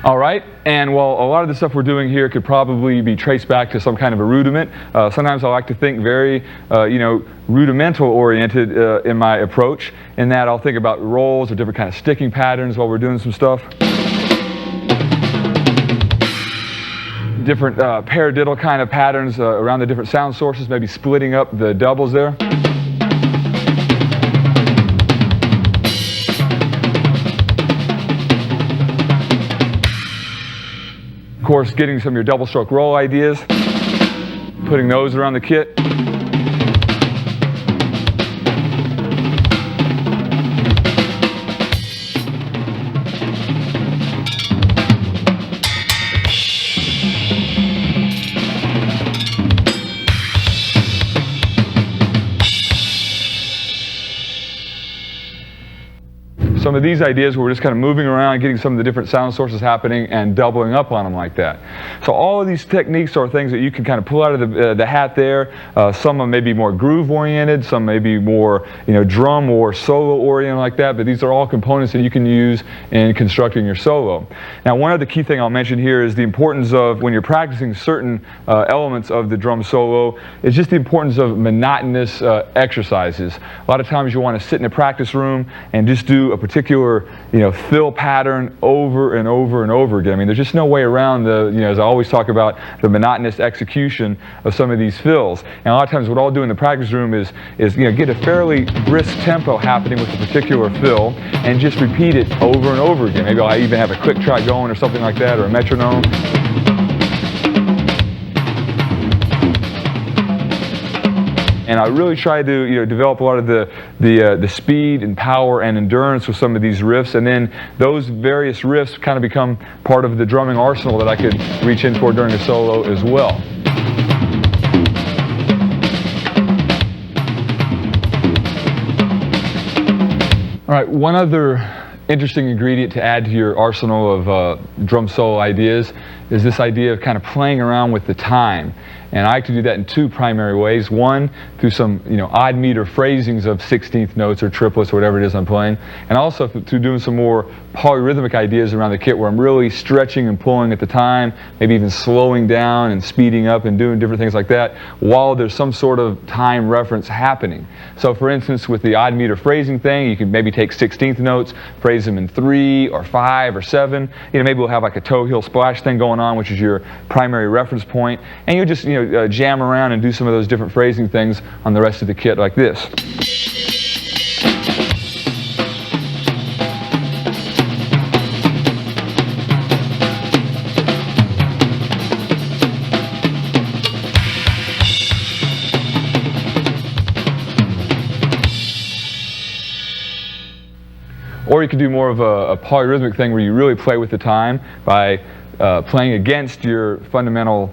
Speaker 2: All right, and while a lot of the stuff we're doing here could probably be traced back to some kind of a rudiment, sometimes I like to think very, rudimental oriented in my approach, in that I'll think about rolls or different kind of sticking patterns while we're doing some stuff. Different paradiddle kind of patterns around the different sound sources, maybe splitting up the doubles there. Of course, getting some of your double stroke roll ideas, putting those around the kit. Some of these ideas where we're just kind of moving around, getting some of the different sound sources happening and doubling up on them like that. So all of these techniques are things that you can kind of pull out of the hat there. Some of them may be more groove oriented, some may be more drum or solo oriented like that, but these are all components that you can use in constructing your solo. Now, one other key thing I'll mention here is the importance of, when you're practicing certain elements of the drum solo, is just the importance of monotonous exercises. A lot of times you want to sit in a practice room and just do a particular fill pattern over and over and over again. I mean, there's just no way around the, as I always talk about, the monotonous execution of some of these fills. And a lot of times what I'll do in the practice room is get a fairly brisk tempo happening with a particular fill and just repeat it over and over again. Maybe I'll even have a quick track going or something like that, or a metronome. And I really try to develop a lot of the speed and power and endurance with some of these riffs, and then those various riffs kind of become part of the drumming arsenal that I could reach in for during a solo as well. All right, one other interesting ingredient to add to your arsenal of drum solo ideas is this idea of kind of playing around with the time. And I like to do that in two primary ways. One, through some odd meter phrasings of 16th notes or triplets or whatever it is I'm playing. And also through doing some more polyrhythmic ideas around the kit where I'm really stretching and pulling at the time, maybe even slowing down and speeding up and doing different things like that while there's some sort of time reference happening. So for instance, with the odd meter phrasing thing, you can maybe take 16th notes, phrase them in 3 or 5 or 7. Maybe we'll have like a toe heel splash thing going on, which is your primary reference point. And you'll just jam around and do some of those different phrasing things on the rest of the kit like this. Or you could do more of a polyrhythmic thing where you really play with the time by playing against your fundamental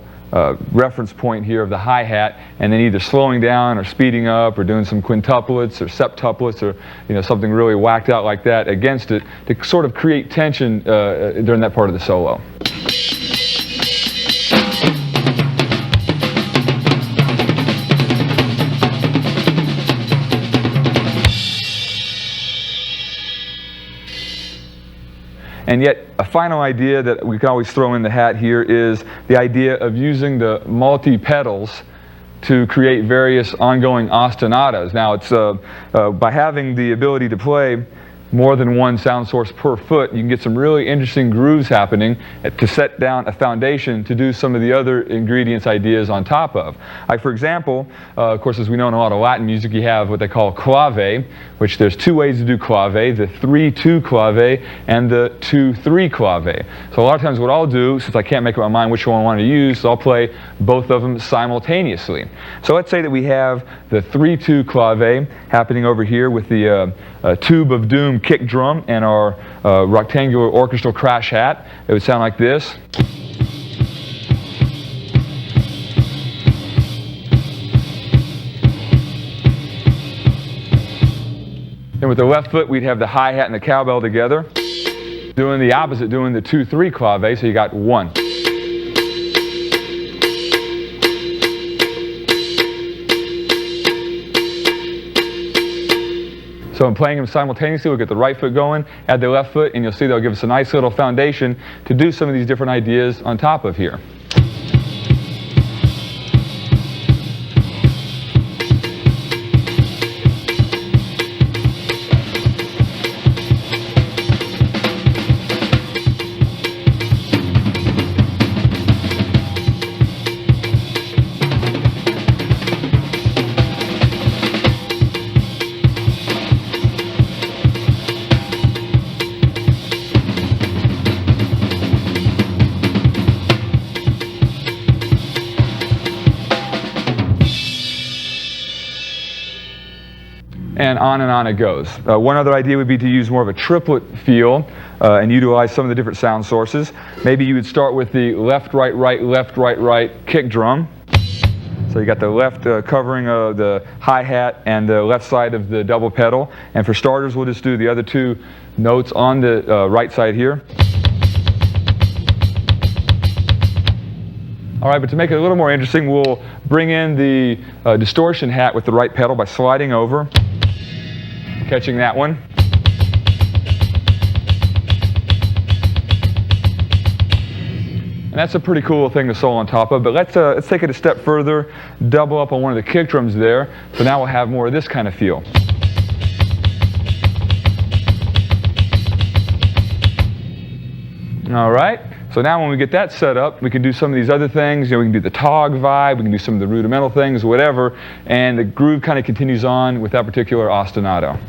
Speaker 2: reference point here of the hi-hat, and then either slowing down or speeding up or doing some quintuplets or septuplets or something really whacked out like that against it to sort of create tension during that part of the solo. And yet, a final idea that we can always throw in the hat here is the idea of using the multi-pedals to create various ongoing ostinatos. Now, it's by having the ability to play more than one sound source per foot, you can get some really interesting grooves happening to set down a foundation to do some of the other ingredients ideas on top of. Like for example, of course, as we know in a lot of Latin music, you have what they call clave, which there's two ways to do clave, the 3-2 clave and the 2-3 clave. So a lot of times what I'll do, since I can't make up my mind which one I want to use, so I'll play both of them simultaneously. So let's say that we have the 3-2 clave happening over here with the Tube of Doom kick drum and our rectangular orchestral crash hat. It would sound like this. Then with the left foot, we'd have the hi-hat and the cowbell together. Doing the opposite, doing the 2-3 clave, so you got 1. So in playing them simultaneously, we'll get the right foot going, add the left foot, and you'll see they'll give us a nice little foundation to do some of these different ideas on top of here. And on it goes. One other idea would be to use more of a triplet feel and utilize some of the different sound sources. Maybe you would start with the left, right, right, left, right, right kick drum. So you got the left covering the hi-hat and the left side of the double pedal. And for starters, we'll just do the other two notes on the right side here. All right, but to make it a little more interesting, we'll bring in the distortion hat with the right pedal by sliding over, catching that one. And that's a pretty cool thing to solo on top of, but let's take it a step further, double up on one of the kick drums there, so now we'll have more of this kind of feel. All right, so now when we get that set up, we can do some of these other things. You know, we can do the tog vibe, we can do some of the rudimental things, whatever, and the groove kind of continues on with that particular ostinato.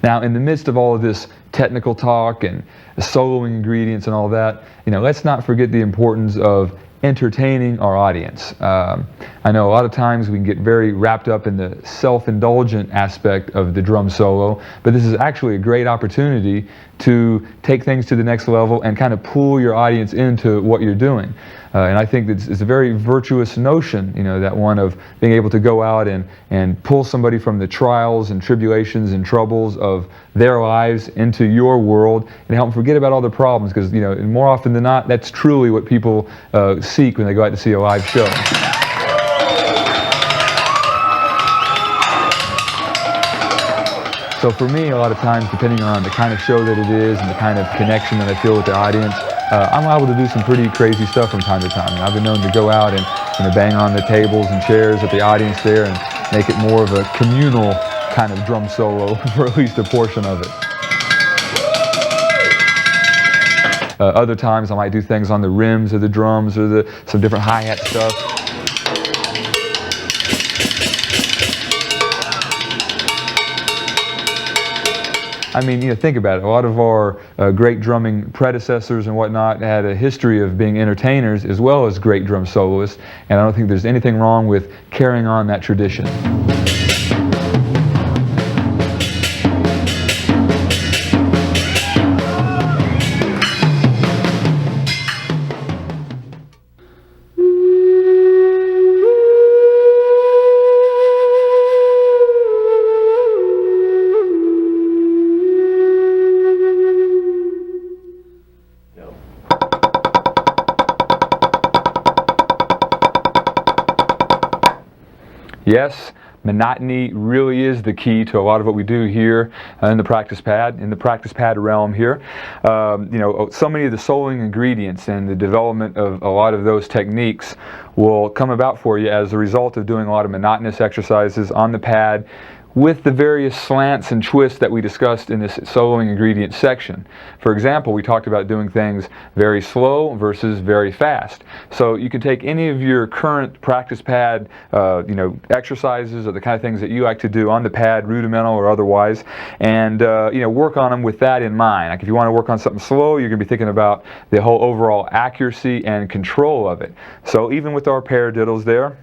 Speaker 2: Now, in the midst of all of this technical talk and the soloing ingredients and all that, you know, let's not forget the importance of entertaining our audience. I know a lot of times we can get very wrapped up in the self-indulgent aspect of the drum solo, but this is actually a great opportunity to take things to the next level and kind of pull your audience into what you're doing. And I think it's a very virtuous notion, you know, that one of being able to go out and pull somebody from the trials and tribulations and troubles of their lives into your world and help them forget about all the problems, because, you know, more often than not, that's truly what people seek when they go out to see a live show. So for me, a lot of times, depending on the kind of show that it is and the kind of connection that I feel with the audience, I'm liable to do some pretty crazy stuff from time to time. And I've been known to go out and, you know, bang on the tables and chairs at the audience there and make it more of a communal kind of drum solo for at least a portion of it. Other times I might do things on the rims of the drums or some different hi-hat stuff. I mean, you know, think about it. A lot of our great drumming predecessors and whatnot had a history of being entertainers as well as great drum soloists, and I don't think there's anything wrong with carrying on that tradition. Yes, monotony really is the key to a lot of what we do here in the practice pad realm here. You know, so many of the soloing ingredients and the development of a lot of those techniques will come about for you as a result of doing a lot of monotonous exercises on the pad with the various slants and twists that we discussed in this soloing ingredient section. For example, we talked about doing things very slow versus very fast. So you can take any of your current practice pad exercises or the kind of things that you like to do on the pad, rudimental or otherwise, and work on them with that in mind. Like if you want to work on something slow, you're going to be thinking about the whole overall accuracy and control of it. So even with our paradiddles there,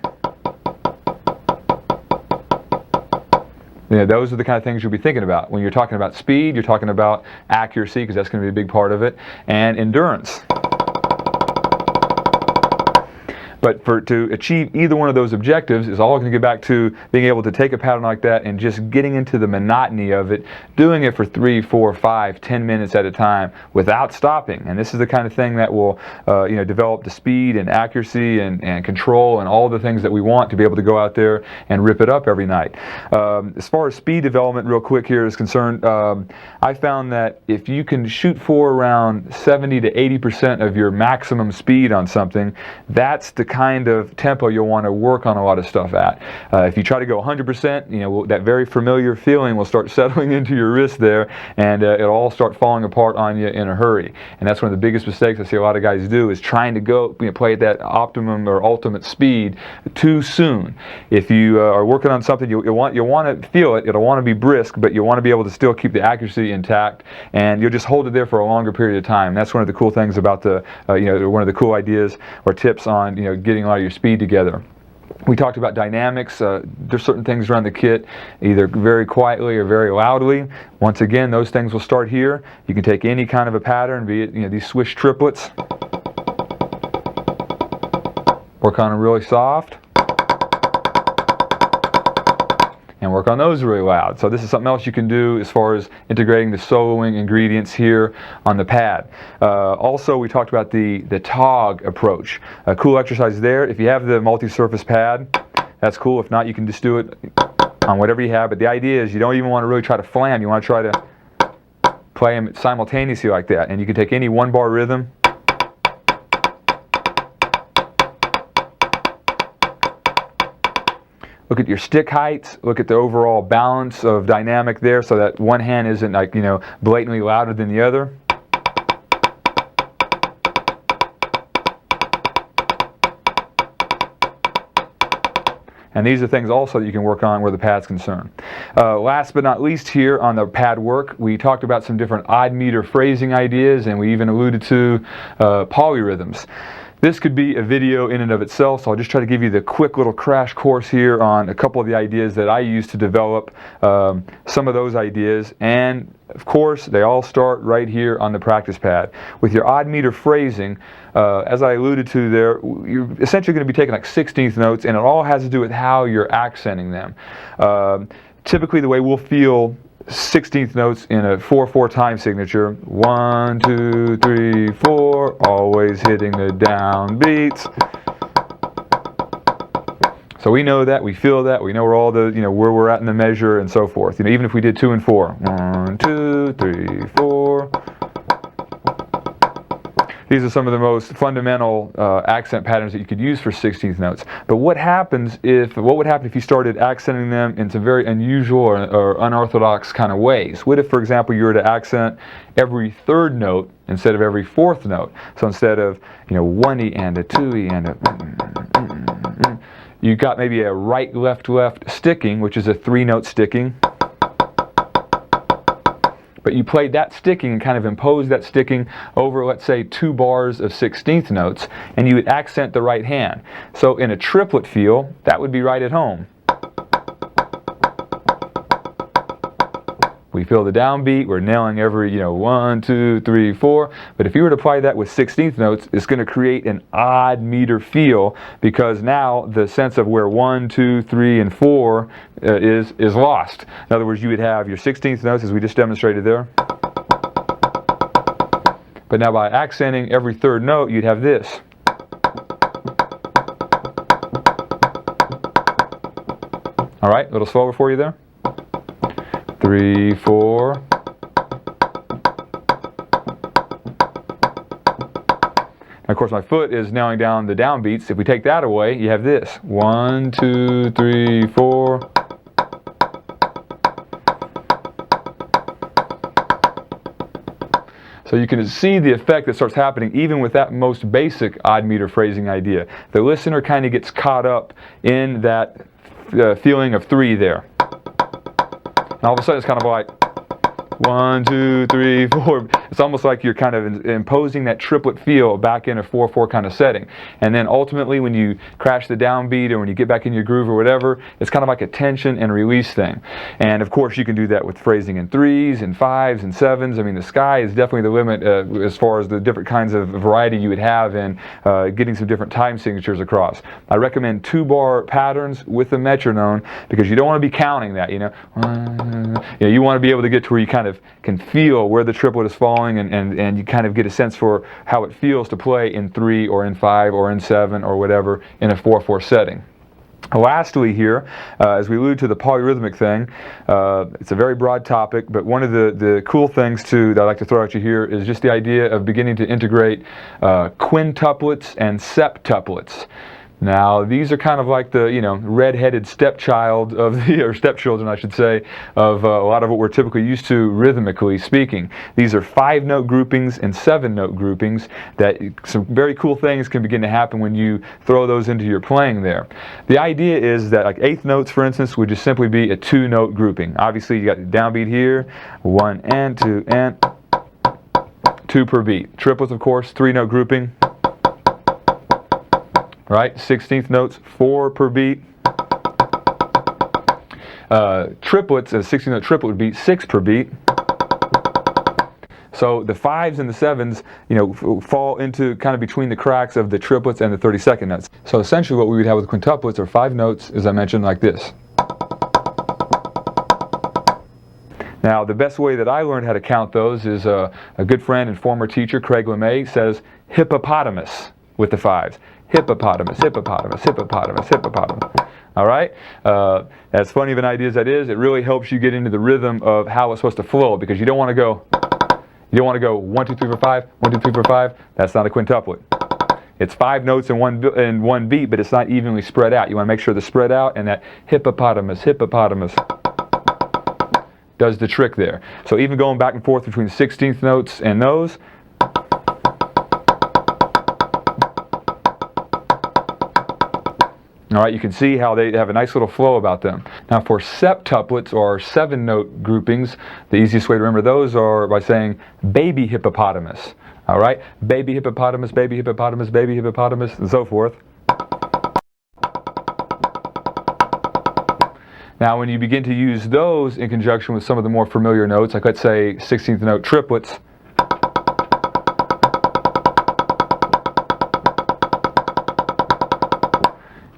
Speaker 2: those are the kind of things you'll be thinking about. When you're talking about speed, you're talking about accuracy, because that's going to be a big part of it, and endurance. But to achieve either one of those objectives is all going to get back to being able to take a pattern like that and just getting into the monotony of it, doing it for 3, 4, 5, 10 minutes at a time without stopping. And this is the kind of thing that will develop the speed and accuracy and control and all the things that we want to be able to go out there and rip it up every night. As far as speed development, real quick here is concerned, I found that if you can shoot for around 70 to 80% of your maximum speed on something, that's the kind of tempo you'll want to work on a lot of stuff at. If you try to go 100%, that very familiar feeling will start settling into your wrist there, and it'll all start falling apart on you in a hurry. And that's one of the biggest mistakes I see a lot of guys do, is trying to go play at that optimum or ultimate speed too soon. If you are working on something, you'll want to feel it. It'll want to be brisk, but you'll want to be able to still keep the accuracy intact, and you'll just hold it there for a longer period of time. That's one of the cool things about the one of the cool ideas or tips on getting a lot of your speed together. We talked about dynamics. There's certain things around the kit, either very quietly or very loudly. Once again, those things will start here. You can take any kind of a pattern, be it these swish triplets. Work on them really soft. And work on those really loud. So this is something else you can do as far as integrating the soloing ingredients here on the pad. Also, we talked about the TOG approach. A cool exercise there. If you have the multi-surface pad, that's cool. If not, you can just do it on whatever you have. But the idea is you don't even want to really try to flam. You want to try to play them simultaneously like that. And you can take any one-bar rhythm. Look at your stick heights, look at the overall balance of dynamic there, so that one hand isn't blatantly louder than the other. And these are things also that you can work on where the pad's concerned. Last but not least here on the pad work, we talked about some different odd meter phrasing ideas, and we even alluded to polyrhythms. This could be a video in and of itself, so I'll just try to give you the quick little crash course here on a couple of the ideas that I use to develop some of those ideas. And of course, they all start right here on the practice pad. With your odd meter phrasing, as I alluded to there, you're essentially going to be taking like 16th notes, and it all has to do with how you're accenting them. Typically, the way we'll feel 16th notes in a 4/4 time signature, 1, 2, 3, 4, always hitting the down beats. So we know that, we feel that, we know where all the where we're at in the measure and so forth. Even if we did 2 and 4, 1, 2, 3, 4. These are some of the most fundamental accent patterns that you could use for 16th notes. But what would happen if you started accenting them in some very unusual or unorthodox kind of ways? What if, for example, you were to accent every 3rd note instead of every 4th note? So instead of 1E and a 2E and a you got maybe a right, left, left sticking, which is a 3-note sticking. But you played that sticking and kind of imposed that sticking over, let's say, 2 bars of 16th notes, and you would accent the right hand. So in a triplet feel, that would be right at home. We feel the downbeat, we're nailing every 1, 2, 3, 4. But if you were to apply that with 16th notes, it's going to create an odd meter feel, because now the sense of where 1, 2, 3, and 4 is lost. In other words, you would have your 16th notes as we just demonstrated there. But now by accenting every 3rd note, you'd have this. All right, a little slower for you there. 3, 4. And of course, my foot is nailing down the downbeats. If we take that away, you have this. 1, 2, 3, 4. So you can see the effect that starts happening even with that most basic odd meter phrasing idea. The listener kind of gets caught up in that feeling of 3 there. And all of a sudden it's kind of like 1, 2, 3, 4. It's almost like you're kind of imposing that triplet feel back in a 4/4 kind of setting. And then ultimately when you crash the downbeat or when you get back in your groove or whatever, it's kind of like a tension and release thing. And of course you can do that with phrasing in 3s and 5s and 7s. I mean, the sky is definitely the limit as far as the different kinds of variety you would have in getting some different time signatures across. I recommend 2-bar patterns with the metronome because you don't want to be counting that, you know. You want to be able to get to where you kind of can feel where the triplet is falling and you kind of get a sense for how it feels to play in 3 or in 5 or in 7 or whatever in a 4/4 setting. Lastly here, as we allude to the polyrhythmic thing, it's a very broad topic, but one of the cool things that I'd like to throw at you here is just the idea of beginning to integrate quintuplets and septuplets. Now, these are kind of like the, red-headed stepchild of or stepchildren, I should say, of a lot of what we're typically used to rhythmically speaking. These are 5-note groupings and 7-note groupings that some very cool things can begin to happen when you throw those into your playing there. The idea is that like 8th notes, for instance, would just simply be a 2-note grouping. Obviously, you got the downbeat here, 1 and 2 and 2 per beat. Triplets, of course, 3-note grouping. Right, 16th notes, 4 per beat. Triplets, a 16-note triplet would be 6 per beat. So the 5s and the 7s, fall into kind of between the cracks of the triplets and the 32nd notes. So essentially what we would have with quintuplets are 5 notes, as I mentioned, like this. Now, the best way that I learned how to count those is a good friend and former teacher, Craig LeMay, says hippopotamus with the 5s. Hippopotamus, hippopotamus, hippopotamus, hippopotamus. All right? As funny of an idea as that is, it really helps you get into the rhythm of how it's supposed to flow because you don't want to go 1, 2, 3, 4, 5, 1, 2, 3, 4, 5. That's not a quintuplet. It's 5 notes in one beat, but it's not evenly spread out. You want to make sure they're spread out, and that hippopotamus, hippopotamus does the trick there. So even going back and forth between 16th notes and those, all right, you can see how they have a nice little flow about them. Now for septuplets or 7-note groupings, the easiest way to remember those are by saying baby hippopotamus. All right, baby hippopotamus, baby hippopotamus, baby hippopotamus, and so forth. Now when you begin to use those in conjunction with some of the more familiar notes, like let's say 16th note triplets,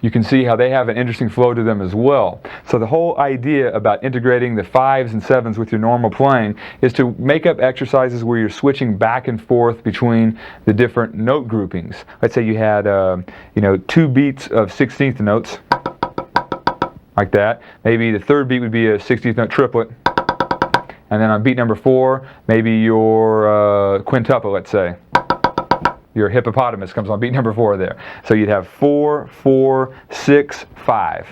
Speaker 2: you can see how they have an interesting flow to them as well. So the whole idea about integrating the 5s and 7s with your normal playing is to make up exercises where you're switching back and forth between the different note groupings. Let's say you had 2 beats of 16th notes, like that. Maybe the 3rd beat would be a 16th note triplet. And then on beat number 4, maybe your quintuplet, let's say. Your hippopotamus comes on beat number 4 there. So you'd have 4, 4, 6, 5.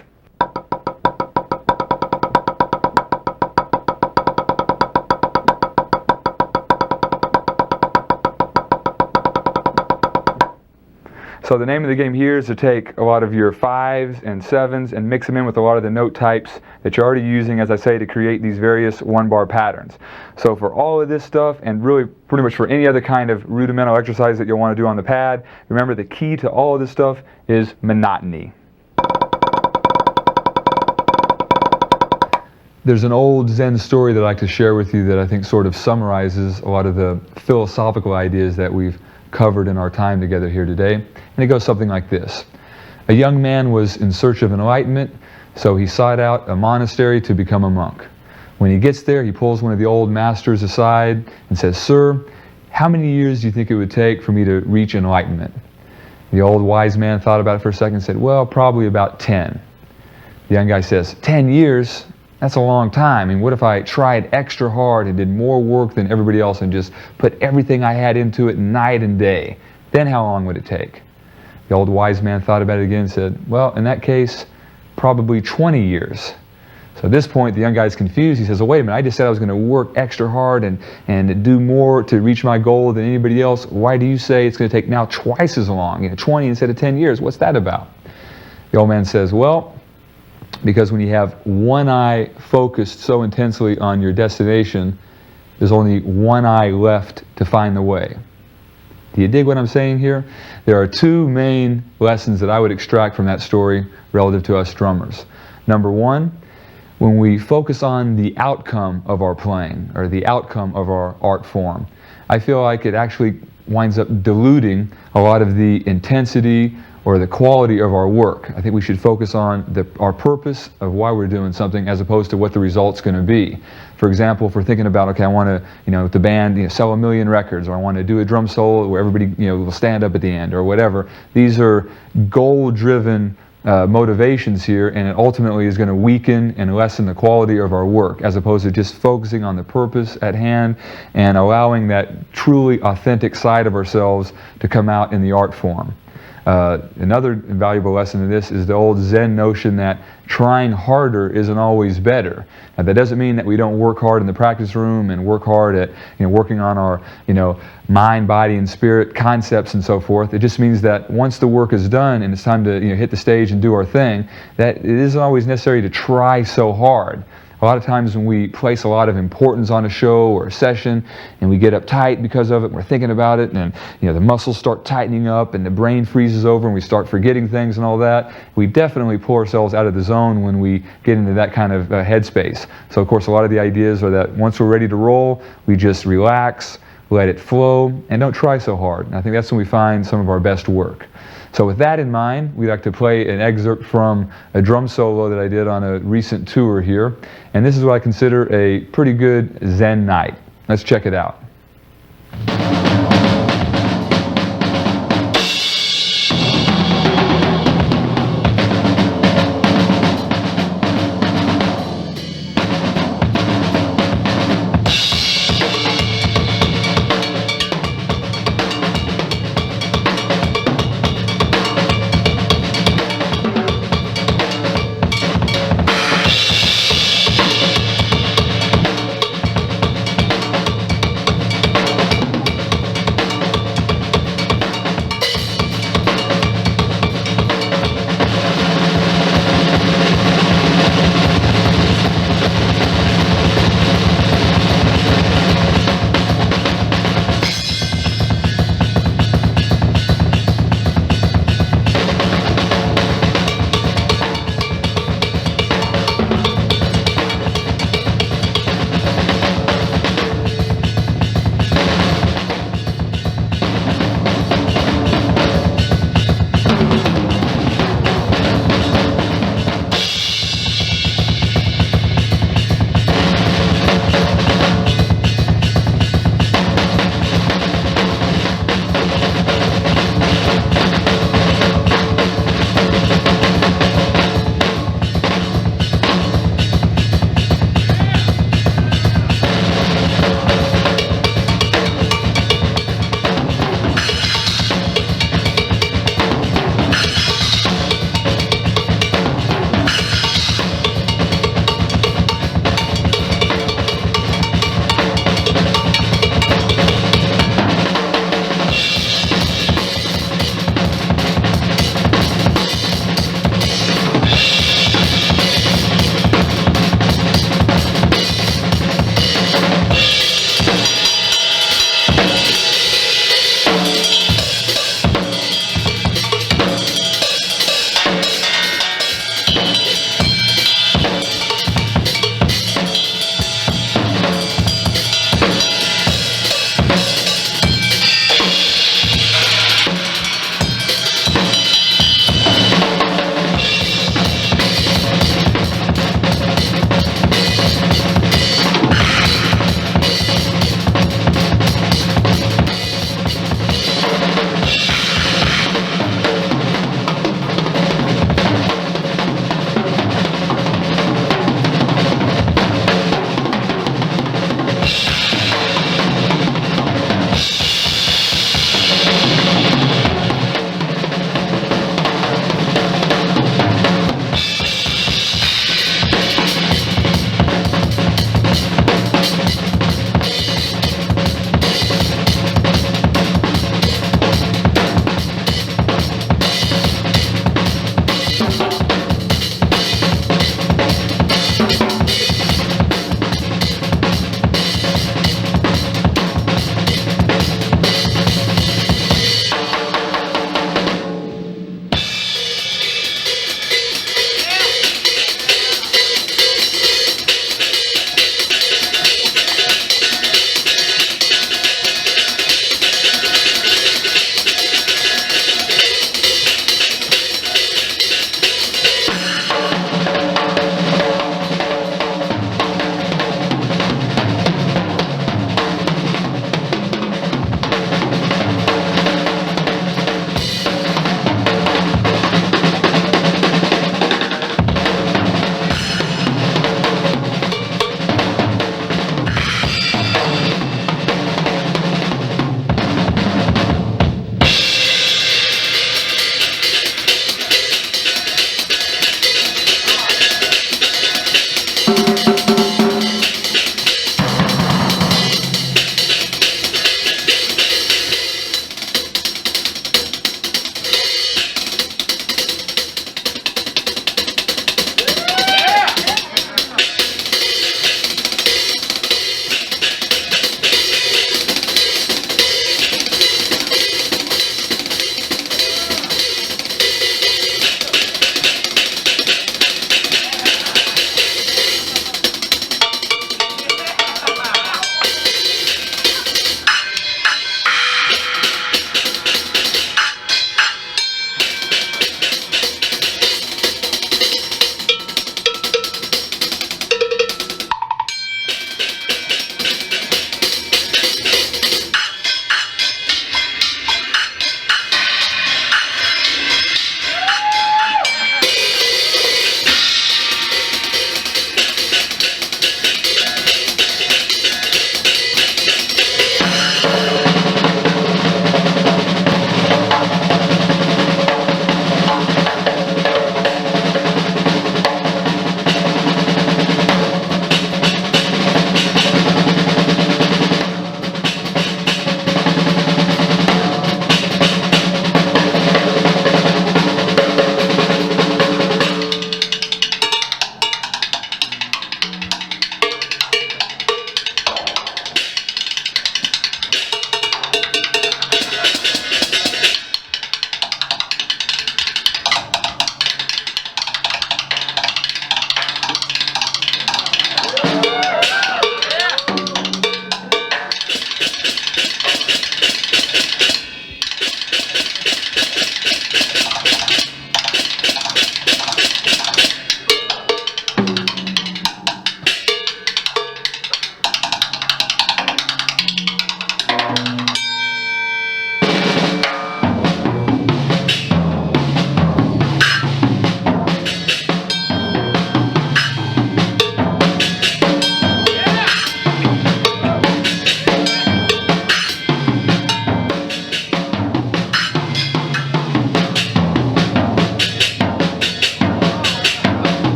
Speaker 2: So the name of the game here is to take a lot of your 5s and 7s and mix them in with a lot of the note types that you're already using, as I say, to create these various 1-bar patterns. So for all of this stuff, and really pretty much for any other kind of rudimental exercise that you'll want to do on the pad, remember the key to all of this stuff is monotony. There's an old Zen story that I'd like to share with you that I think sort of summarizes a lot of the philosophical ideas that we've covered in our time together here today. And it goes something like this. A young man was in search of enlightenment, so he sought out a monastery to become a monk. When he gets there, he pulls one of the old masters aside and says, "Sir, how many years do you think it would take for me to reach enlightenment?" The old wise man thought about it for a second and said, "Well, probably about 10. The young guy says, 10 years? That's a long time. And what if I tried extra hard and did more work than everybody else and just put everything I had into it night and day? Then how long would it take?" The old wise man thought about it again and said, "Well, in that case, probably 20 years. So at this point, the young guy's confused. He says, well, wait a minute, I just said I was going to work extra hard and do more to reach my goal than anybody else. Why do you say it's going to take now twice as long, 20 instead of 10 years? What's that about? The old man says, well, because when you have one eye focused so intensely on your destination, there's only one eye left to find the way. Do you dig what I'm saying here? There are two main lessons that I would extract from that story relative to us drummers. Number one, when we focus on the outcome of our playing or the outcome of our art form, I feel like it actually winds up diluting a lot of the intensity or the quality of our work. I think we should focus on our purpose of why we're doing something as opposed to what the result's going to be. For example, if we're thinking about, okay, I want to, with the band, sell 1 million records, or I want to do a drum solo where everybody, will stand up at the end, or whatever. These are goal-driven motivations here, and it ultimately is going to weaken and lessen the quality of our work, as opposed to just focusing on the purpose at hand and allowing that truly authentic side of ourselves to come out in the art form. Another invaluable lesson in this is the old Zen notion that trying harder isn't always better. Now, that doesn't mean that we don't work hard in the practice room and work hard at working on our mind, body, and spirit concepts and so forth. It just means that once the work is done and it's time to hit the stage and do our thing, that it isn't always necessary to try so hard. A lot of times when we place a lot of importance on a show or a session and we get uptight because of it, we're thinking about it, and the muscles start tightening up and the brain freezes over and we start forgetting things and all that, we definitely pull ourselves out of the zone when we get into that kind of headspace. So of course a lot of the ideas are that once we're ready to roll, we just relax, let it flow, and don't try so hard. And I think that's when we find some of our best work. So with that in mind, we'd like to play an excerpt from a drum solo that I did on a recent tour here. And this is what I consider a pretty good Zen night. Let's check it out.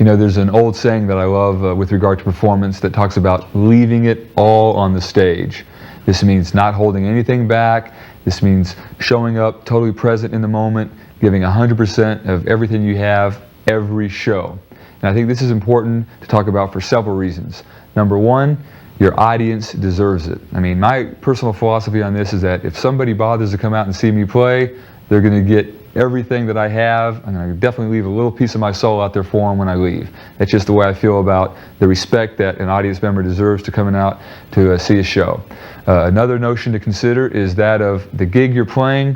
Speaker 2: You know, there's an old saying that I love with regard to performance that talks about leaving it all on the stage. This means not holding anything back. This means showing up totally present in the moment, giving 100% of everything you have every show. And I think this is important to talk about for several reasons. Number one, your audience deserves it. I mean, my personal philosophy on this is that if somebody bothers to come out and see me play, they're going to get everything that I have. I'm going to definitely leave a little piece of my soul out there for them when I leave. That's just the way I feel about the respect that an audience member deserves to coming out to see a show. Another notion to consider is that of the gig you're playing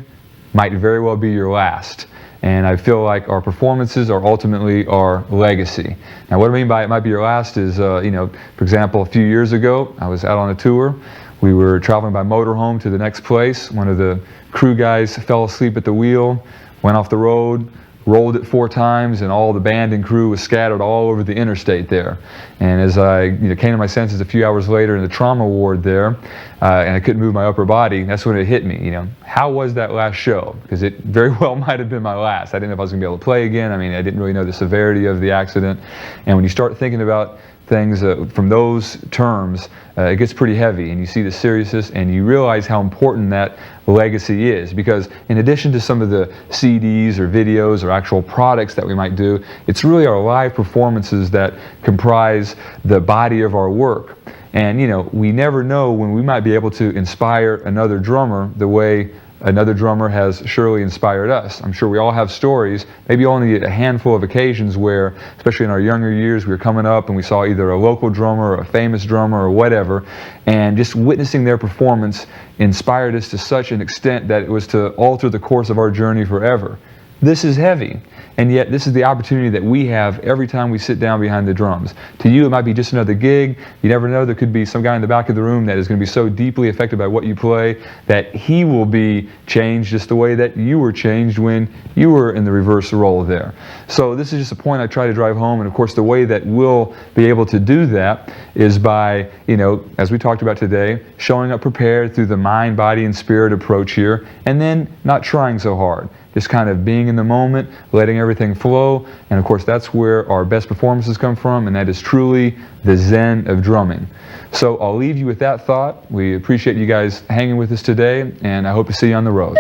Speaker 2: might very well be your last. And I feel like our performances are ultimately our legacy. Now, what I mean by it might be your last is, you know, for example, a few years ago, I was out on a tour. We were traveling by motorhome to the next place. One of the crew guys fell asleep at the wheel, went off the road, rolled it 4 times, and all the band and crew was scattered all over the interstate there. And as I came to my senses a few hours later in the trauma ward there, and I couldn't move my upper body, that's when it hit me. How was that last show? Because it very well might have been my last. I didn't know if I was going to be able to play again. I mean, I didn't really know the severity of the accident. And when you start thinking about things from those terms, it gets pretty heavy, and you see the seriousness, and you realize how important that legacy is. Because in addition to some of the CDs or videos or actual products that we might do, it's really our live performances that comprise the body of our work. And we never know when we might be able to inspire another drummer the way another drummer has surely inspired us. I'm sure we all have stories, maybe only a handful of occasions where, especially in our younger years, we were coming up and we saw either a local drummer or a famous drummer or whatever, and just witnessing their performance inspired us to such an extent that it was to alter the course of our journey forever. This is heavy, and yet this is the opportunity that we have every time we sit down behind the drums. To you, it might be just another gig. You never know, there could be some guy in the back of the room that is going to be so deeply affected by what you play that he will be changed just the way that you were changed when you were in the reverse role there. So this is just a point I try to drive home, and of course the way that we'll be able to do that is by, as we talked about today, showing up prepared through the mind, body, and spirit approach here, and then not trying so hard. Just kind of being in the moment, letting everything flow, and of course that's where our best performances come from, and that is truly the Zen of drumming. So I'll leave you with that thought. We appreciate you guys hanging with us today, and I hope to see you on the road.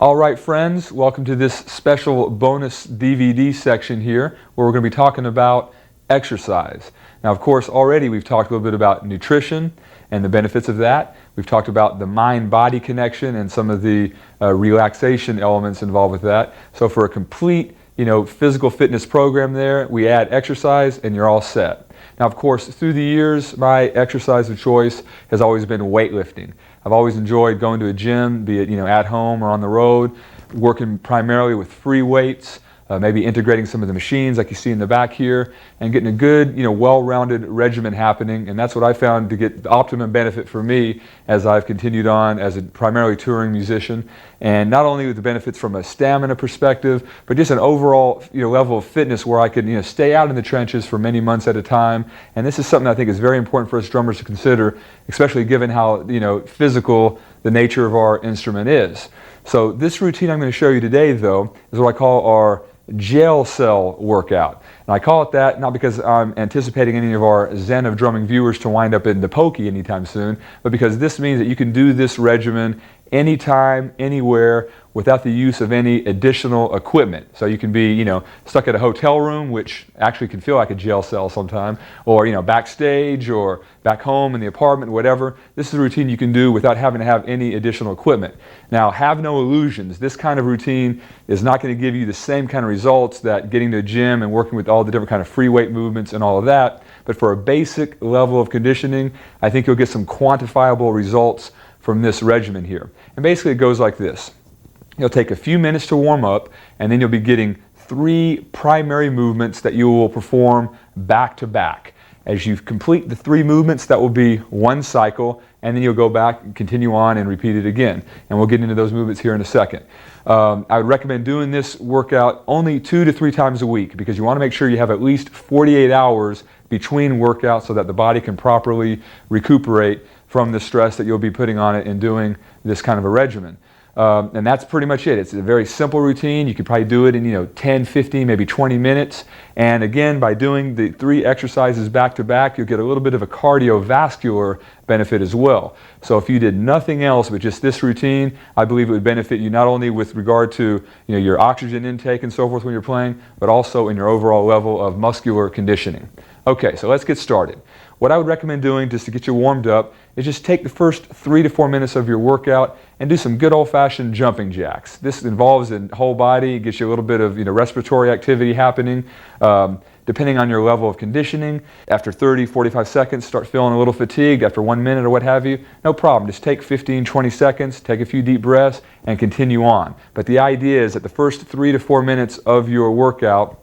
Speaker 2: All right, friends, welcome to this special bonus DVD section here where we're going to be talking about exercise. Now, of course, already we've talked a little bit about nutrition and the benefits of that. We've talked about the mind-body connection and some of the relaxation elements involved with that. So for a complete, physical fitness program there, we add exercise and you're all set. Now, of course, through the years, my exercise of choice has always been weightlifting. I've always enjoyed going to a gym, be it at home or on the road, working primarily with free weights, maybe integrating some of the machines like you see in the back here, and getting a good, well-rounded regimen happening. And that's what I found to get the optimum benefit for me as I've continued on as a primarily touring musician. And not only with the benefits from a stamina perspective, but just an overall level of fitness where I could stay out in the trenches for many months at a time. And this is something I think is very important for us drummers to consider, especially given how physical the nature of our instrument is. So this routine I'm going to show you today, though, is what I call our jail cell workout. And I call it that not because I'm anticipating any of our Zen of Drumming viewers to wind up in the pokey anytime soon, but because this means that you can do this regimen anytime, anywhere, without the use of any additional equipment. So you can be, stuck at a hotel room, which actually can feel like a jail cell sometime, or, backstage or back home in the apartment, whatever. This is a routine you can do without having to have any additional equipment. Now, have no illusions. This kind of routine is not going to give you the same kind of results that getting to a gym and working with all the different kind of free weight movements and all of that. But for a basic level of conditioning, I think you'll get some quantifiable results from this regimen here. And basically it goes like this. You'll take a few minutes to warm up, and then you'll be getting 3 primary movements that you will perform back to back. As you complete the 3 movements, that will be 1 cycle, and then you'll go back and continue on and repeat it again. And we'll get into those movements here in a second. I would recommend doing this workout only 2 to 3 times a week because you want to make sure you have at least 48 hours between workouts so that the body can properly recuperate from the stress that you'll be putting on it in doing this kind of a regimen. And that's pretty much it. It's a very simple routine. You could probably do it in 10, 15, maybe 20 minutes. And again, by doing the 3 exercises back to back, you'll get a little bit of a cardiovascular benefit as well. So if you did nothing else but just this routine, I believe it would benefit you not only with regard to your oxygen intake and so forth when you're playing, but also in your overall level of muscular conditioning. Okay, so let's get started. What I would recommend doing just to get you warmed up is just take the first 3 to 4 minutes of your workout and do some good old-fashioned jumping jacks. This involves the whole body, gets you a little bit of respiratory activity happening. Depending on your level of conditioning, after 30, 45 seconds, start feeling a little fatigued after 1 minute or what have you, no problem. Just take 15, 20 seconds, take a few deep breaths, and continue on. But the idea is that the first 3 to 4 minutes of your workout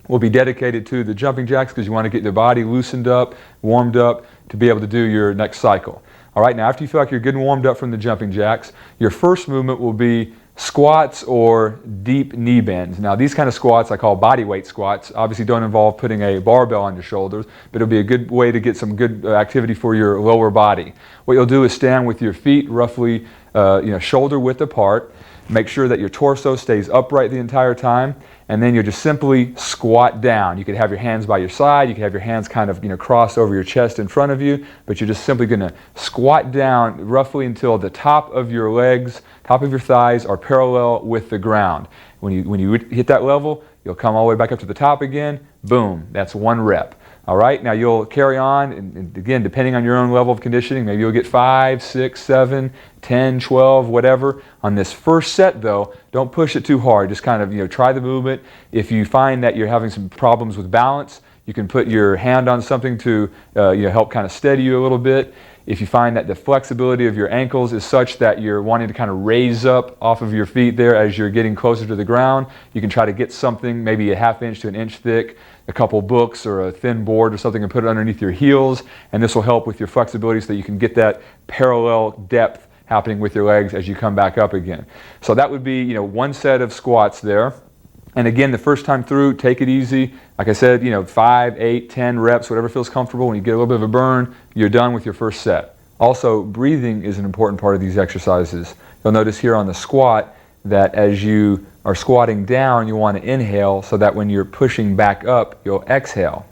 Speaker 2: will be dedicated to the jumping jacks because you want to get the body loosened up, warmed up to be able to do your next cycle. All right, now after you feel like you're good and warmed up from the jumping jacks, your first movement will be squats or deep knee bends. Now these kind of squats I call body weight squats. Obviously don't involve putting a barbell on your shoulders, but it'll be a good way to get some good activity for your lower body. What you'll do is stand with your feet roughly shoulder width apart. Make sure that your torso stays upright the entire time, and then you'll just simply squat down. You could have your hands by your side, you could have your hands kind of crossed over your chest in front of you, but you're just simply going to squat down roughly until the top of your legs, top of your thighs are parallel with the ground. When you hit that level, you'll come all the way back up to the top again. Boom, that's 1 rep. All right, now you'll carry on, and again, depending on your own level of conditioning, maybe you'll get 5, 6, 7, 10, 12, whatever. On this first set, though, don't push it too hard. Just kind of, try the movement. If you find that you're having some problems with balance, you can put your hand on something to help kind of steady you a little bit. If you find that the flexibility of your ankles is such that you're wanting to kind of raise up off of your feet there as you're getting closer to the ground, you can try to get something maybe a 1/2 inch to 1 inch thick, a couple books or a thin board or something, and put it underneath your heels, and this will help with your flexibility so that you can get that parallel depth happening with your legs as you come back up again. So that would be 1 set of squats there. And again, the first time through, take it easy. Like I said, 5, 8, 10 reps, whatever feels comfortable. When you get a little bit of a burn, you're done with your first set. Also, breathing is an important part of these exercises. You'll notice here on the squat that as you are squatting down, you want to inhale so that when you're pushing back up, you'll exhale.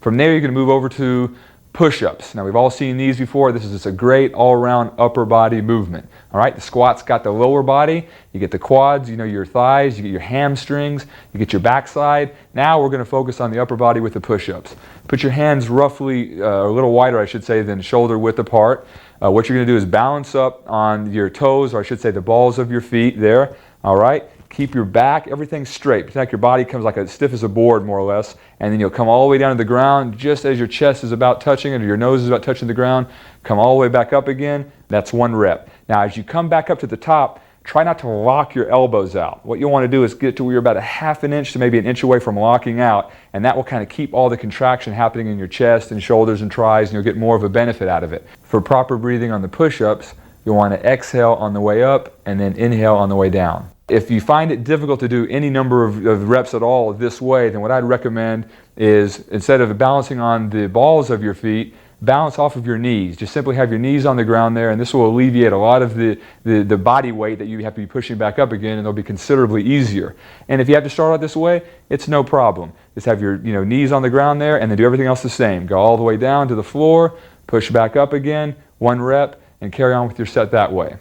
Speaker 2: From there, you're going to move over to push-ups. Now we've all seen these before. This is just a great all-around upper body movement. All right, the squat's got the lower body, you get the quads, you know, your thighs, you get your hamstrings, you get your backside. Now we're going to focus on the upper body with the push-ups. Put your hands roughly, a little wider I should say, than shoulder width apart. What you're going to do is balance up on your toes, or I should say the balls of your feet there. All right, keep your back, everything straight. Pretend like your body comes like as stiff as a board more or less, and then you'll come all the way down to the ground just as your chest is about touching it or your nose is about touching the ground. Come all the way back up again. That's 1 rep. Now as you come back up to the top, try not to lock your elbows out. What you'll want to do is get to where you're about a ½ an inch to maybe an inch away from locking out, and that will kind of keep all the contraction happening in your chest and shoulders and tries, and you'll get more of a benefit out of it. For proper breathing on the push-ups, you'll want to exhale on the way up and then inhale on the way down. If you find it difficult to do any number of reps at all this way, then what I'd recommend is, instead of balancing on the balls of your feet, balance off of your knees. Just simply have your knees on the ground there, and this will alleviate a lot of the body weight that you have to be pushing back up again, and it'll be considerably easier. And if you have to start out this way, it's no problem. Just have your knees on the ground there, and then do everything else the same. Go all the way down to the floor, push back up again, 1 rep, and carry on with your set that way.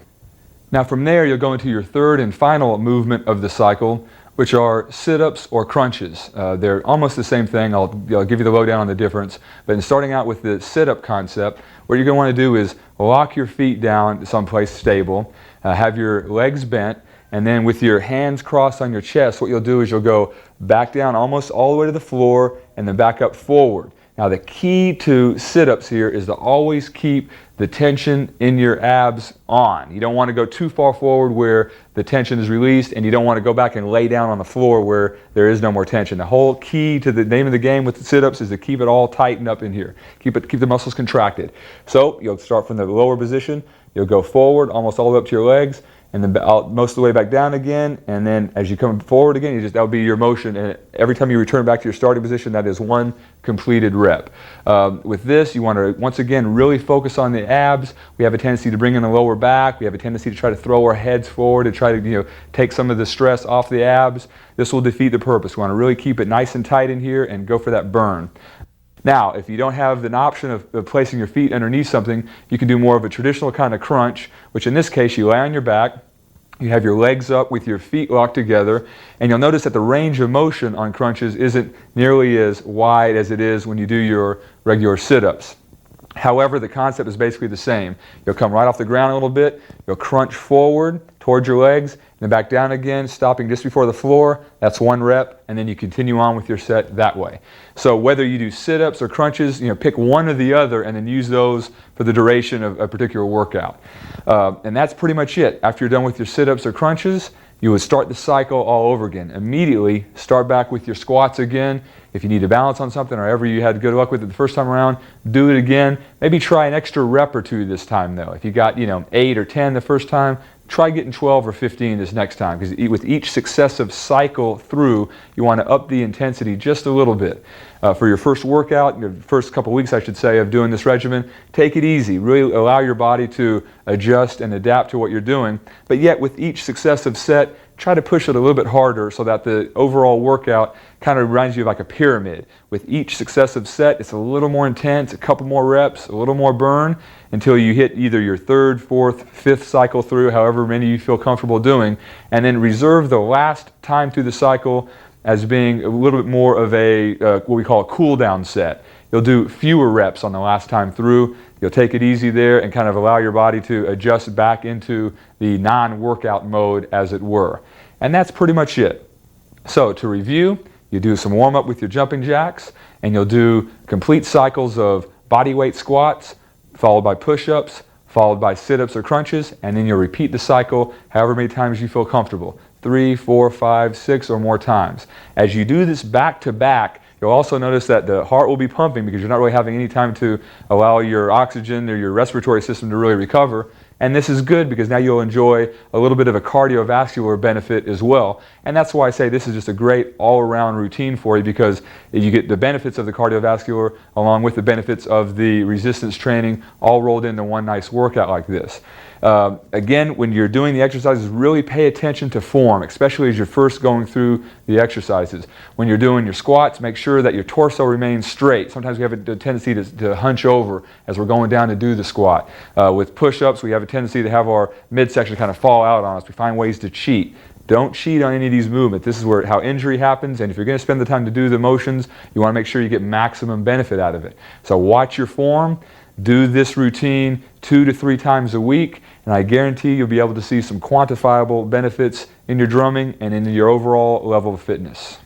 Speaker 2: Now from there, you'll go into your third and final movement of the cycle, which are sit-ups or crunches. They're almost the same thing. I'll give you the lowdown on the difference. But in starting out with the sit-up concept, what you're going to want to do is lock your feet down someplace stable, have your legs bent, and then with your hands crossed on your chest, what you'll do is you'll go back down almost all the way to the floor and then back up forward. Now the key to sit-ups here is to always keep the tension in your abs on. You don't want to go too far forward where the tension is released, and you don't want to go back and lay down on the floor where there is no more tension. The whole key to the name of the game with the sit-ups is to keep it all tightened up in here. Keep the muscles contracted. So you'll start from the lower position, you'll go forward almost all the way up to your legs, and then most of the way back down again, and then as you come forward again, that'll be your motion, and every time you return back to your starting position, that is 1 completed rep. With this, you want to once again really focus on the abs. We have a tendency to bring in the lower back. We have a tendency to try to throw our heads forward to try to take some of the stress off the abs. This will defeat the purpose. We want to really keep it nice and tight in here and go for that burn. Now, if you don't have an option of placing your feet underneath something, you can do more of a traditional kind of crunch, which in this case, you lay on your back, you have your legs up with your feet locked together, and you'll notice that the range of motion on crunches isn't nearly as wide as it is when you do your regular sit-ups. However, the concept is basically the same. You'll come right off the ground a little bit, you'll crunch forward towards your legs, and then back down again, stopping just before the floor. That's 1 rep, and then you continue on with your set that way. So whether you do sit-ups or crunches, pick one or the other and then use those for the duration of a particular workout. And that's pretty much it. After you're done with your sit-ups or crunches, you would start the cycle all over again. Immediately start back with your squats again. If you need to balance on something or ever you had good luck with it the first time around, do it again. Maybe try an extra rep or 2 this time though. If you got 8 or 10 the first time, try getting 12 or 15 this next time, because with each successive cycle through, you want to up the intensity just a little bit. For your first workout, your first couple weeks I should say of doing this regimen, take it easy. Really allow your body to adjust and adapt to what you're doing, but yet with each successive set, try to push it a little bit harder so that the overall workout kind of reminds you of like a pyramid. With each successive set, it's a little more intense, a couple more reps, a little more burn, until you hit either your 3rd, 4th, 5th cycle through, however many you feel comfortable doing, and then reserve the last time through the cycle as being a little bit more of a, what we call a cool down set. You'll do fewer reps on the last time through. You'll take it easy there and kind of allow your body to adjust back into the non-workout mode, as it were. And that's pretty much it. So to review, you do some warm-up with your jumping jacks, and you'll do complete cycles of body weight squats, followed by push-ups, followed by sit-ups or crunches, and then you'll repeat the cycle however many times you feel comfortable. 3, 4, 5, 6 or more times. As you do this back to back, you'll also notice that the heart will be pumping because you're not really having any time to allow your oxygen or your respiratory system to really recover. And this is good because now you'll enjoy a little bit of a cardiovascular benefit as well. And that's why I say this is just a great all-around routine for you, because you get the benefits of the cardiovascular along with the benefits of the resistance training all rolled into one nice workout like this. Again, when you're doing the exercises, really pay attention to form, especially as you're first going through the exercises. When you're doing your squats, make sure that your torso remains straight. Sometimes we have a tendency to hunch over as we're going down to do the squat. With push-ups, we have a tendency to have our midsection kind of fall out on us. We find ways to cheat. Don't cheat on any of these movements. This is how injury happens, and if you're going to spend the time to do the motions, you want to make sure you get maximum benefit out of it. So watch your form, do this routine 2 to 3 times a week, and I guarantee you'll be able to see some quantifiable benefits in your drumming and in your overall level of fitness.